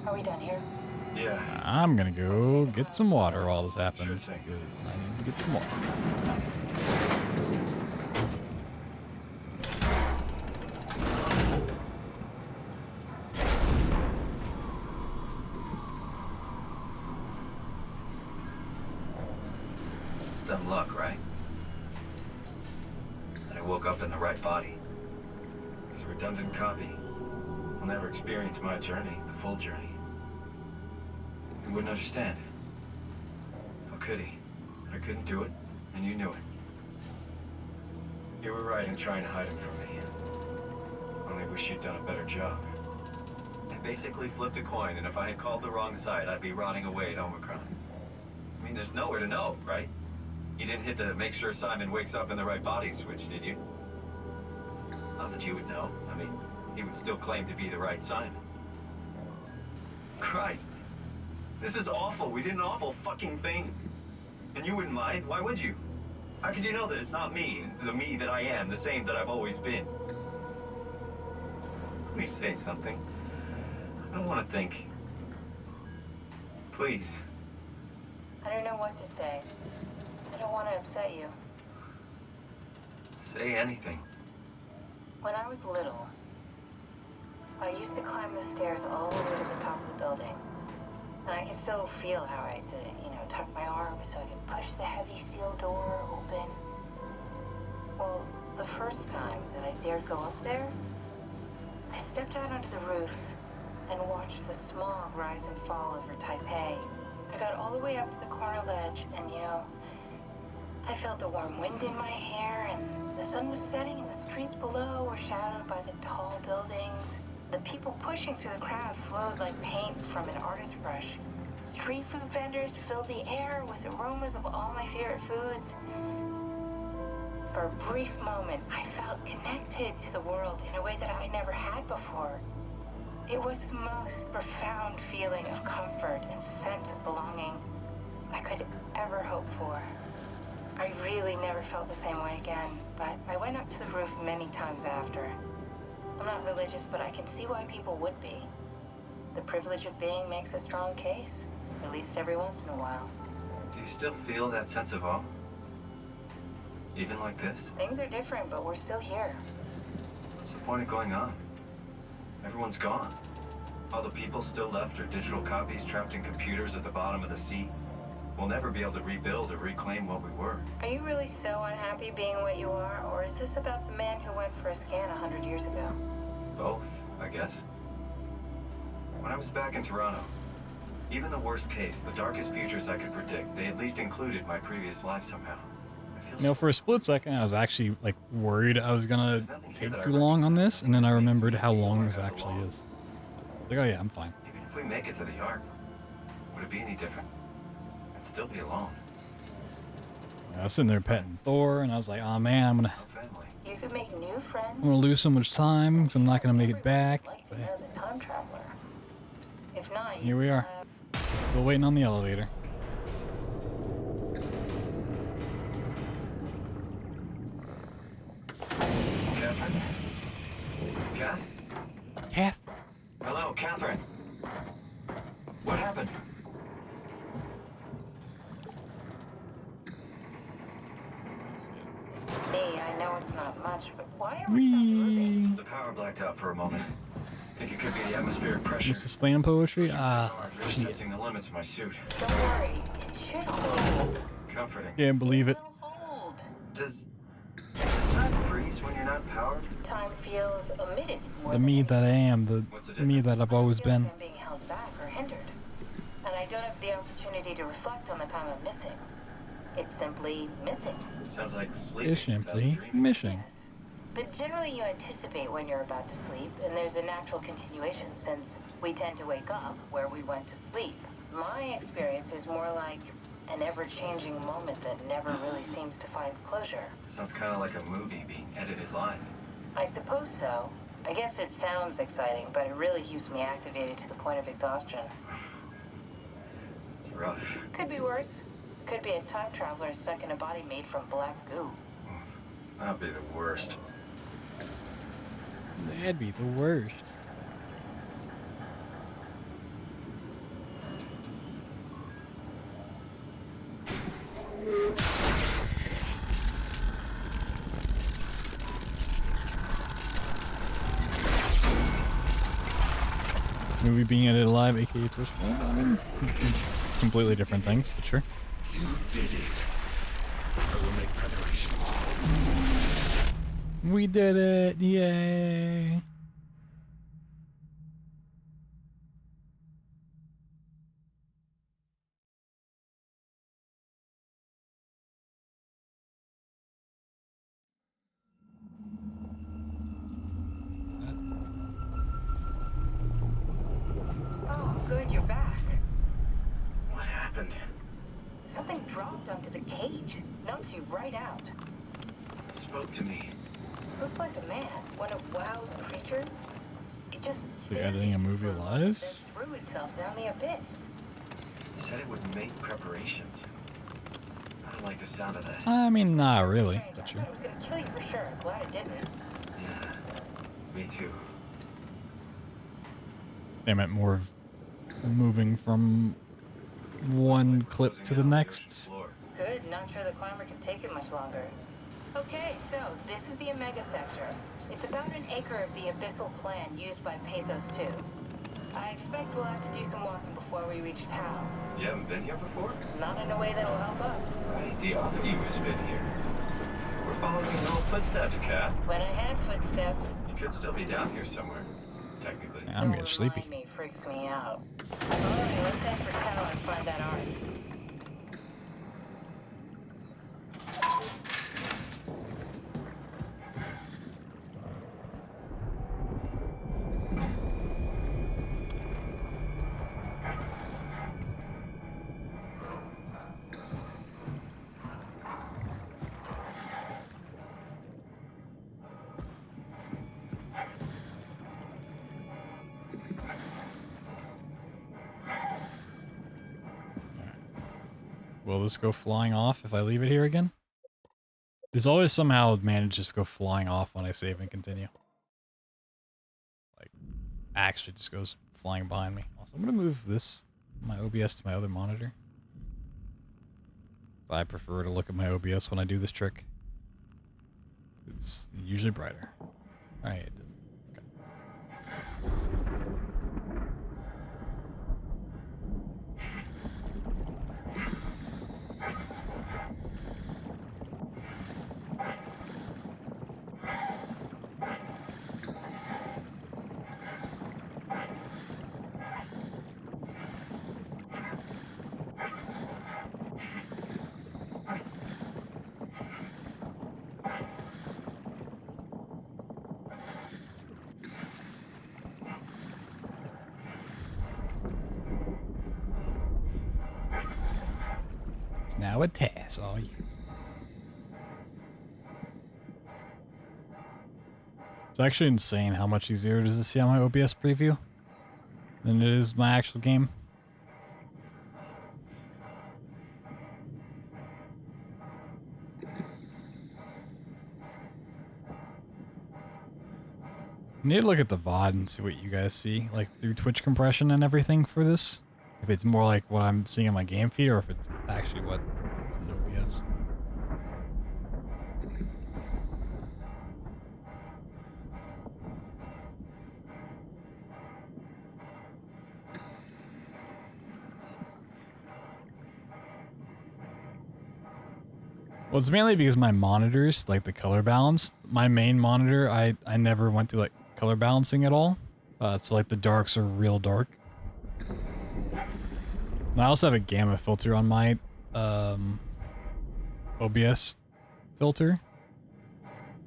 Are we done here? Yeah. I'm gonna go get some water while this happens because I need to get some water. It's dumb luck, right? I woke up in the right body. It's a redundant copy. I'll never experience my journey, the full journey. He wouldn't understand. How could he? I couldn't do it, and you knew it. You were right in trying to hide him from me. Only wish you'd done a better job. I basically flipped a coin, and if I had called the wrong side, I'd be rotting away at Omicron. I mean, there's nowhere to know, right? You didn't hit the make sure Simon wakes up in the right body switch, did you? Not that you would know. I mean, he would still claim to be the right Simon. Christ. This is awful. We did an awful fucking thing. And you wouldn't mind? Why would you? How could you know that it's not me, the me that I am, the same that I've always been? Please say something. I don't want to think. Please. I don't know what to say. I don't want to upset you. Say anything. When I was little, I used to climb the stairs all the way to the top of the building. And I can still feel how I had to, tuck my arms so I could push the heavy steel door open. Well, the first time that I dared go up there, I stepped out onto the roof and watched the smog rise and fall over Taipei. I got all the way up to the corner ledge and, I felt the warm wind in my hair and the sun was setting and the streets below were shadowed by the tall buildings. The people pushing through the crowd flowed like paint from an artist's brush. Street food vendors filled the air with aromas of all my favorite foods. For a brief moment, I felt connected to the world in a way that I never had before. It was the most profound feeling of comfort and sense of belonging I could ever hope for. I really never felt the same way again, but I went up to the roof many times after. I'm not religious, but I can see why people would be. The privilege of being makes a strong case, at least every once in a while. Do you still feel that sense of awe? Even like this? Things are different, but we're still here. What's the point of going on? Everyone's gone. All the people still left are digital copies trapped in computers at the bottom of the sea. We'll never be able to rebuild or reclaim what we were. Are you really so unhappy being what you are, or is this about the man who went for a scan 100 years ago? Both, I guess. When I was back in Toronto, even the worst case, the darkest futures I could predict, they at least included my previous life somehow. For a split second, I was actually worried I was gonna take too long on this, and then I remembered how long this actually is. I was like, oh yeah, I'm fine. Even if we make it to the Ark, would it be any different? I'd still be alone. I was sitting there petting Thor, and I was like, oh man, I'm You could make new friends. gonna lose so much time, because I'm not gonna make it back. Like to know the time traveler. If not, Here we are. Still waiting on the elevator. Catherine? Kath? Kath? Hello, Catherine. What happened? Hey, I know it's not much, but why are we still moving? The power blacked out for a moment. Think it could be the atmospheric pressure. Mr. Slam poetry? Really testing the limits of my suit. Don't worry, it should hold. Comforting. Can't believe it. Does time freeze when you're not powered? Time feels omitted more The than me that I am, the me that I've always been. I'm being held back or hindered. And I don't have the opportunity to reflect on the time I'm missing. It's simply missing. Sounds like sleeping. It's simply missing. But generally you anticipate when you're about to sleep, and there's a natural continuation since we tend to wake up where we went to sleep. My experience is more like an ever-changing moment that never really seems to find closure. Sounds kind of like a movie being edited live. I suppose so. I guess it sounds exciting, but it really keeps me activated to the point of exhaustion. It's rough. Could be worse. Could be a time traveler stuck in a body made from black goo. That'd be the worst. That'd be the worst. Movie being edited live, aka Twitch. I mean, completely different things, but sure. You did it. I will make preparations. We did it! Yay! Oh, good, you're back. What happened? Something dropped onto the cage. Knocks you right out. Spoke to me. Looked like a man. One of WoW's creatures. It just So you're editing a movie live? threw itself down the abyss. It said it would make preparations. I don't like the sound of that. I mean, not really, but I sure. thought it was gonna kill you for sure. Glad it didn't. Yeah, me too. They meant more of moving from one clip to the next. Good, not sure the climber can take it much longer. Okay, so this is the Omega Sector. It's about an acre of the abyssal plan used by Pathos 2. I expect we'll have to do some walking before we reach town. You haven't been here before? Not in a way that'll help us. Right, the other you has been here. We're following your little footsteps, Kat. When I had footsteps. You could still be down here somewhere, technically. Yeah, I'm getting sleepy. Remind me, freaks me out. Alright, let's head for town and find that art. Will this go flying off if I leave it here again? There's always somehow manages to go flying off when I save and continue. Like, actually just goes flying behind me. Also, I'm gonna move this, my OBS to my other monitor. I prefer to look at my OBS when I do this trick. It's usually brighter. Alright. It's now a task, oh yeah. It's actually insane how much easier it is to see on my OBS preview than it is my actual game. Need to look at the VOD and see what you guys see, like through Twitch compression and everything for this. If it's more like what I'm seeing on my game feed, or if it's actually what is in OBS. Well, it's mainly because my monitors, like the color balance, my main monitor, I never went through like color balancing at all. So like the darks are real dark. And I also have a gamma filter on my OBS filter.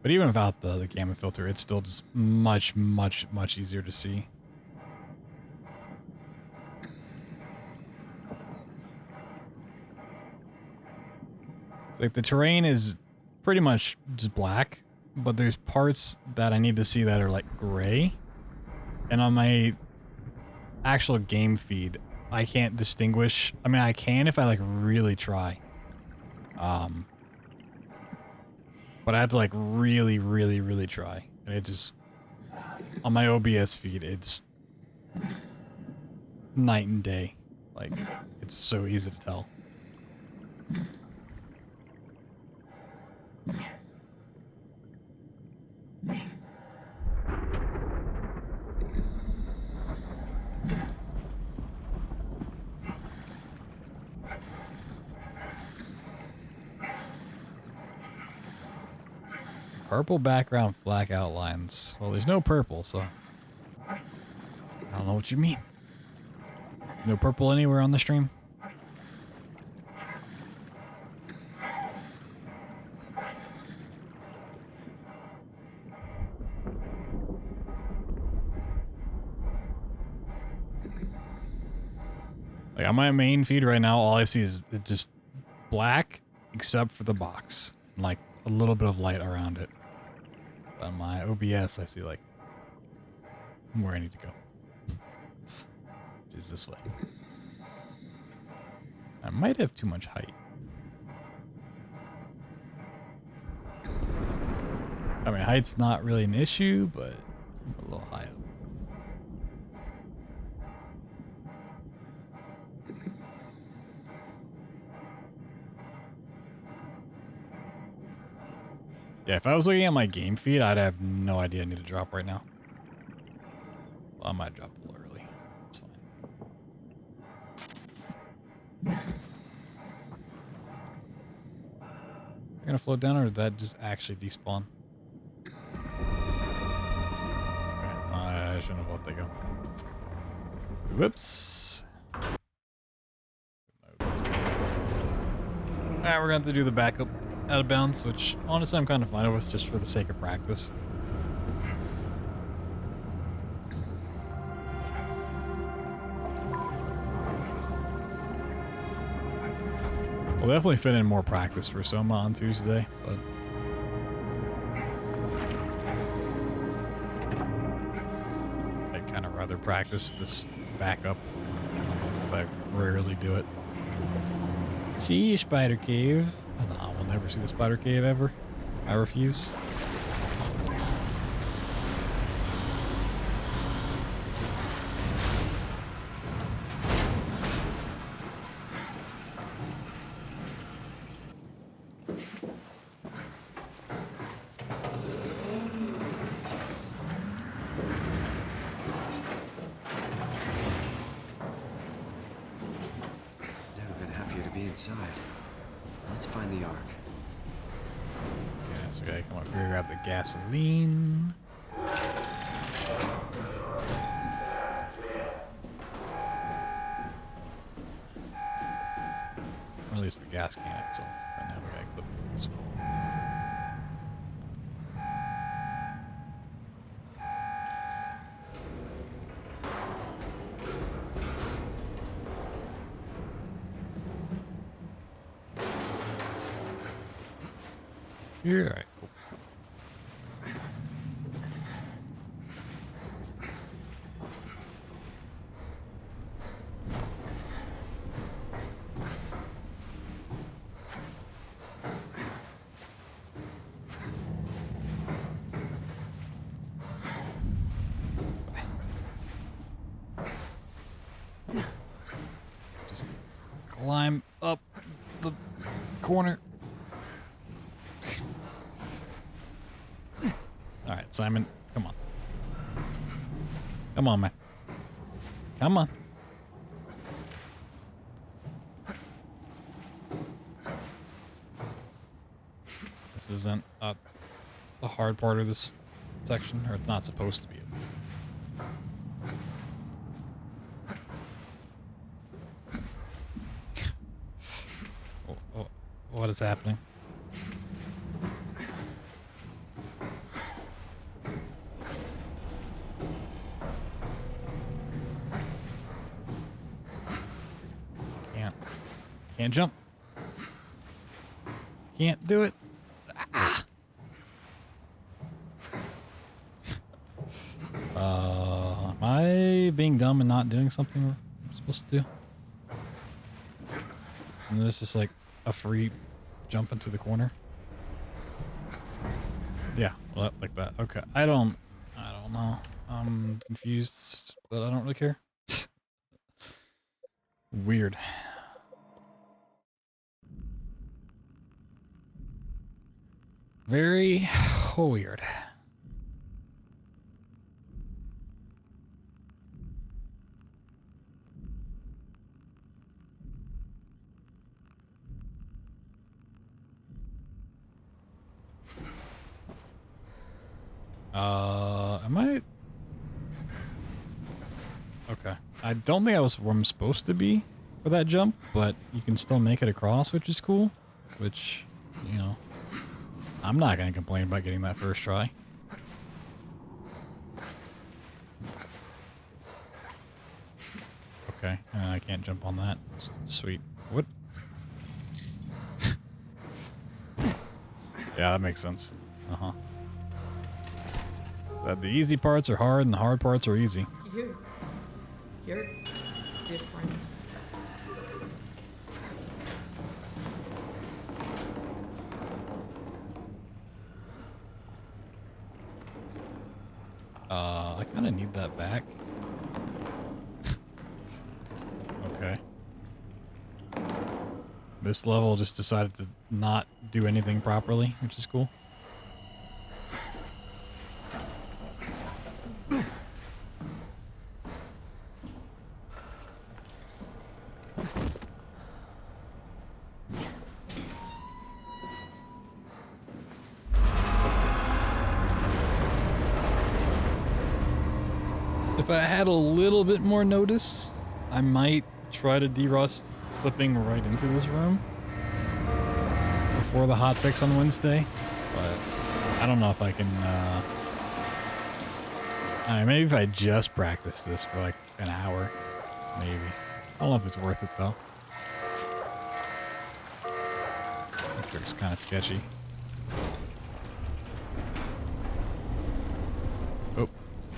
But even without the gamma filter, it's still just much easier to see. It's like the terrain is pretty much just black, but there's parts that I need to see that are like gray. And on my actual game feed, I can't distinguish. I mean, I can if I like really try. But I have to like really try. And it just, on my OBS feed, it's night and day. Like, it's so easy to tell. Purple background with black outlines. Well, there's no purple, so I don't know what you mean. No purple anywhere on the stream? Like on my main feed right now, all I see is just black, except for the box, and like a little bit of light around it. But on my OBS, I see like where I need to go, which is this way. I might have too much height. I mean, height's not really an issue, but a little high up. Yeah, if I was looking at my game feed, I'd have no idea I need to drop right now. Well, I might drop a little early. It's fine. Gonna float down, or did that just actually despawn? Okay, I shouldn't have let that go. Whoops. Alright, we're going to do the backup out of bounds, which honestly I'm kind of fine with just for the sake of practice. We'll definitely fit in more practice for Soma on Tuesday, but I'd kind of rather practice this backup, because I rarely do it. See you, Spider Cave. Nah, we'll never see the Spider Cave ever. I refuse. Never been happier to be inside. Let's find the Ark. Yeah, so we gotta come up here, grab the gasoline. Or at least the gas can itself. And now we gotta clip this one. Here, all right, cool. climb up the corner. All right, Simon, come on. Come on, man. Come on. This isn't the hard part of this section, or it's not supposed to be at least. What is happening? Can't jump. Can't do it. Ah. Am I being dumb and not doing something I'm supposed to do? And this is like a free jump into the corner. Yeah, like that. Okay, I don't know. I'm confused, but I don't really care. Weird. Very weird. Am I? Okay. I don't think I was where I'm supposed to be for that jump, but you can still make it across, which is cool. Which, you know, I'm not gonna complain about getting that first try. Okay, I can't jump on that. Sweet. What? Yeah, that makes sense. Uh-huh. The easy parts are hard and the hard parts are easy. You're different. I kind of need that back. Okay. This level just decided to not do anything properly, which is cool. If I had a little bit more notice, I might try to derust clipping right into this room before the hotfix on Wednesday, but I don't know if I can, maybe if I just practice this for like an hour, maybe. I don't know if it's worth it though. It's kind of sketchy. Oh,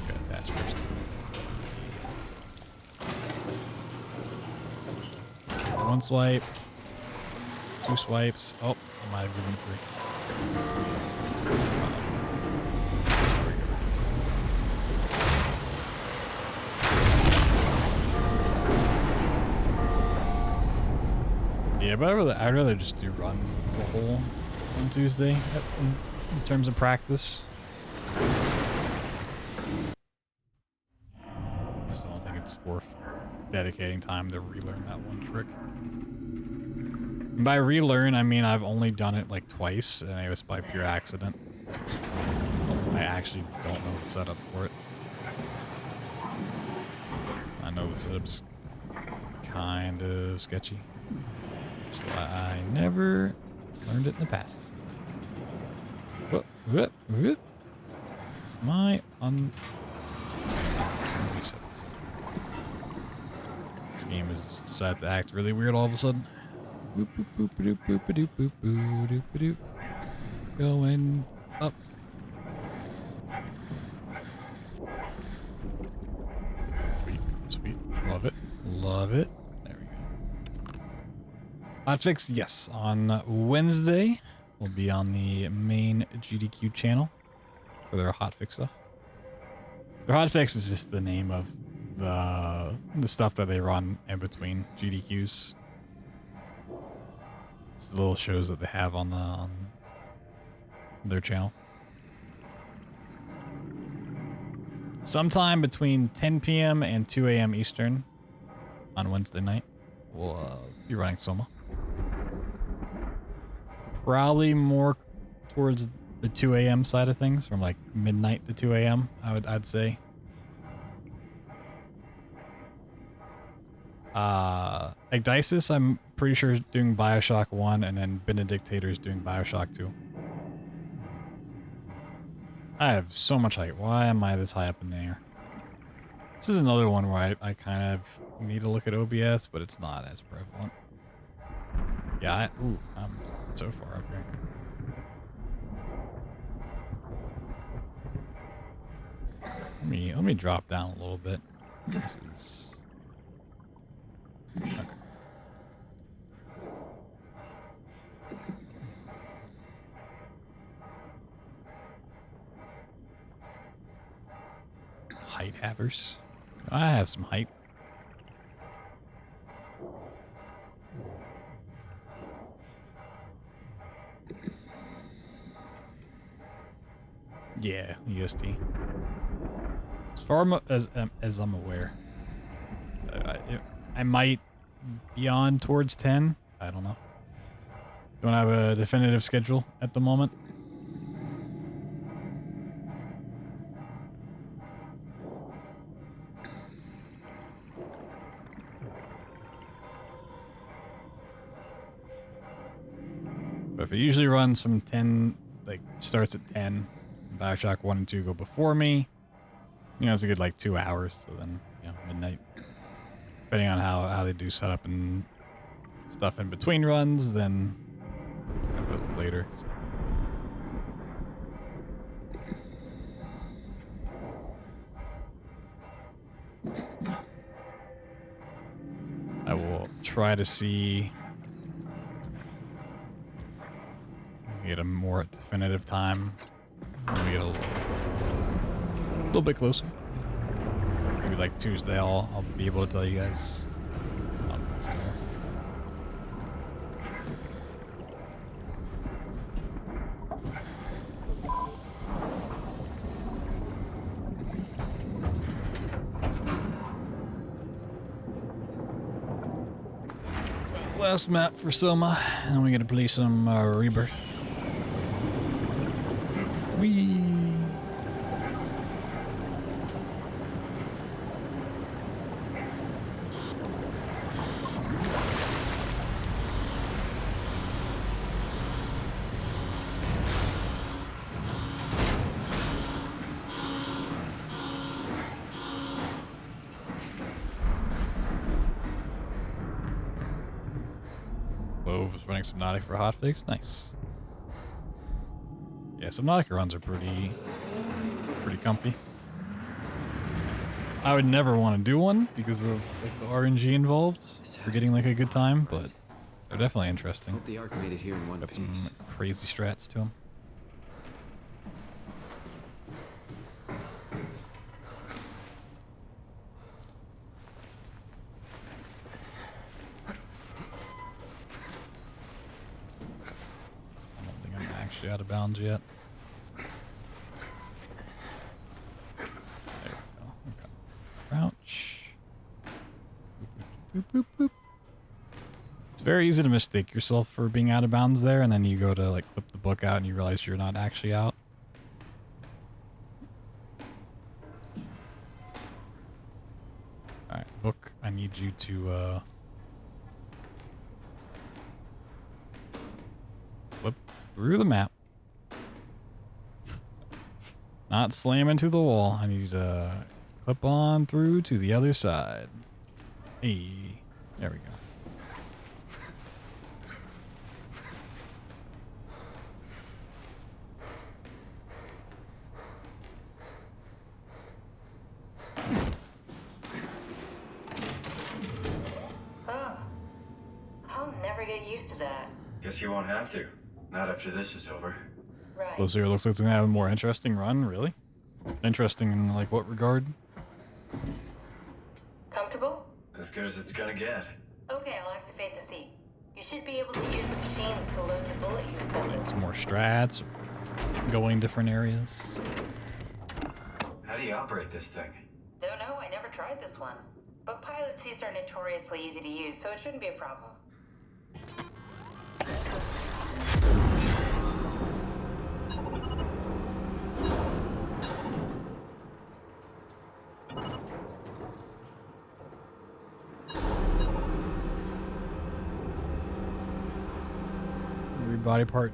gotta attach first. One swipe, two swipes. Oh, I might have given three. Yeah, but I'd rather just do runs as a whole on Tuesday in terms of practice. I just don't think it's worth dedicating time to relearn that one trick. And by relearn, I mean I've only done it like twice, and it was by pure accident. I actually don't know the setup for it. I know the setup's kind of sketchy. So I never learned it in the past. My reset this. This game has decided to act really weird all of a sudden. Boop, boop, boop, boop, boop, boop, boop, boop, boop, boop. Going up. Sweet, sweet. Love it. Love it. There we go. Hotfix, yes. On Wednesday, we'll be on the main GDQ channel for their hotfix stuff. Their hotfix is just the name of the stuff that they run in between GDQs. It's the little shows that they have on their channel. Sometime between 10 p.m. and 2 a.m. Eastern on Wednesday night, we'll be running Soma. Probably more towards the 2 a.m. side of things, from like midnight to 2 a.m. I'd say. Igdisis, I'm pretty sure is doing Bioshock 1, and then Benedictator is doing Bioshock 2. I have so much height. Why am I this high up in the air? This is another one where I kind of need to look at OBS, but it's not as prevalent. Yeah, I'm so far up here. Let me drop down a little bit. This is okay. Height havers. I have some height. Yeah, EST. As far as I'm aware, I might be on towards 10. I don't know. Don't have a definitive schedule at the moment. But if it usually runs from 10, like starts at 10, Bioshock 1 and 2 go before me, you know, it's a good like 2 hours. So then, you know, midnight, depending on how they do setup and stuff in between runs, then a bit later. So. I will try to see. Get a more definitive time. Maybe get a little bit closer. Maybe like Tuesday, I'll be able to tell you guys. Last map for Soma, and we gotta play some Rebirth. Whee! Clove is running Subnautica for hotfix. Nice. Yeah, Subnautica runs are pretty comfy. I would never want to do one because of like, the RNG involved for getting like a good time, but they're definitely interesting. Hope the Ark made it here in one piece. Got some crazy strats to them. I don't think I'm actually out of bounds yet. Crouch. Boop, boop, boop. It's very easy to mistake yourself for being out of bounds there, and then you go to like clip the book out and you realize you're not actually out. Alright, book, I need you to flip through the map. Not slam into the wall. I need you to clip on through to the other side. Hey, there we go. Oh, I'll never get used to that. Guess you won't have to. Not after this is over. Right. Closer looks like it's gonna have a more interesting run, really? Interesting in like what regard? Comfortable? As good as it's gonna get. Okay, I'll activate the seat. You should be able to use the machines to load the bullet you assembled. There's more strats, going different areas. How do you operate this thing? Don't know, I never tried this one. But pilot seats are notoriously easy to use, so it shouldn't be a problem. Every body part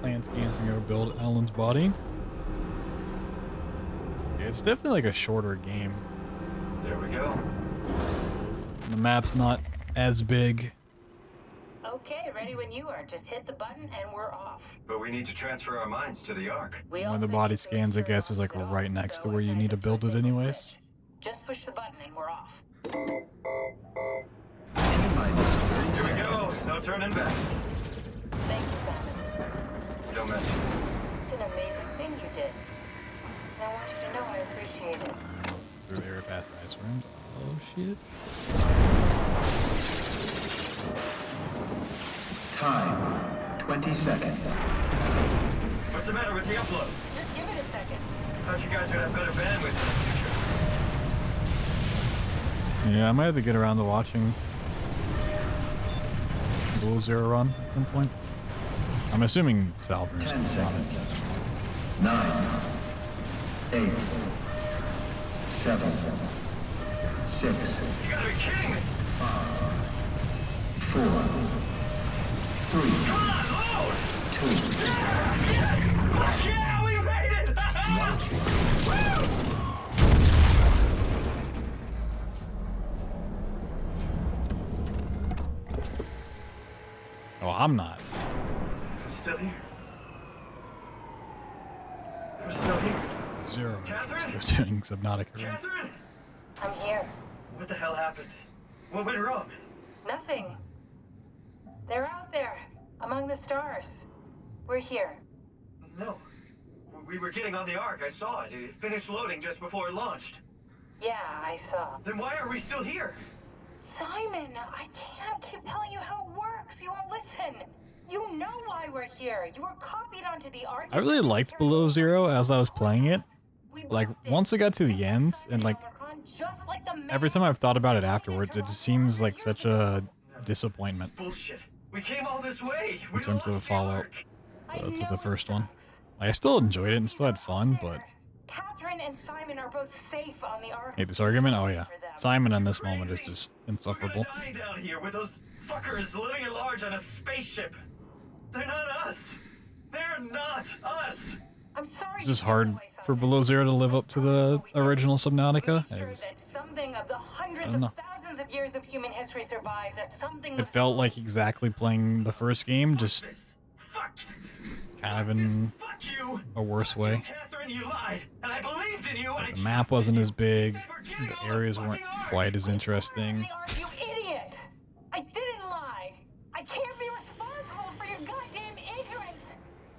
plan scans and go build Ellen's body. Yeah, it's definitely like a shorter game. There we go. The map's not as big. Okay, ready when you are. Just hit the button and we're off. But we need to transfer our minds to the Ark. When the body scans, I guess, is like right next to where you need to build it anyways. Just push the button and we're off. Here we go. No turning back. Thank you, Simon. Don't mention it. It's an amazing thing you did. And I want you to know I appreciate it. Through the area past the ice rooms. Oh shit. Time, 20 seconds. What's the matter with the upload? Just give it a second. Thought you guys would have better bandwidth in the future. Yeah, I might have to get around to watching Below Zero run at some point. I'm assuming Salvern's 10 on seconds. it. 9, 8, 7, 6. You gotta be kidding me! 5, 4, 3, 2. Yes! Fuck yeah! We made it! Woo! Oh, I'm not. I'm still here. I'm still here. Zero. Catherine? Still doing Subnautica runs. Catherine! I'm here. What the hell happened? What went wrong? Nothing. They're out there, among the stars. We're here. No. We were getting on the Ark. I saw it. It finished loading just before it launched. Yeah, I saw. Then why are we still here? Simon, I can't keep telling you how it works. You won't listen. You know why we're here. You were copied onto the Ark. I really liked Below Zero as I was playing it. Like, once I got to the end, and like, every time I've thought about it afterwards, it just seems like such a disappointment Bullshit. We came all this way. in terms of a follow-up to the first one. Like, I still enjoyed it and still had fun, but... Catherine and Simon are both safe on the Ark. Hey, this argument? Oh yeah. Simon in this moment is just insufferable. We're gonna die down here with those fuckers living at large on a spaceship. They're not us. They're not us. I'm sorry. It's just hard for Below Zero to live up to the original Subnautica. That something of the hundreds of thousands of years of human history survives. That something. It felt like exactly playing the first game, just kind of in a worse way. Catherine, you lied, and I believed in you. The map wasn't as big. The areas weren't quite as interesting. You idiot! I didn't lie. I can't be responsible for your goddamn ignorance.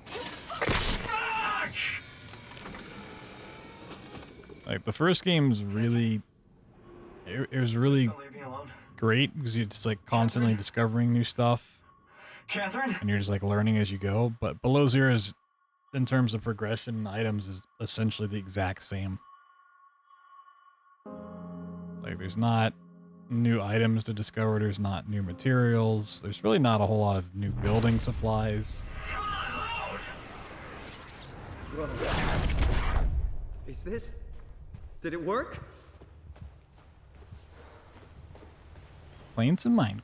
You fuck! Like, the first game's really... It was really great, because you're just, like, constantly discovering new stuff. Catherine? And you're just, like, learning as you go. But Below Zero is, in terms of progression and items, is essentially the exact same. Like, there's not new items to discover, there's not new materials, there's really not a whole lot of new building supplies. Is this... Did it work? Playing some Minecraft.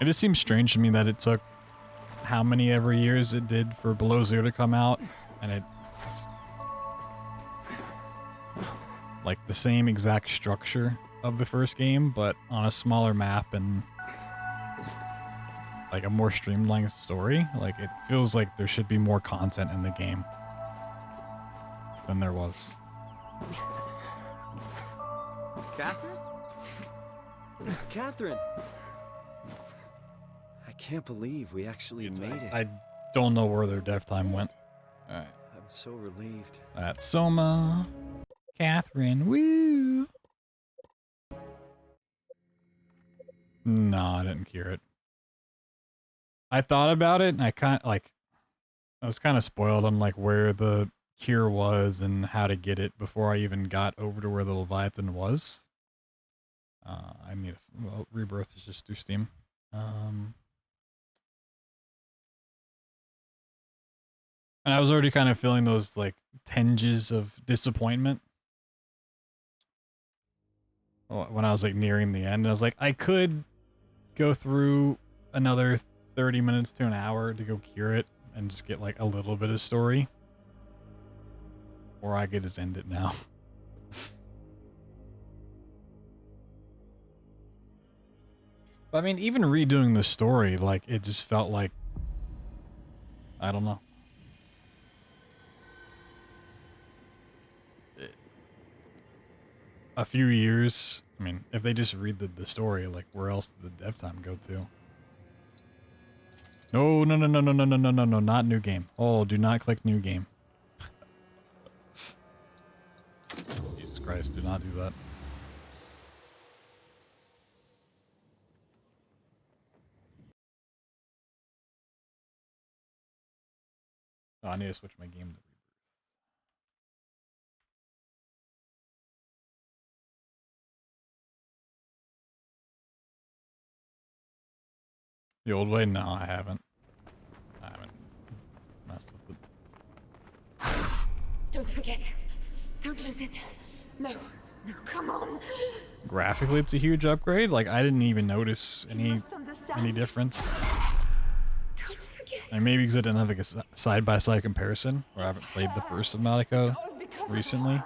It just seems strange to me that it took how many ever years it did for Below Zero to come out, and it's like the same exact structure of the first game, but on a smaller map and like a more streamlined story. Like, it feels like there should be more content in the game than there was. Catherine? Catherine! I can't believe we actually made it. I don't know where their dev time went. Alright. I'm so relieved. That's Soma. Catherine, woo! No, I didn't cure it. I thought about it, and I was kind of spoiled on like where the cure was and how to get it before I even got over to where the Leviathan was. I need well, Rebirth is just through Steam. And I was already kind of feeling those like tinges of disappointment when I was like nearing the end. I was like, I could go through another 30 minutes to an hour to go cure it and just get like a little bit of story, or I could just end it now. But I mean, even redoing the story, like it just felt like, I don't know. A few years. I mean, if they just read the story, like where else did the dev time go to? No, no, no, no, no, no, no, no, no, no, not new game. Oh, do not click new game. Jesus Christ, do not do that. Oh, I need to switch my game to Rebirth. The old way? No, I haven't. I haven't messed with it. Don't forget. Don't lose it. No. No, come on. Graphically, it's a huge upgrade. Like, I didn't even notice any difference. Don't forget. And maybe because I didn't have like a side-by-side comparison, or I haven't played the first Subnautica recently.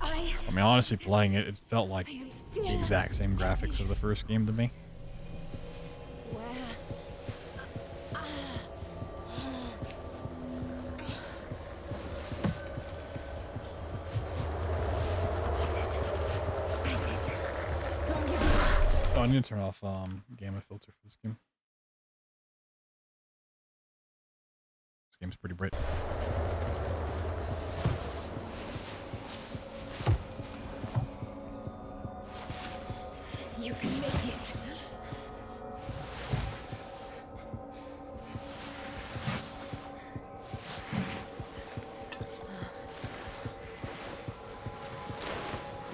I mean, honestly, playing it, it felt like the exact same graphics of the first game to me. Oh, I need to turn off gamma filter for this game. This game's pretty bright. You can make it.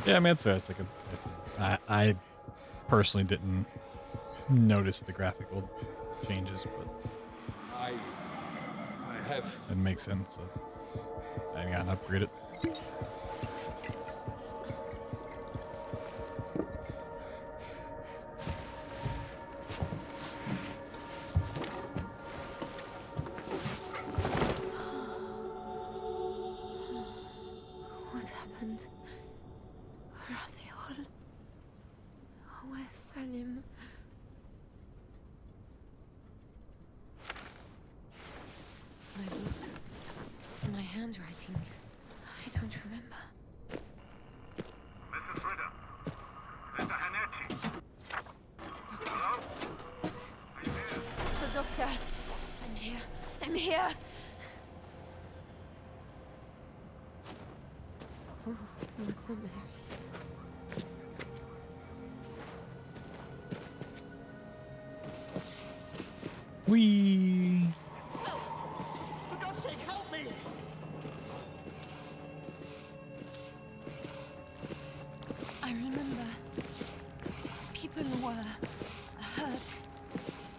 Yeah, I mean, it's fair. It's like I personally didn't notice the graphical changes, but I have. It makes sense. So I gotta upgrade it. What happened? Where are they all? Where's Salim? My book. My handwriting. I don't remember. Mrs. Ritter. Mr. Hanetti. Hello? It's the doctor. I'm here. I'm here. Oh, Mother Mary. Whee! For God's sake, help me! I remember people were hurt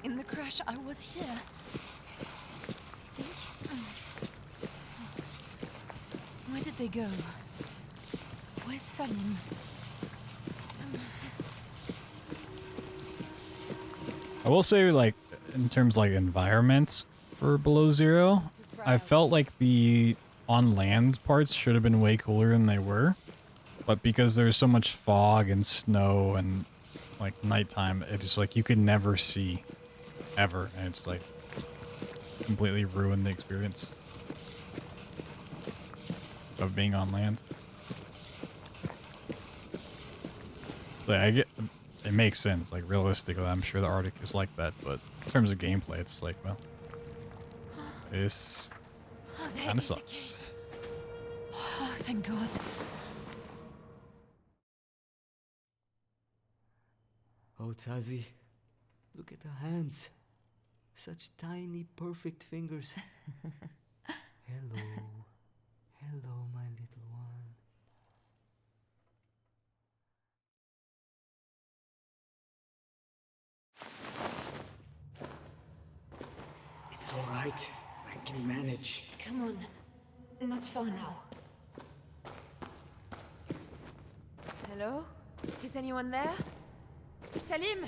in the crash. I was here. I think. Where did they go? Where's Salim? I will say, like, in terms of, like, environments for Below Zero, I felt like the on-land parts should have been way cooler than they were. But because there's so much fog and snow and, like, nighttime, it's just, like, you could never see. Ever. And it's, like, completely ruined the experience of being on land. Like, I get, it makes sense. Like, realistically, I'm sure the Arctic is like that, but in terms of gameplay, it's like, well, this kind of sucks. Oh, thank God. Oh, Tazi, look at the hands. Such tiny, perfect fingers. Hello. Hello, my little one. It's all right. I can manage. Come on. Not far now. Hello? Is anyone there? Salim?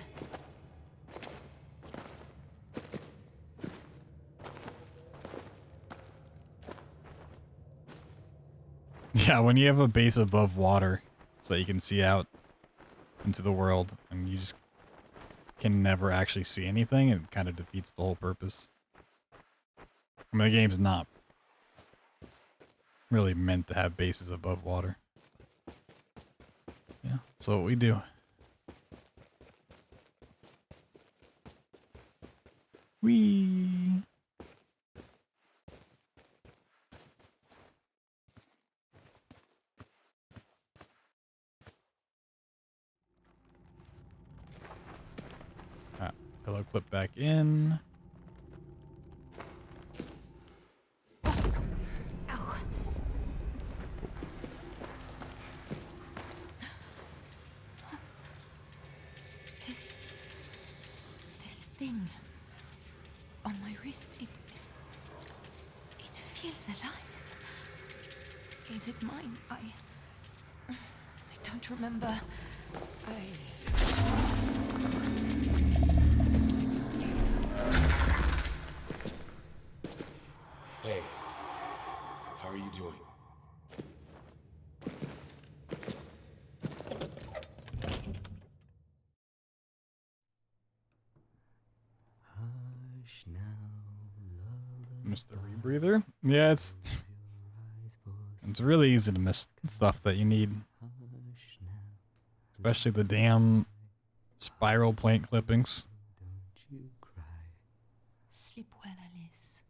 Yeah, when you have a base above water so you can see out into the world and you just can never actually see anything, it kind of defeats the whole purpose. I mean, the game's not really meant to have bases above water. Yeah, that's what we do. Whee! Pillow clip back in. This thing on my wrist, it feels alive. Is it mine? I don't remember. Hey, how are you doing? Missed the rebreather. Yeah, it's really easy to miss stuff that you need. Especially the damn spiral plant clippings. Sleep well, Alice.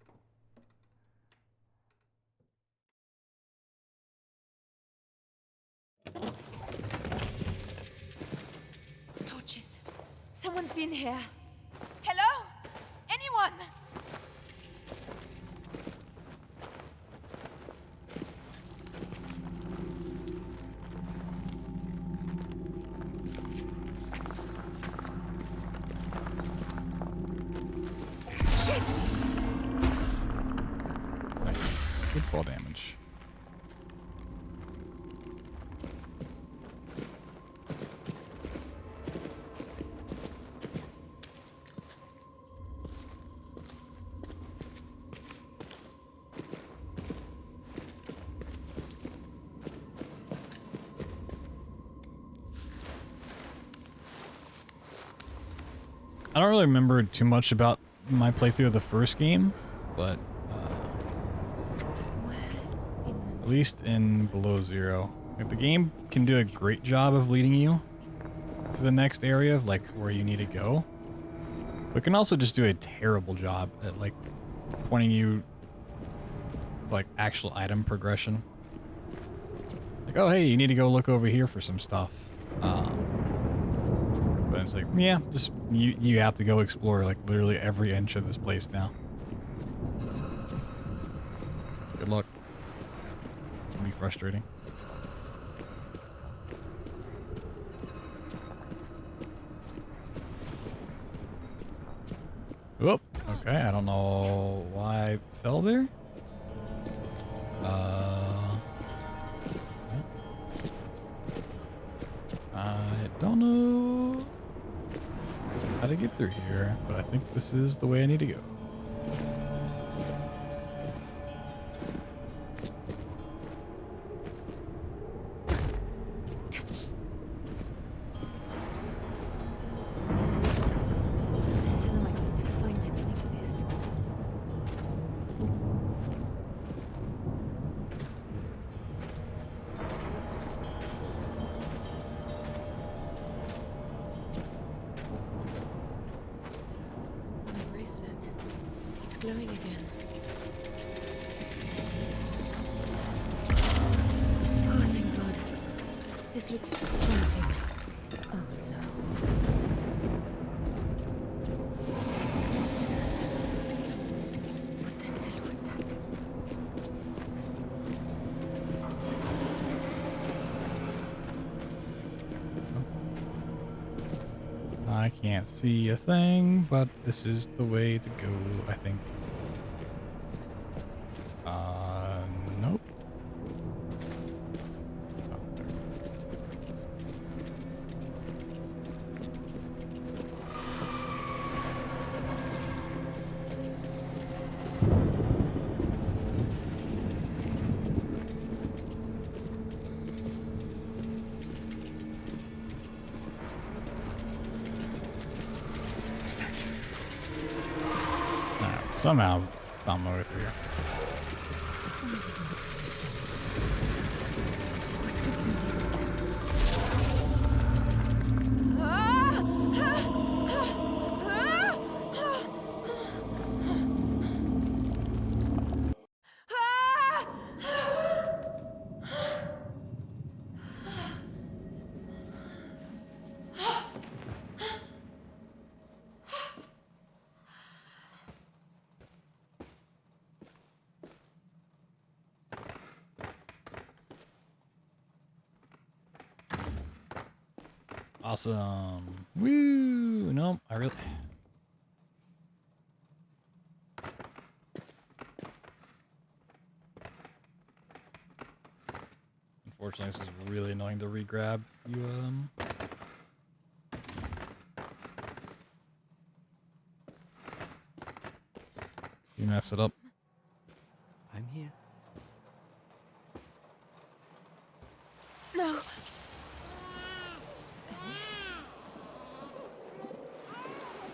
Torches. Someone's been here. Hello? Anyone? Shit! Nice. Good fall damage. I don't really remember too much about my playthrough of the first game, but at least in Below Zero, like, the game can do a great job of leading you to the next area of like where you need to go, but can also just do a terrible job at like pointing you to, like, actual item progression. Like, oh hey, you need to go look over here for some stuff. But it's like, yeah, just you have to go explore like literally every inch of this place now. Good luck. It's gonna be frustrating. Whoop. Okay, I don't know why I fell there. I don't know how to get through here, but I think this is the way I need to go. glowing again. Oh, thank God. This looks promising. Oh, no. What the hell was that? I can't see a thing, but this is the way to go, I think. Nope. Oh, there. Alright, somehow found my way through here. Awesome. Woo! Nope, I really... Unfortunately, this is really annoying to re-grab. You mess it up. I'm here. No. Alice.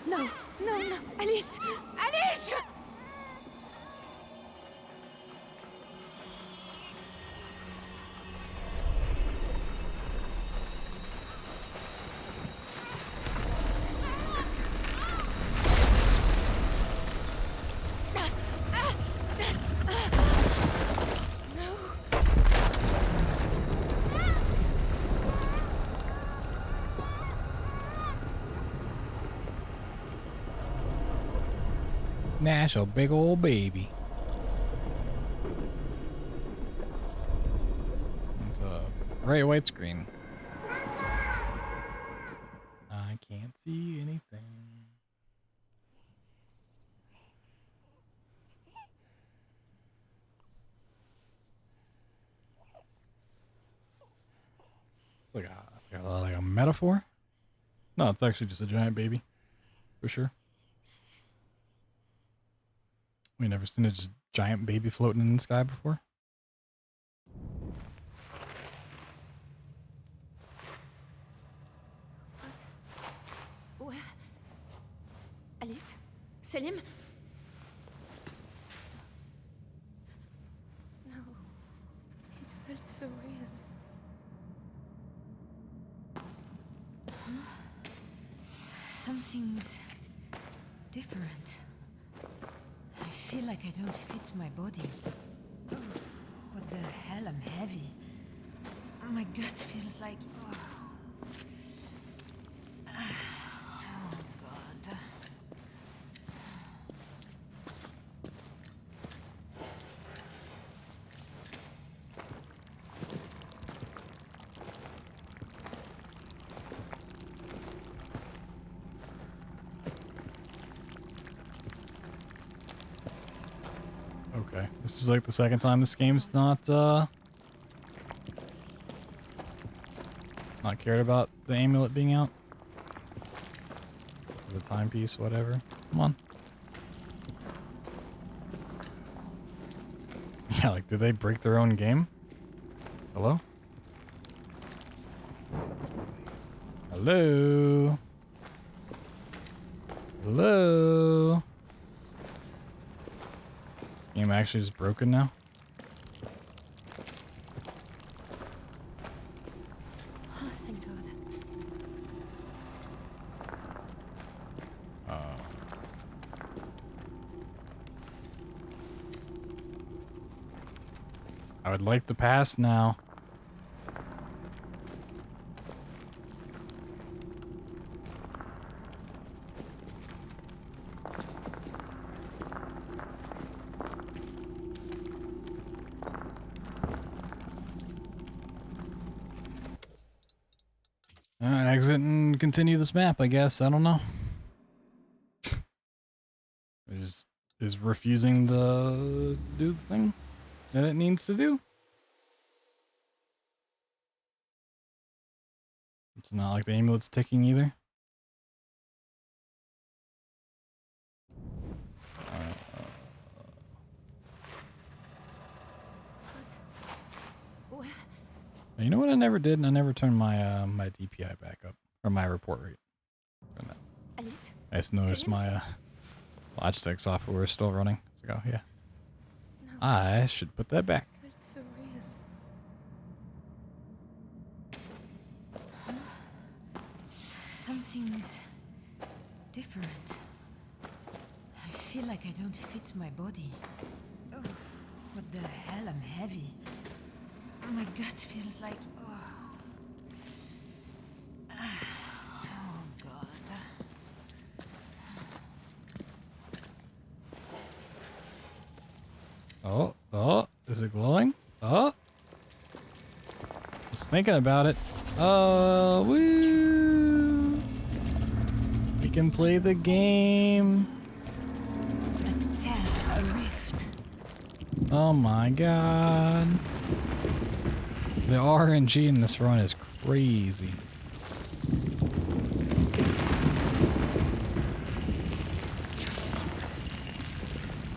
No, no, no. Alice! Alice! Nash, a big old baby. It's a great white screen. I can't see anything. Like a metaphor? No, it's actually just a giant baby. For sure. We never seen a giant baby floating in the sky before. What? Where? Alice? Selim? No. It felt so real. Something's different. I feel like I don't fit my body. Oh, what the hell? I'm heavy. My gut feels like... Oh, God. Okay, this is like the second time this game's not cared about the amulet being out. The timepiece, whatever. Come on. Yeah, like, did they break their own game? Hello? Hello? Hello? This game actually is broken now? Oh, thank God. I would like to pass now. Exit and continue this map, I guess. I don't know. Is refusing to do the thing that it needs to do. It's not like the amulet's ticking either. You know what I never did? I never turned my my DPI back up, or my report rate. Alice? I just noticed my Logitech software is still running. So yeah, I should put that back. It felt so real. Something's different. I feel like I don't fit my body. Oh, what the hell? I'm heavy. My gut feels like... Oh, oh God. Oh, is it glowing? Oh, just thinking about it. Oh, woo! We can play the game. A rift. Oh my God. The RNG in this run is crazy.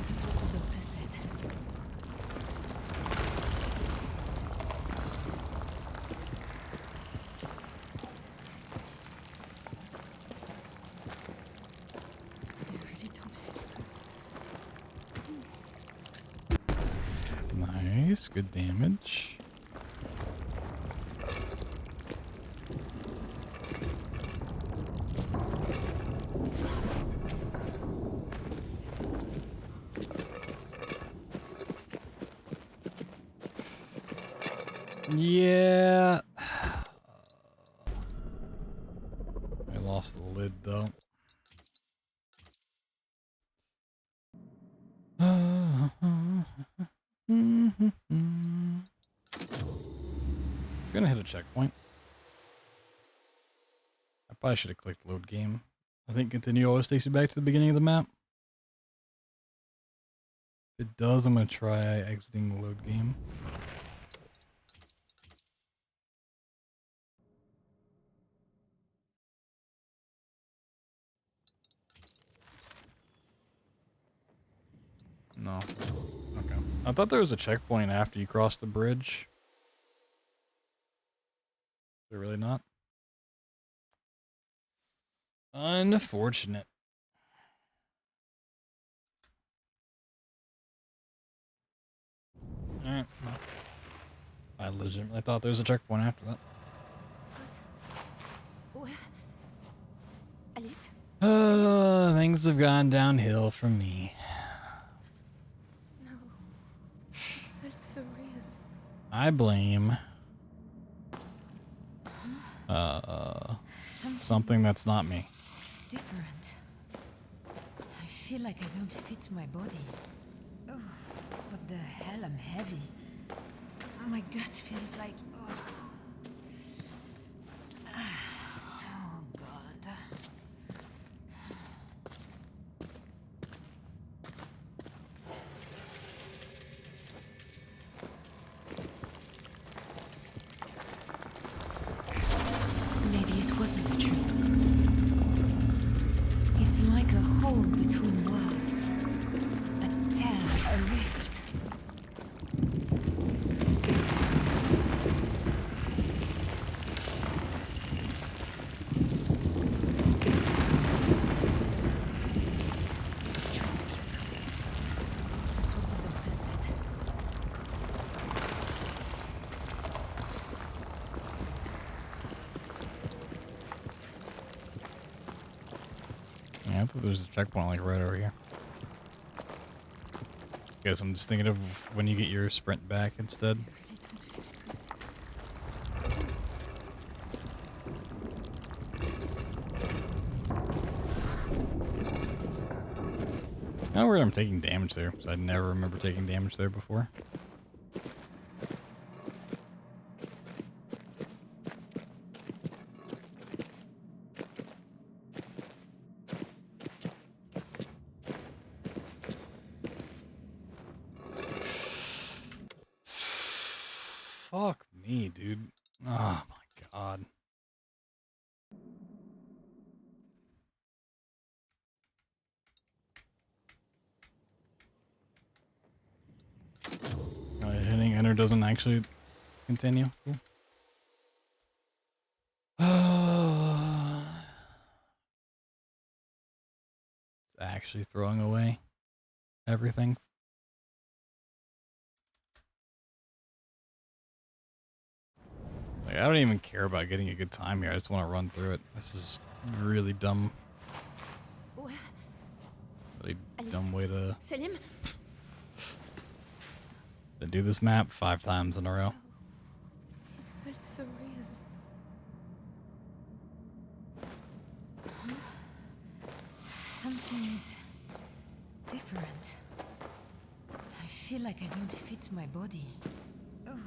That's what the doctor said. I really don't feel good. Nice, good damage. Yeah. I lost the lid though. It's gonna hit a checkpoint. I probably should have clicked load game. I think continue always takes you back to the beginning of the map. If it does, I'm gonna try exiting the load game. No. Okay. I thought there was a checkpoint after you crossed the bridge. Is there really not? Unfortunate. Alright. I legitimately thought there was a checkpoint after that. What? Alice? Things have gone downhill from me. No. It felt so real. I blame something that's not me. Different. I feel like I don't fit my body. Oh, what the hell? I'm heavy. My gut feels like... Oh, oh God. Maybe it wasn't a dream. It's like a hole between worlds. A tear, a rift. That's what the doctor said. Yeah, I thought there's a checkpoint like right over here. Okay, so I'm just thinking of when you get your sprint back instead. I know where I'm taking damage there, because I never remember taking damage there before. Fuck me, dude. Oh my god. Hitting enter doesn't actually continue. Cool. It's actually throwing away everything. Like, I don't even care about getting a good time here. I just want to run through it. This is really dumb. Really dumb way to do this map 5 times in a row. It felt so real. Something's different. I feel like I don't fit my body. Oh,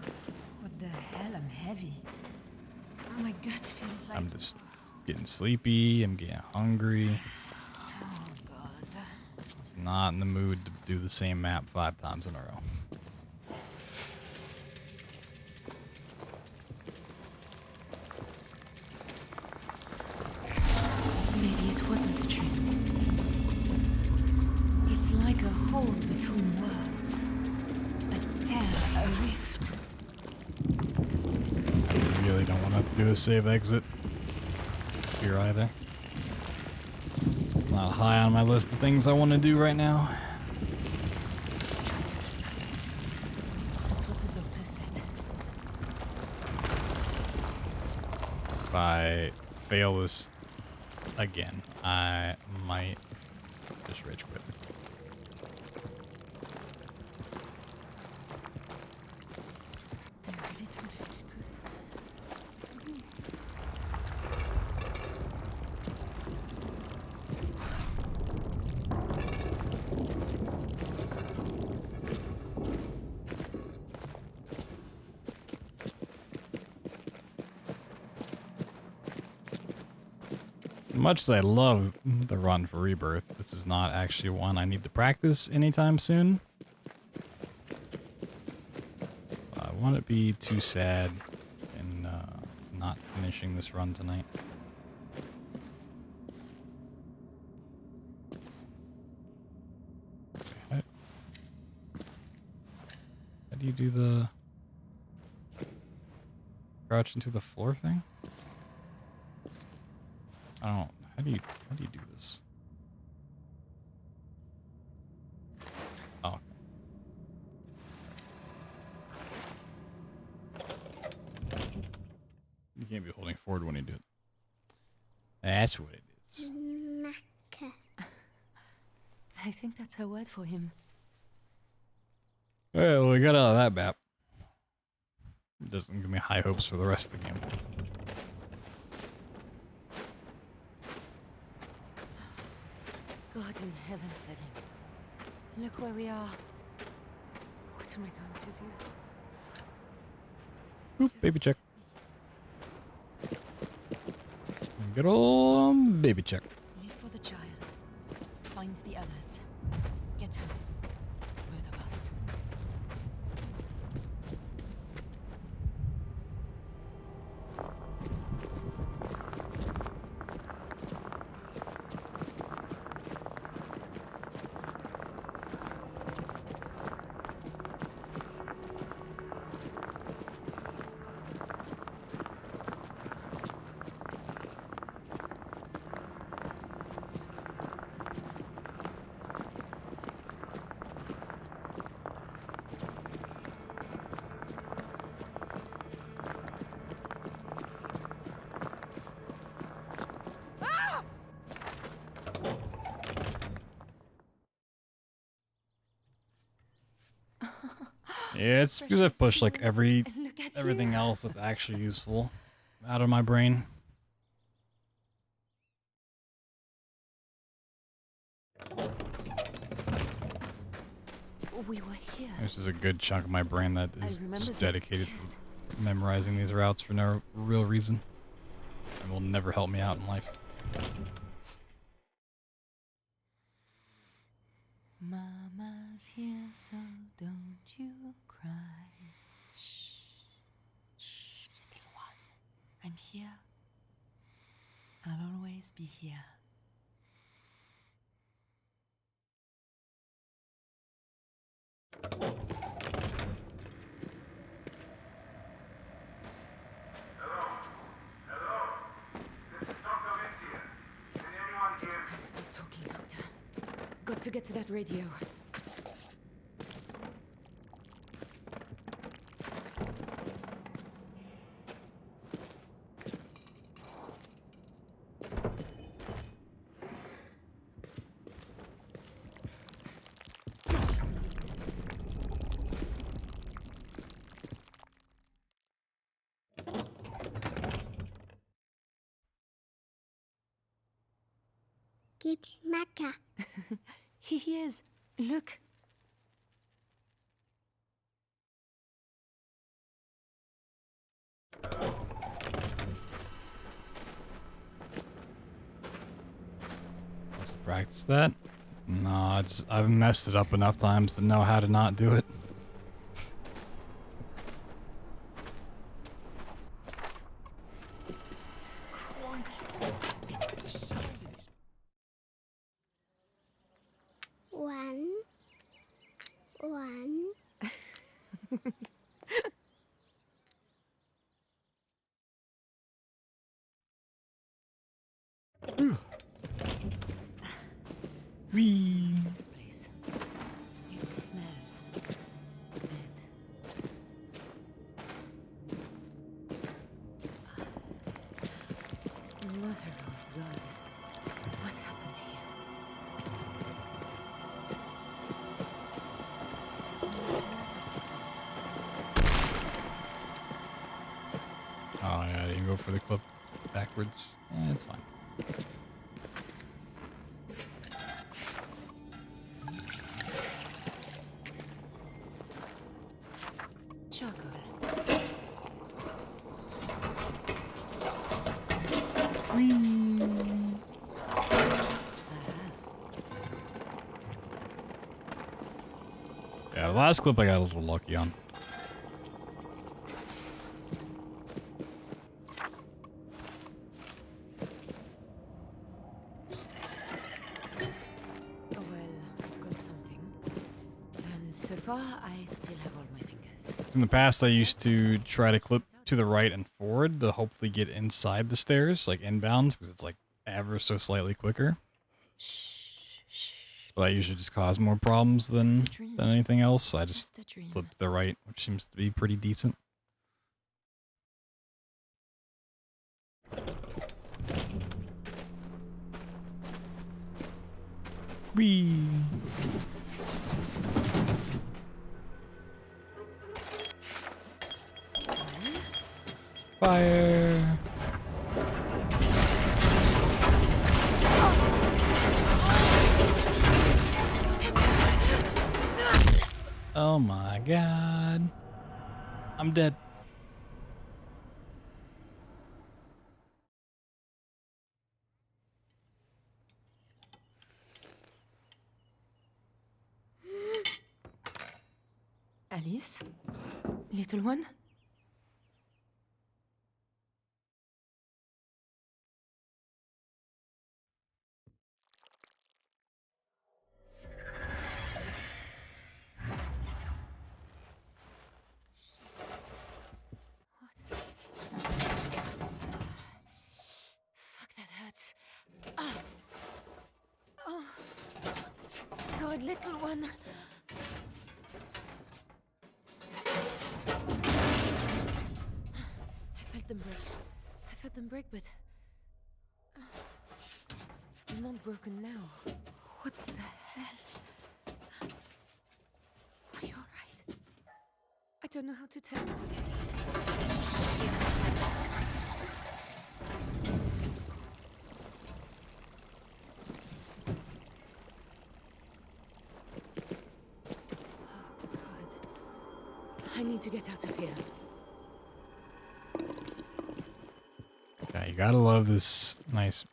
what the hell? I'm heavy. My gut feels like... I'm just getting sleepy. I'm getting hungry. Oh, God. Not in the mood to do the same map 5 times in a row. Maybe it wasn't a dream. It's like a hole between worlds. A tear, a rift. I really don't want to have to do a save exit here either. Not high on my list of things I want to do right now. That's what the doctor said. If I fail this again, I might just rage quit. I really don't feel good. Much as I love the run for Rebirth, this is not actually one I need to practice anytime soon. So I wouldn't be too sad in not finishing this run tonight. Okay, how do you do the crouch into the floor thing? I don't. How do you do this? Oh. You can't be holding forward when you do it. That's what it is. I think that's her word for him. Alright, well, we got out of that map. It doesn't give me high hopes for the rest of the game. God in heaven, Selim. Look where we are. What am I going to do? Oop, baby check. Good old baby check. Live for the child. Find the others. Get home. Both of us. Yeah, it's because I've pushed like everything else that's actually useful out of my brain. We were here. This is a good chunk of my brain that is just dedicated to memorizing these routes for no real reason. And will never help me out in life. Mama's here, so don't you cry. Shh, shh, little one. I'm here. I'll always be here. Don't stop talking, Doctor. Got to get to that radio. Keeps Mecca. He is. Look. Let's practice that. No, I've messed it up enough times to know how to not do it. One. Wee. This place. It smells dead. Mother of God. What happened here? Oh yeah, I didn't go for the clip backwards. Eh, it's fine. Yeah, the last clip I got a little lucky on. Oh well, I've got something. And so far, I still have all my fingers. In the past, I used to try to clip to the right and forward to hopefully get inside the stairs, like inbound, because it's like ever so slightly quicker. But that usually just caused more problems than anything else. I just flipped to the right, which seems to be pretty decent. Whee! Fire! Oh my God. I'm dead. Alice? Little one? Fuck, that hurts. Ah. Oh. God, little one. Oops. I felt them break. I felt them break, but they're not broken now. What the hell? Are you alright? don't know how to tell. Oh, God. I need to get out of here. Yeah, you gotta love this nice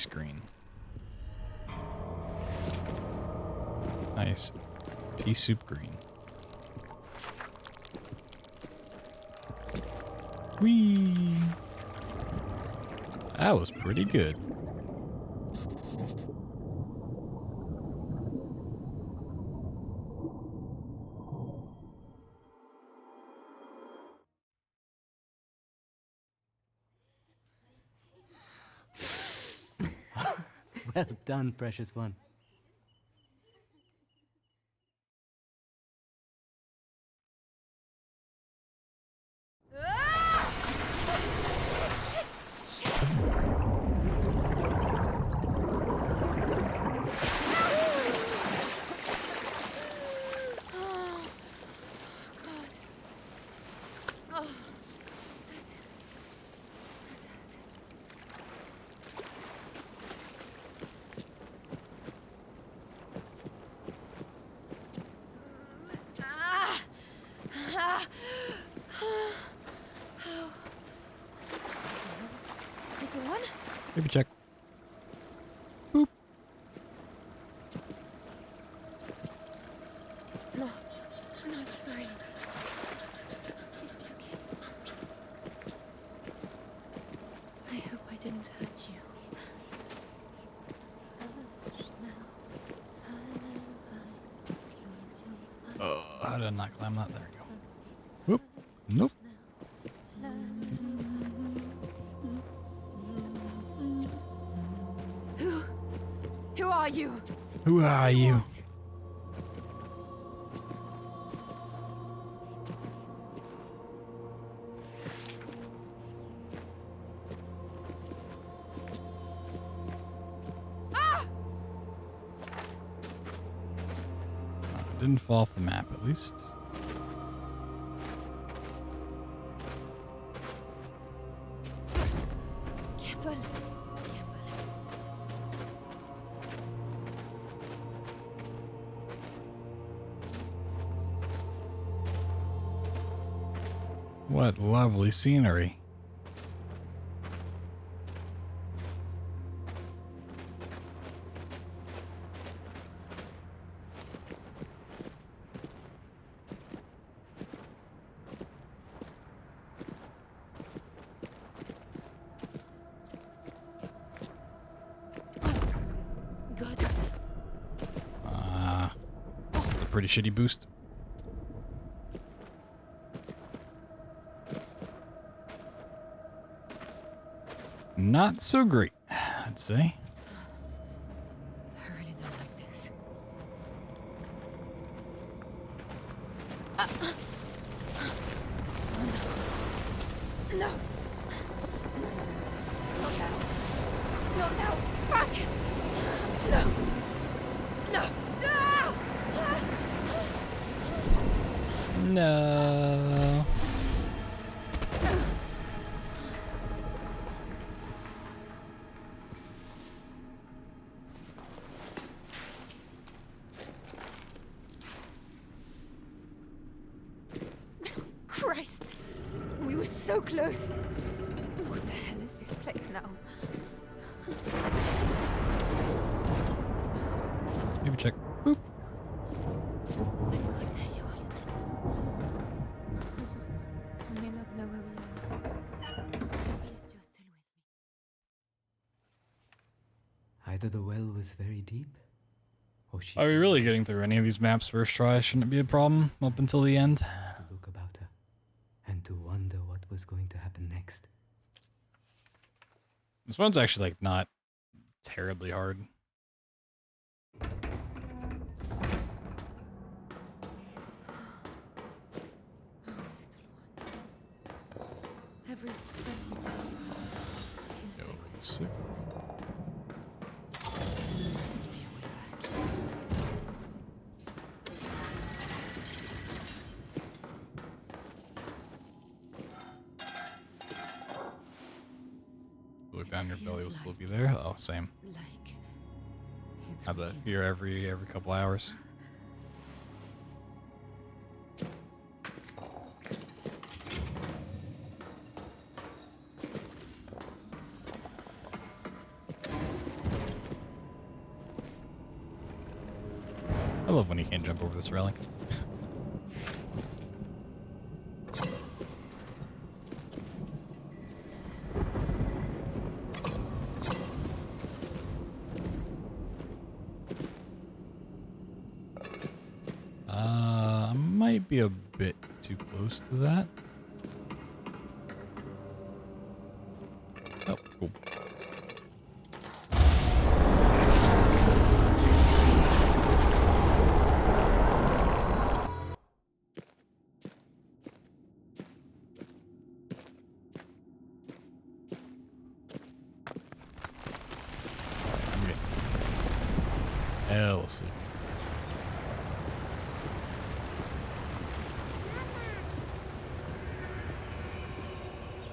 green. Nice pea soup green. Whee! That was pretty good. Well done, precious one. Maybe check. Boop. No, I'm sorry. Please be okay. I hope I didn't hurt you. Oh, how did I not climb that? There we go. Whoop. Nope. Who are you? Who are you? Didn't fall off the map, at least. Careful. What lovely scenery. God. A pretty shitty boost. Not so great, I'd say. I really don't like this. Oh no. No. Not now. Not now. Fuck! No. No. No. Christ! We were so close. What the hell is this place now? Maybe check. Boop. Thank God that you are little. I may not know where we are. At least you're still with me. Either the well was very deep, or she... Are we really getting through any of these maps first try? Shouldn't it be a problem up until the end? To look about her, and to wonder what was going to happen next. This one's actually like not terribly hard. Every step we take feels like we're Sick. Must be a way back. Look down, your belly will still be there. Oh, same. Like it's Have that waking fear every couple hours. I love when you can't jump over this railing. Might be a bit too close to that. Oh, cool. Hell, see.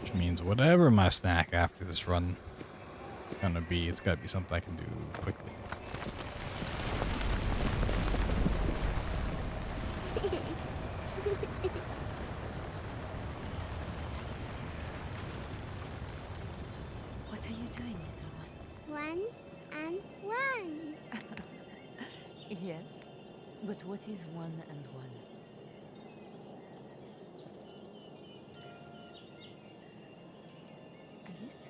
Which means whatever my snack after this run is gonna be, it's gotta be something I can do quickly. What are you doing, little one? One and one. Yes, but what is 1 and 1? Alice?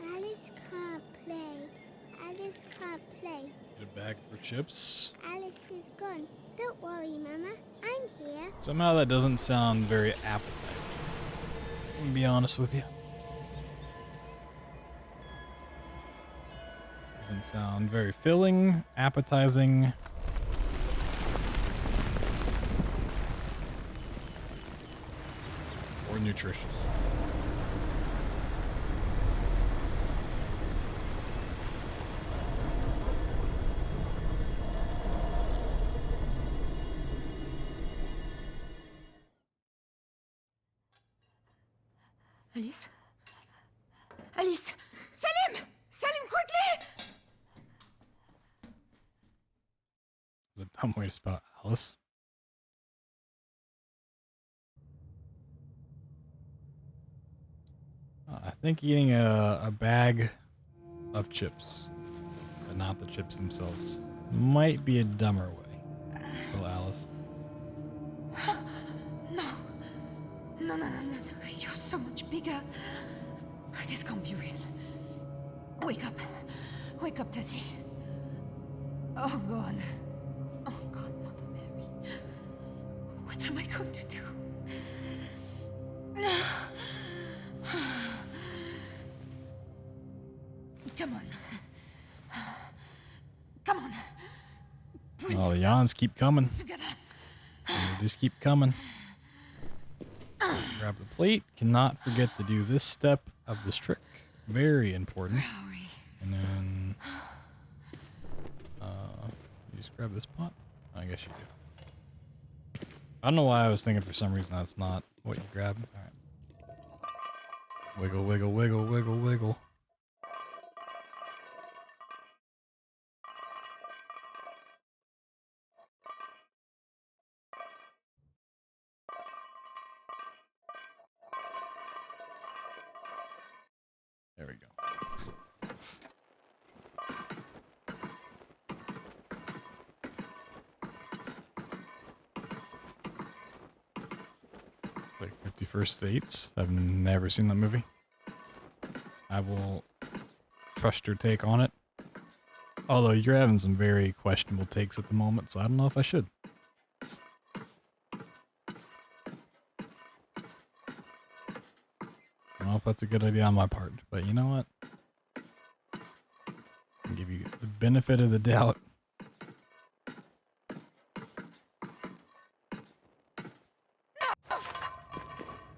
Alice can't play. Alice can't play. Get a bag for chips. Alice is gone. Don't worry, Mama. I'm here. Somehow that doesn't sound very appetizing. I'm gonna be honest with you. Doesn't sound very filling, appetizing. Or nutritious. Alice? Alice! Salim! Salim, quickly! It's a dumb way to spell Alice. I think eating a bag of chips, but not the chips themselves, might be a dumber way to spell Alice. No. No, no, no, no, no. You're so much bigger. This can't be real. Wake up. Wake up, Tessie. Oh, God. Oh, God, Mother Mary. What am I going to do? Come on. Come on. Oh, the yawns keep coming. Together. They just keep coming. Grab the plate. Cannot forget to do this step of this trick. Very important. And then you just grab this pot. I guess you do. I don't know why I was thinking for some reason that's not what you grab. All right. Wiggle, wiggle, wiggle, wiggle, wiggle. There we go. Like 51st Dates. I've never seen that movie. I will trust your take on it. Although you're having some very questionable takes at the moment, so I don't know if I should. I don't know if that's a good idea on my part, but you know what? I'll give you the benefit of the doubt.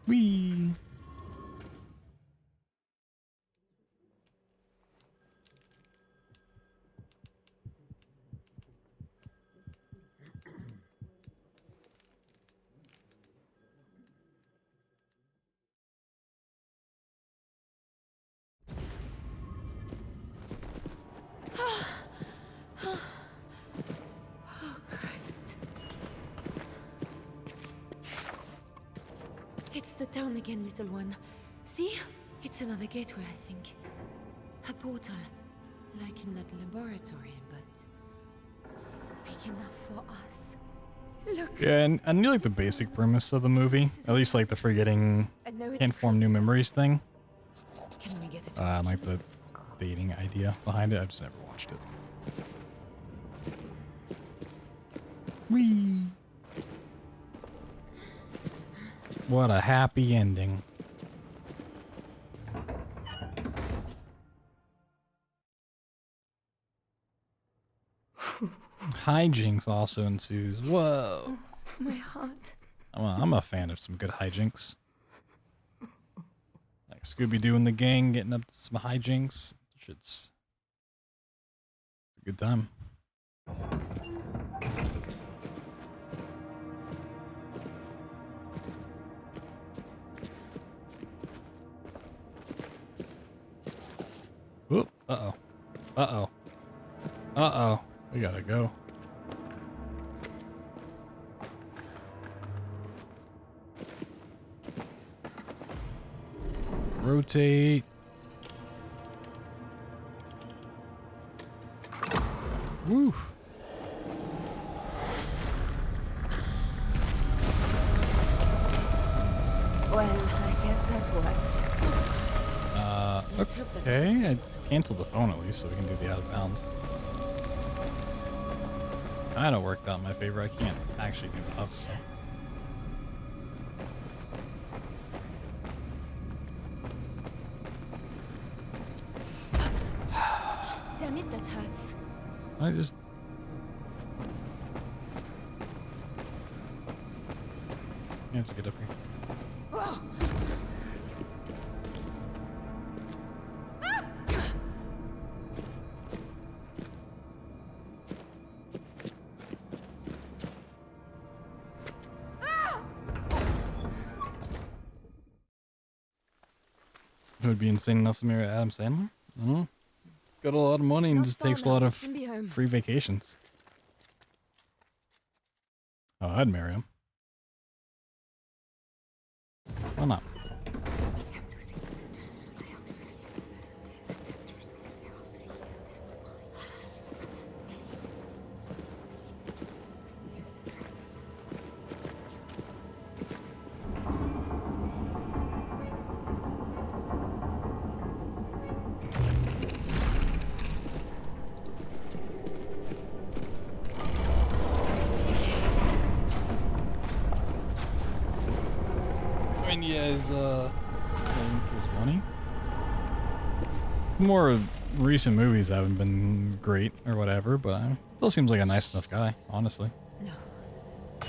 Whee! It's the town again, little one. See? It's another gateway, I think. A portal. Like in that laboratory, but big enough for us. Look. Yeah, and I knew like the basic premise of the movie. At least like the forgetting can't form new memories thing. Can we get it? And like the dating idea behind it. I've just never watched it. Whee! What a happy ending. Hijinks also ensues. Whoa. My heart. I'm a fan of some good hijinks. Like Scooby-Doo and the gang getting up to some hijinks. Shit's a good time. Whoop. Uh-oh. Uh-oh. Uh-oh. We gotta go. Rotate. Woo. Well, I guess that worked. Okay, I canceled the phone at least so we can do the out of bounds. Kinda worked out in my favor. I can't actually do the up. Damn it, that hurts. I just... Let's get up here. Oh. It would be insane enough to marry Adam Sandler? I don't know. Got a lot of money and just takes a lot of free vacations. Oh, I'd marry him. Why not? Paying for his money. More recent movies haven't been great or whatever, but still seems like a nice enough guy, honestly. No,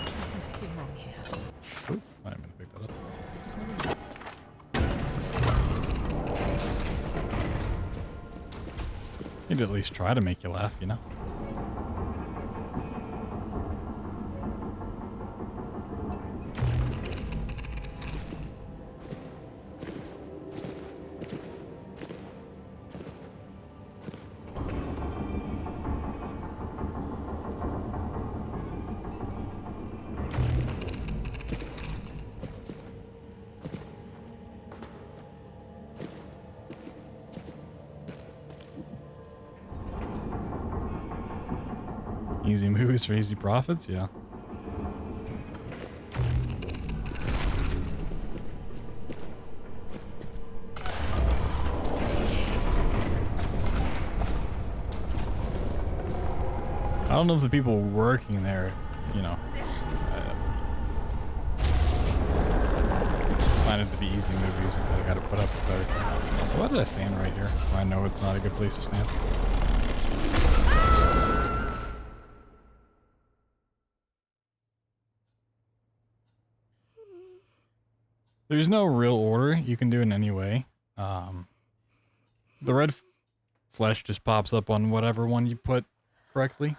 something's still wrong here. Oop, I didn't mean to pick that up. This one. He'd at least try to make you laugh, you know? Easy movies for easy profits, yeah. I don't know if the people working there, you know, find it to be easy movies. I gotta put up with everything. So why did I stand right here? Where I know it's not a good place to stand. There's no real order you can do in any way. The red flesh just pops up on whatever one you put correctly.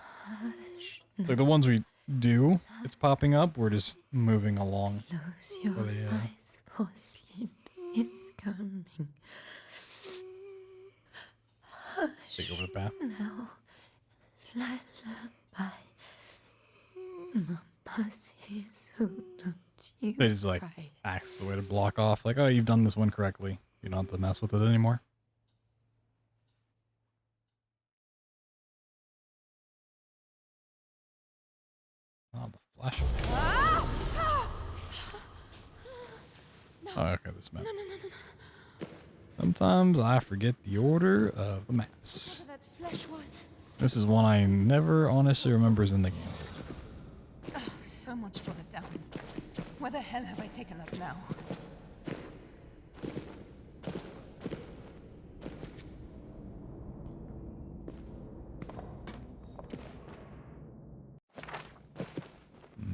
Like the ones we do, it's popping up. We're just moving along. Close your eyes for sleep. It's coming. Hush. Take over the path. Now, lullaby. Mama says so, don't you They just like cry. axe is the way to block off. Like, oh, you've done this one correctly. You don't have to mess with it anymore. Oh, the flash. Oh, okay, this map. Sometimes I forget the order of the maps. This is one I never honestly remembers in the game. Oh, so much for the town. Where the hell have I taken us now?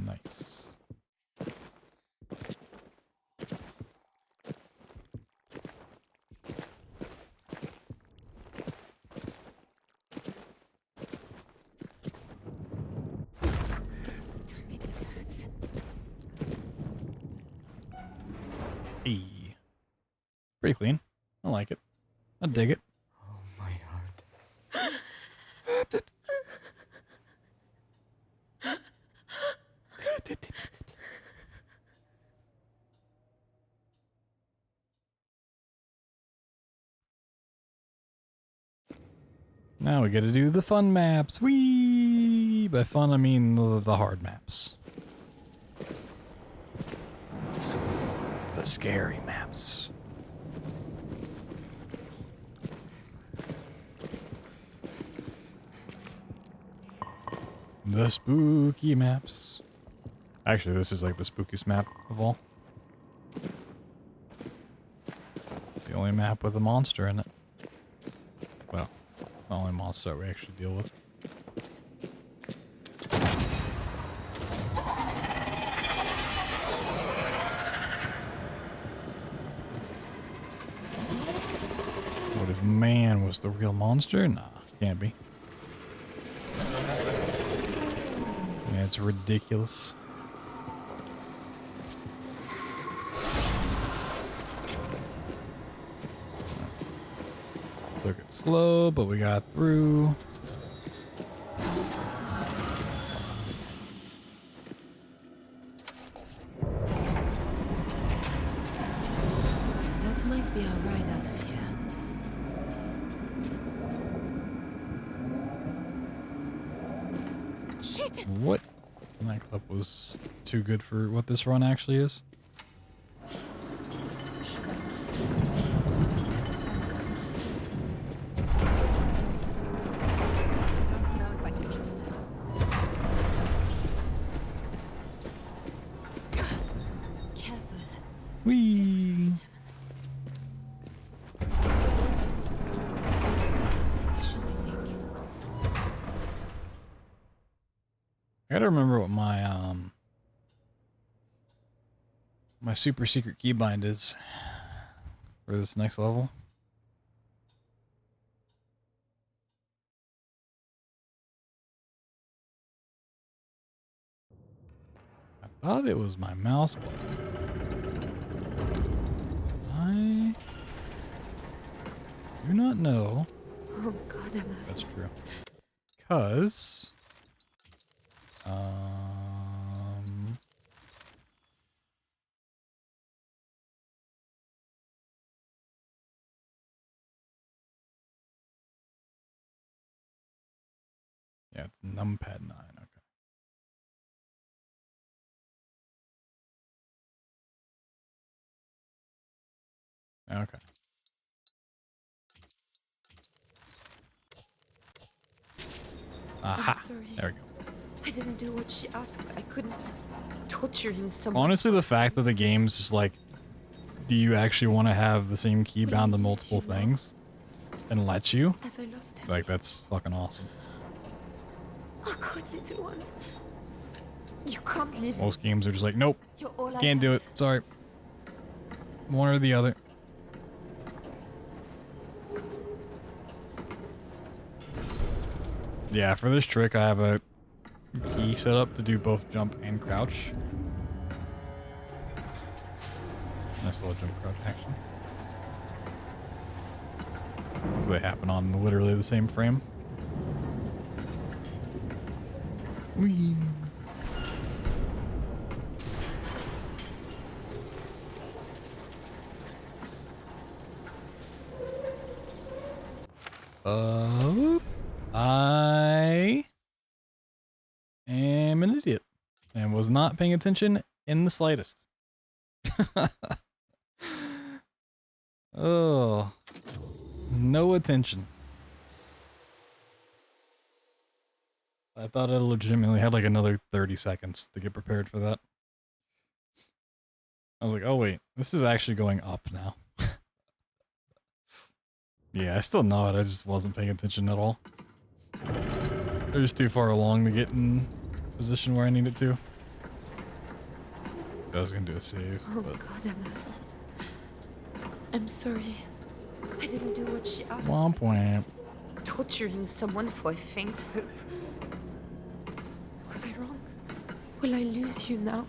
Nice. Hey. Pretty clean. I like it. I dig it. Oh, my heart. Now we gotta do the fun maps. Whee! By fun, I mean the hard maps. The scary maps. The spooky maps. Actually, this is like the spookiest map of all. It's the only map with a monster in it. Well, the only monster we actually deal with. What if man was the real monster? Nah, can't be. Yeah, it's ridiculous. Took it slow, but we got through. That might be our ride out of here. Shit! What? That clip was too good for what this run actually is. Whee! This place is some sort of station, I think. I gotta remember what my my super secret keybind is for this next level. I thought it was my mouse button. I do not know. Oh God, am I? That's true. Cause yeah, it's numpad 9. Okay. Okay. Aha. I'm sorry. There we go. I didn't do what she asked. I couldn't. Torturing someone. Honestly, the fact that the game's just like, do you actually want to have the same key bound to multiple things and let you? As I lost him. Like, that's fucking awesome. Oh God, little one. You can't live. Most games are just like, nope, You're all I can't do it. Sorry. One or the other. Yeah, for this trick, I have a key set up to do both jump and crouch. Nice little jump crouch action. So they happen on literally the same frame. Whee. am an idiot and was not paying attention in the slightest. Oh, no attention. I thought I legitimately had like another 30 seconds to get prepared for that. I was like, oh wait, this is actually going up now. Yeah, I still know it, I just wasn't paying attention at all. It was too far along to get in position where I needed to. I was gonna do a save. Oh but... God, I'm sorry. I didn't do what she asked. Womp womp. Torturing someone for a faint hope. Was I wrong? Will I lose you now?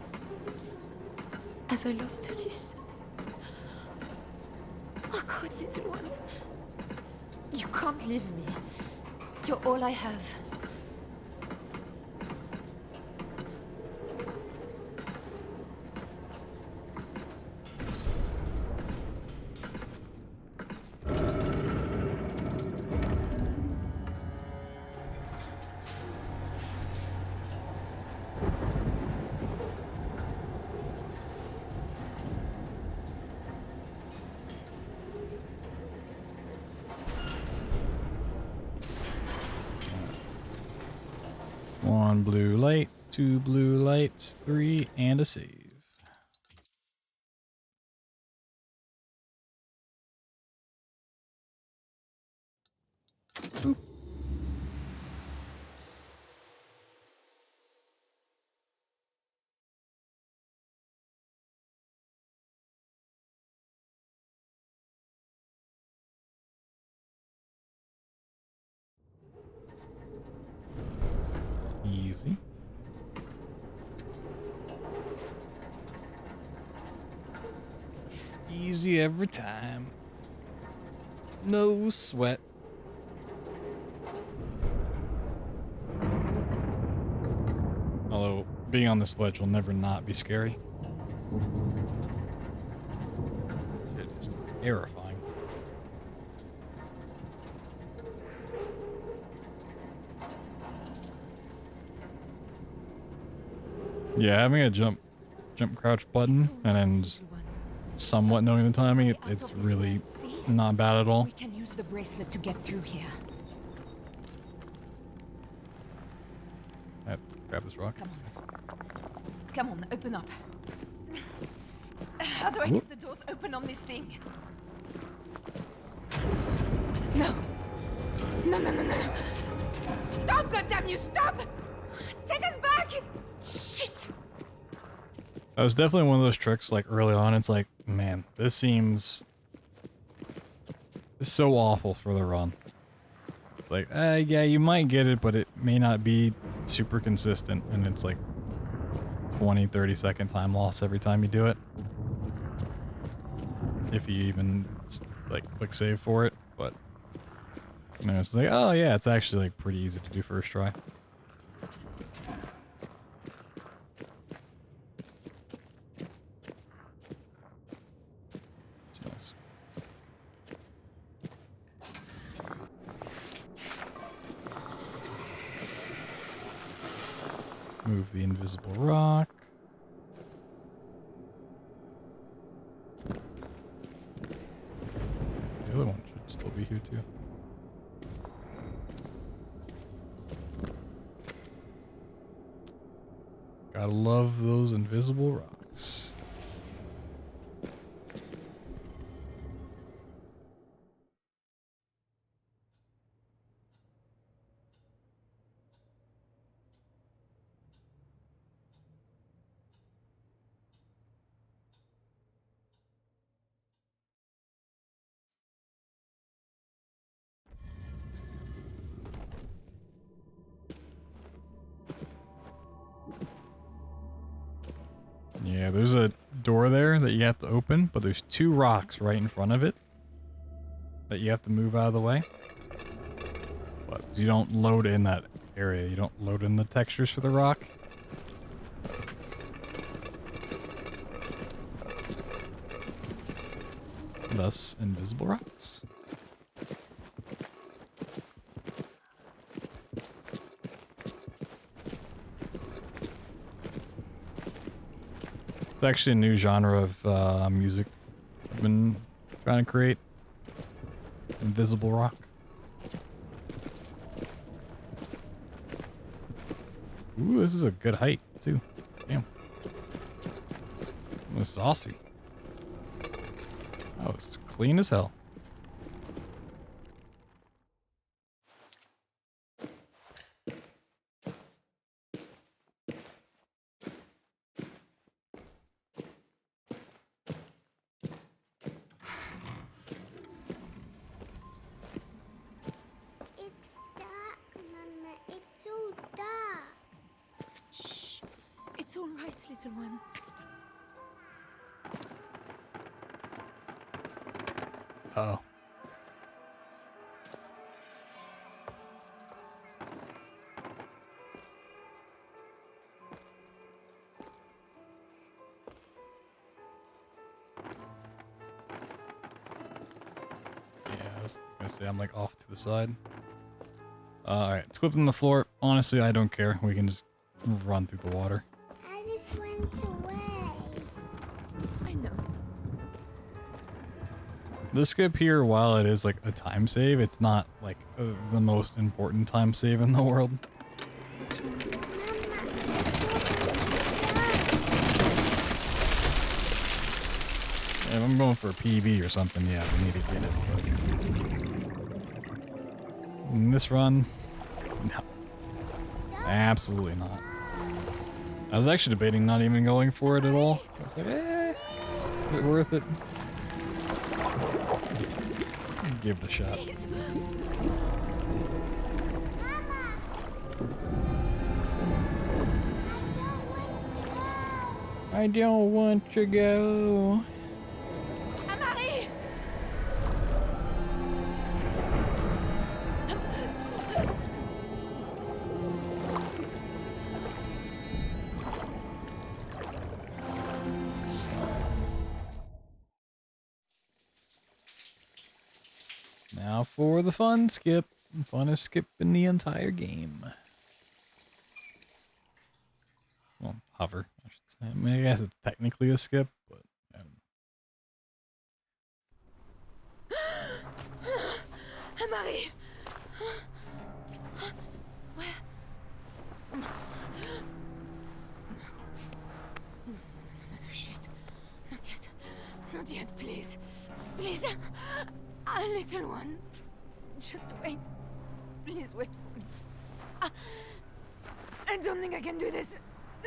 As I lost Alice? Oh God, little one. You can't leave me. You're all I have. One blue light, 2 blue lights, 3, and a save. Oop. Easy. Easy every time. No sweat. Although, being on this ledge will never not be scary. It is terrifying. Yeah, having a jump crouch button and then just somewhat knowing the timing, it's really not bad at all. We can use the bracelet to get through here. Grab this rock. Come on, open up. How do I get the doors open on this thing? No. No, no, no, no. Stop, goddamn you, stop! Take us back! Shit! That was definitely one of those tricks, like, early on, it's like, man, this seems so awful for the run. It's like, yeah, you might get it, but it may not be super consistent, and it's like 20, 30 second time loss every time you do it. If you even, like, quick save for it, but, you know, it's like, oh yeah, it's actually, like, pretty easy to do first try. Move the invisible rock. The other one should still be here too. Gotta love those invisible rocks. Yeah, there's a door there that you have to open, but there's 2 rocks right in front of it that you have to move out of the way. But you don't load in that area. You don't load in the textures for the rock. Thus, invisible rocks. It's actually a new genre of music I've been trying to create. Invisible rock. Ooh, this is a good height, too. Damn. It was saucy. Oh, it's clean as hell. It's dark, Mama. It's so dark. Shh. It's all right, little one. Uh-oh. Yeah, I was gonna say I'm like off to the side. Alright, it's clipping the floor. Honestly, I don't care. We can just run through the water. I just went away. I know. The skip here, while it is like a time save, it's not like the most important time save in the world. If I'm going for a PB or something, yeah, we need to get it. But in this run, no. Absolutely not. I was actually debating not even going for it at all. I was like, is it worth it? Give it a shot. I don't want to go. Marie! Now for the fun skip. Funnest skip in the entire game. Well, hover, I should say. I mean, I guess it's technically a skip, but Marie! Where? No, shit. Not yet. Not yet, please. Please. A little one. Just wait. Please wait for me. I don't think I can do this.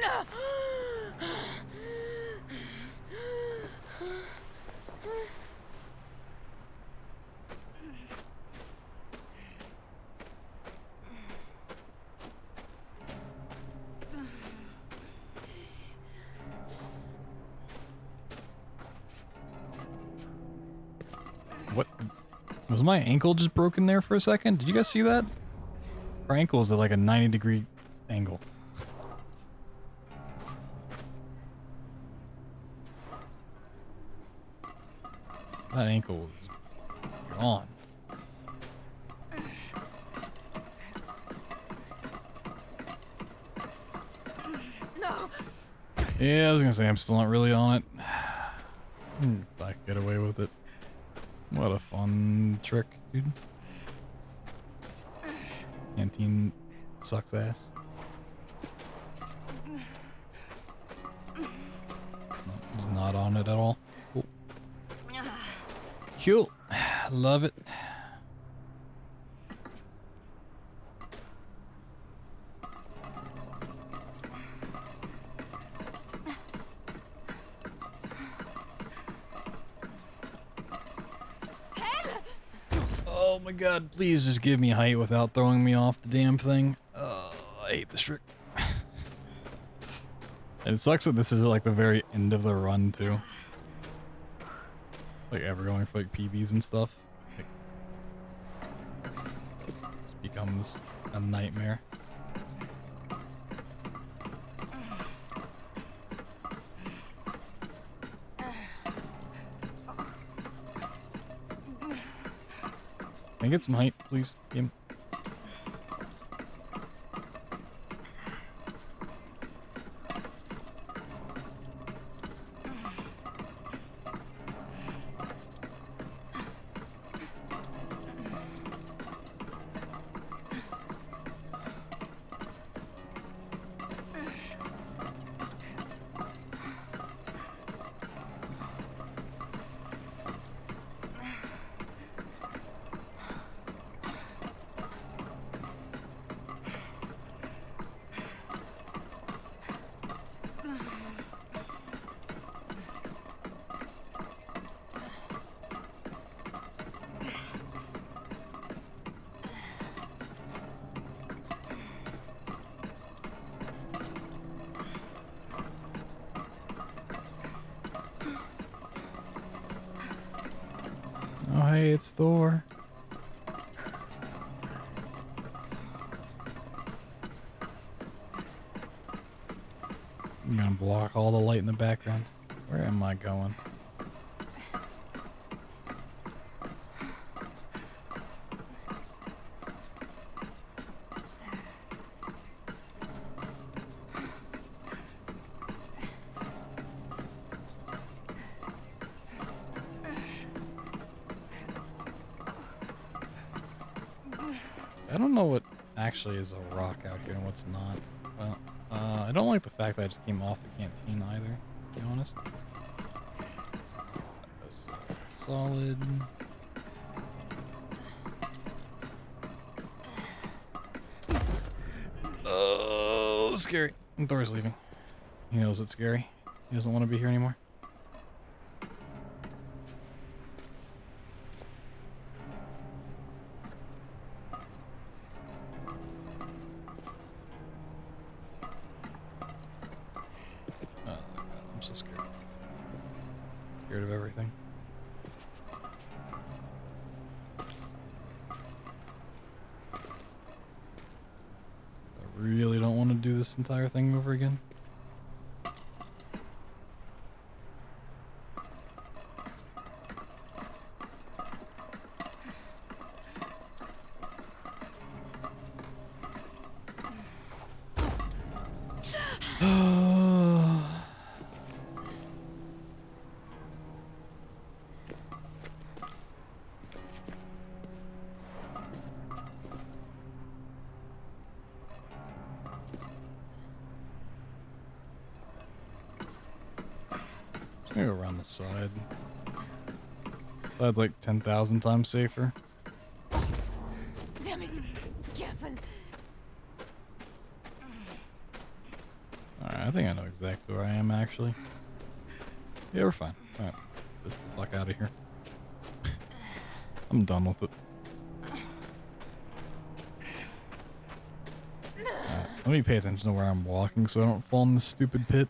No! what? Was my ankle just broken there for a second? Did you guys see that? Our ankle is at like a 90-degree angle. That ankle is gone. No! Yeah, I was gonna say I'm still not really on it. I could get away with it. What a fun trick, dude. Canteen sucks ass. No, not on it at all. Cool. Cool. Love it. Oh my god, please just give me height without throwing me off the damn thing. I hate this trick. And it sucks that this is like the very end of the run too. Like ever going for like PBs and stuff. Like, it becomes a nightmare. Can I get some height, please? Game. Hey, it's Thor. I'm gonna block all the light in the background. Where am I going? I don't know what actually is a rock out here and what's not. Well, I don't like the fact that I just came off the canteen either, to be honest. That's solid. Oh, scary. And Thor's leaving. He knows it's scary. He doesn't want to be here anymore. I'm so scared. Scared of everything. I really don't want to do this entire thing over again. Maybe around the side. Side's like 10,000 times safer. Damn it! Careful. Alright, I think I know exactly where I am actually. Yeah, we're fine. Alright, get the fuck out of here. I'm done with it. Alright, let me pay attention to where I'm walking so I don't fall in this stupid pit.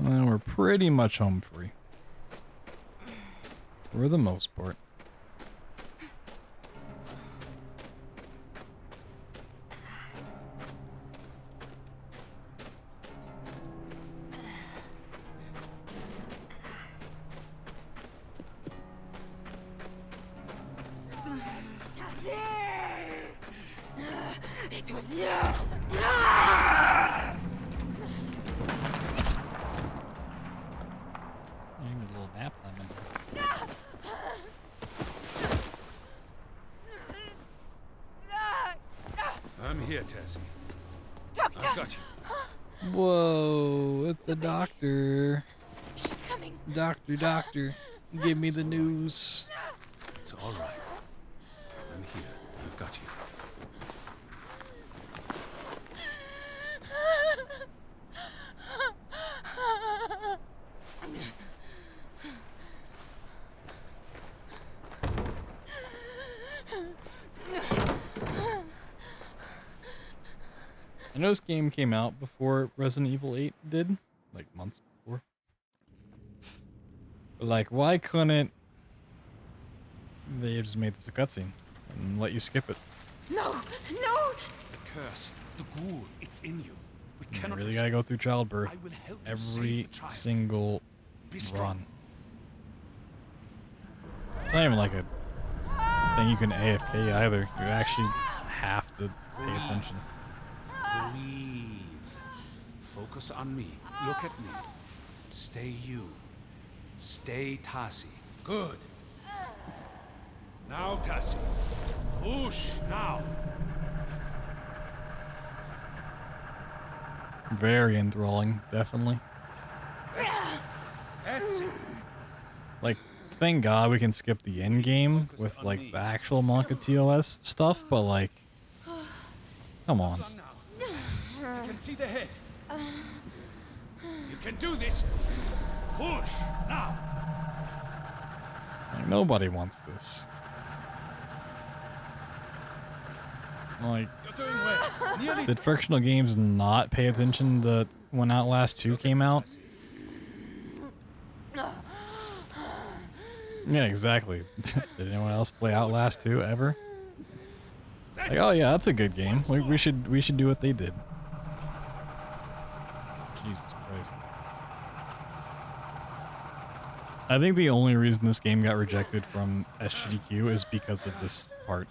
And we're pretty much home free. For the most part. It was you! You need a little nap time in there. I'm here, Tessie. Doctor! I've got you. Whoa, it's a doctor. She's coming. Doctor, give me the news. It's all right. I'm here. I've got you. I know this game came out before Resident Evil 8 did, like months before. But like, why couldn't they have just made this a cutscene and let you skip it? No! No! The curse, the ghoul, it's in you. We You cannot really gotta go through childbirth I will help you every save the child. single Be strong. run. It's not even like a thing you can AFK either. You actually have to pay attention. Breathe. Focus on me. Look at me. Stay you. Stay Tassi. Good. Now, Tassi. Push now. Very enthralling, definitely. That's it. Like, thank God we can skip the end game with like the actual Monka TOS stuff, but like, come on. You can see the head. You can do this. Push now. Like, nobody wants this. Like, did Frictional Games not pay attention to when Outlast 2 came out? Yeah, exactly. Did anyone else play Outlast 2 ever? Like, oh yeah, that's a good game. We should do what they did. Jesus Christ. I think the only reason this game got rejected from SGDQ is because of this part.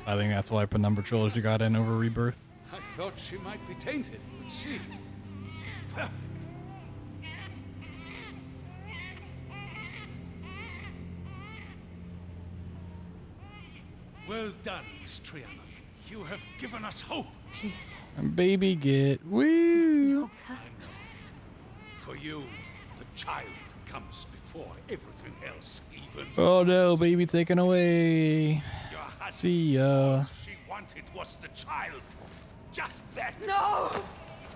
I think that's why Penumbra Trilogy got in over Rebirth. I thought she might be tainted, but she... perfect. Well done, Miss Triana. You have given us hope. Please. Baby get woo. For you, the child comes before everything else, even... Oh no, baby taken away. See ya. She wanted was the child. Just that. No!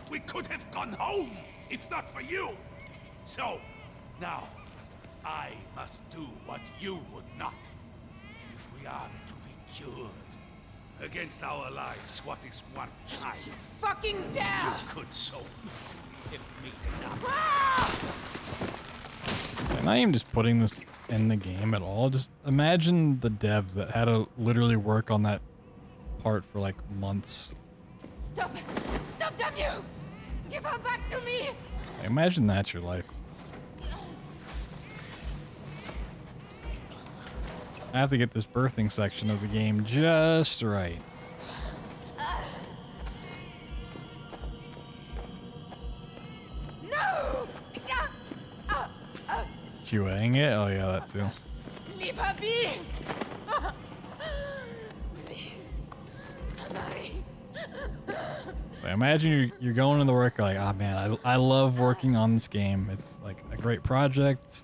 We could have gone home, if not for you. So, now, I must do what you would not. If we are to be cured. Against our lives, what is one child? You fucking dare! You could so easily have made it up. I'm not even just putting this in the game at all. Just imagine the devs that had to literally work on that part for like months. Stop! Stop, damn you! Give her back to me! Imagine that's your life. I have to get this birthing section of the game just right. No! QAing it? Oh yeah, that too. Leave her be! Please. Imagine you're going into the work, you're like, ah man, I love working on this game. It's like a great project.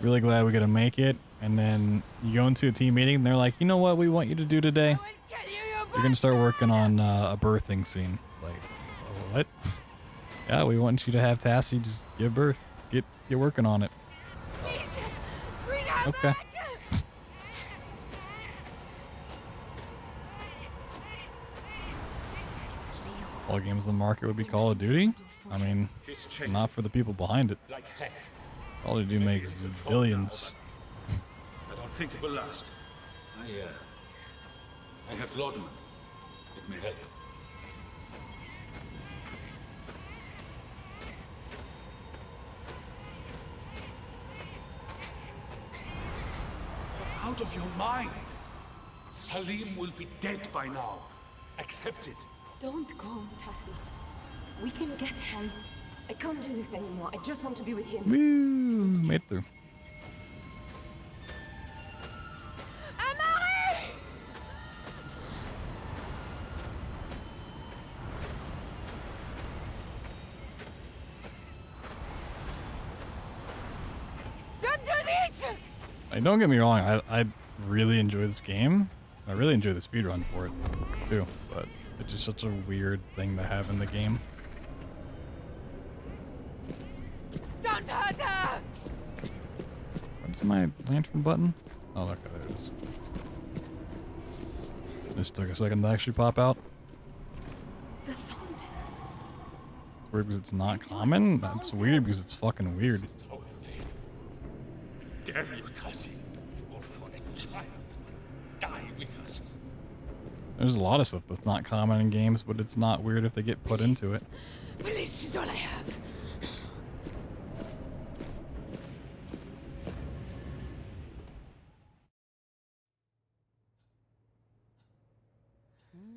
Really glad we get to make it. And then you go into a team meeting and they're like, you know what we want you to do today? You're gonna start working on a birthing scene. Like, what? Yeah, we want you to have Tassie just give birth. Get working on it. Okay. All games on the market would be Call of Duty? I mean, not for the people behind it. Call of Duty makes billions. I don't think it will last. I have laudanum. It may help. You're out of your mind. Salim will be dead by now. Accept it. Don't go, Tassie. We can get help. I can't do this anymore. I just want to be with him. Woo! Made it through. Don't do this! Don't get me wrong, I really enjoy this game. I really enjoy the speedrun for it, too. But it's just such a weird thing to have in the game. Don't hurt her! What's my lantern button? Oh, okay, there it is. This took a second to actually pop out. Weird because it's not common? That's weird because it's fucking weird. Damn you, Tassie. All for a child. Die with us. There's a lot of stuff that's not common in games, but it's not weird if they get put into it. Please, she's all I have.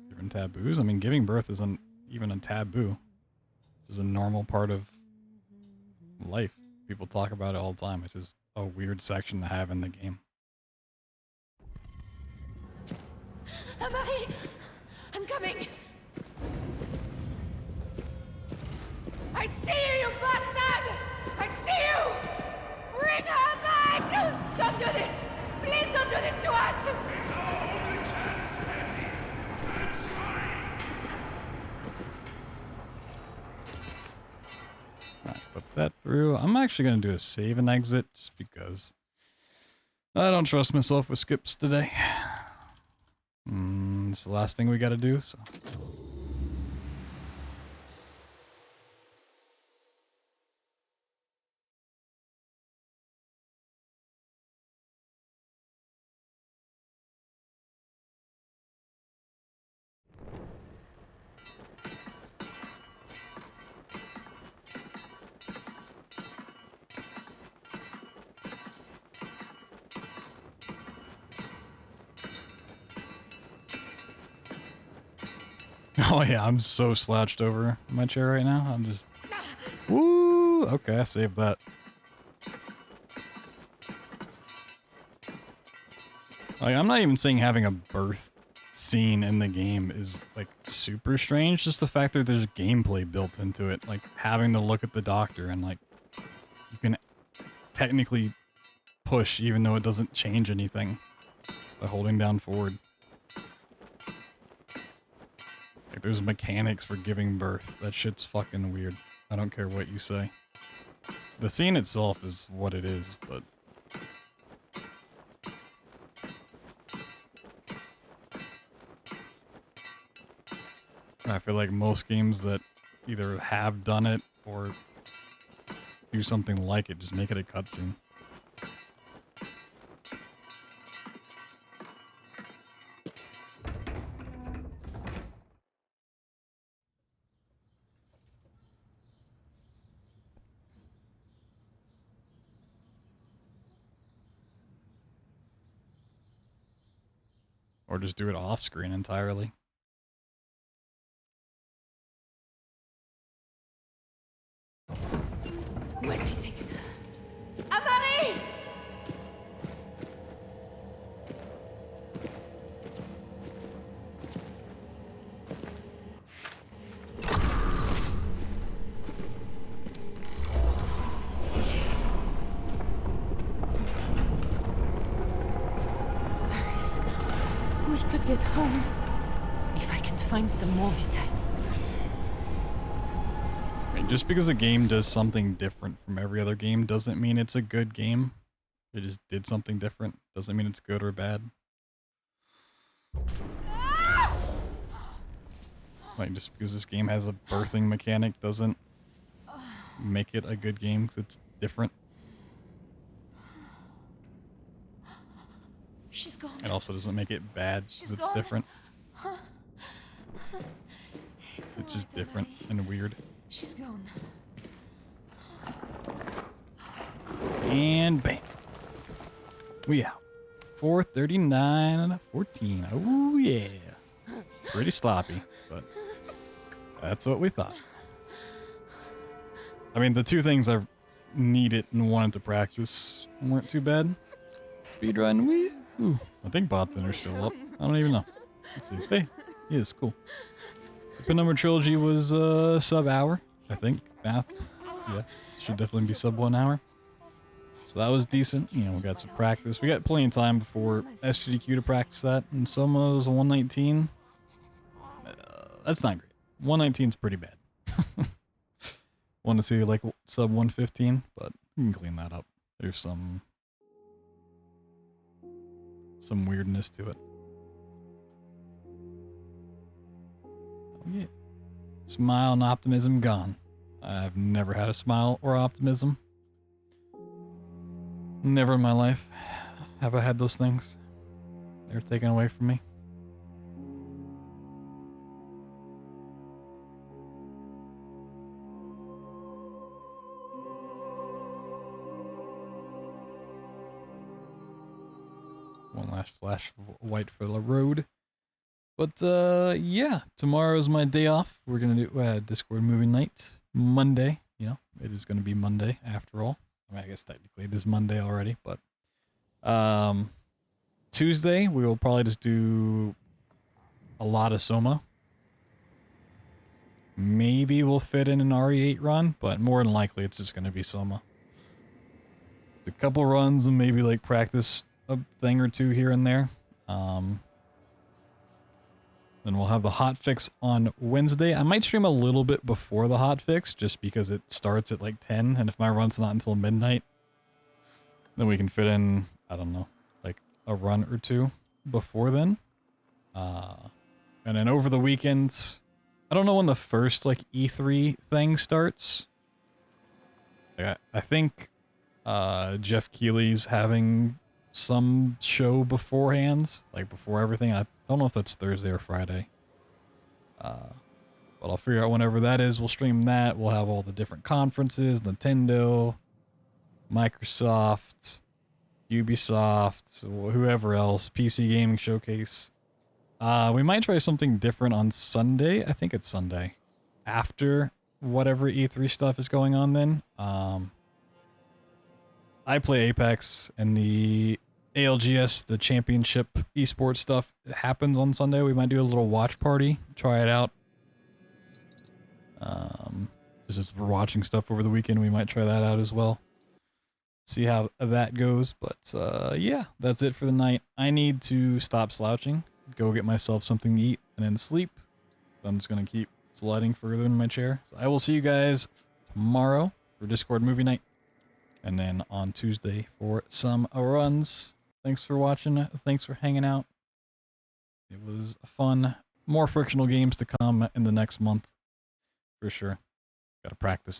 Different taboos? I mean, giving birth isn't even a taboo. This is a normal part of life. People talk about it all the time. It's just a weird section to have in the game. Marie! I'm coming! I see you, you bastard! I see you! Bring her back! Don't do this! Please don't do this to us! It's our only chance, Tassie. I'm sorry. Alright, put that through. I'm actually going to do a save and exit just because I don't trust myself with skips today. It's the last thing we gotta do, so. Oh yeah, I'm so slouched over in my chair right now. I'm just... Woo! Okay, I saved that. Like, I'm not even saying having a birth scene in the game is, like, super strange. Just the fact that there's gameplay built into it. Like, having to look at the doctor and, like, you can technically push even though it doesn't change anything by holding down forward. Like, there's mechanics for giving birth. That shit's fucking weird. I don't care what you say. The scene itself is what it is, but... I feel like most games that either have done it or do something like it, just make it a cutscene. Or just do it off screen entirely. Where's he taking her? Amari! Paris, we could get home if I can find some more Vitae. Just because a game does something different from every other game doesn't mean it's a good game. It just did something different. Doesn't mean it's good or bad. Like, just because this game has a birthing mechanic doesn't make it a good game because it's different. She's gone. It also doesn't make it bad because it's different. It's just different and weird. She's gone. And bam. We out. 4:39 and a 14. Oh yeah. Pretty sloppy, but that's what we thought. I mean, the two things I needed and wanted to practice weren't too bad. Speedrun, we. Ooh, I think BloodThunder's still up. I don't even know. Let's see. Hey, he is cool. The number trilogy was sub hour, I think. Math, yeah, should definitely be sub 1 hour. So that was decent. You know, we got some practice. We got plenty of time before SGDQ to practice that. And Soma was a 119. That's not great. 119 is pretty bad. Want to see like sub 115, but we can clean that up. There's some weirdness to it. Yeah. Smile and optimism gone. I've never had a smile or optimism. Never in my life have I had those things. They're taken away from me. One last flash of white for the road. But, yeah, tomorrow's my day off. We're going to do Discord movie night. Monday, you know, it is going to be Monday after all. I mean, I guess technically it is Monday already, but, Tuesday, we will probably just do a lot of Soma. Maybe we'll fit in an RE8 run, but more than likely it's just going to be Soma. Just a couple runs and maybe, like, practice a thing or two here and there. Then we'll have the hotfix on Wednesday. I might stream a little bit before the hotfix, just because it starts at like 10, and if my run's not until midnight, then we can fit in, I don't know, a run or two before then. And then over the weekend, I don't know when the first like E3 thing starts. I think Jeff Keighley's having some show beforehand, like before everything. I don't know if that's Thursday or Friday. But I'll figure out whenever that is. We'll stream that. We'll have all the different conferences, Nintendo, Microsoft, Ubisoft, whoever else, PC Gaming Showcase. We might try something different on Sunday. I think it's Sunday. After whatever E3 stuff is going on then. I play Apex, and the ALGS, the championship esports stuff, happens on Sunday. We might do a little watch party, try it out. Just as we're watching stuff over the weekend, we might try that out as well. See how that goes. But yeah, that's it for the night. I need to stop slouching, go get myself something to eat, and then sleep. So I'm just going to keep sliding further in my chair. So I will see you guys tomorrow for Discord movie night. And then on Tuesday for some runs. Thanks for watching. Thanks for hanging out. It was fun. More Frictional games to come in the next month. For sure. Got to practice this.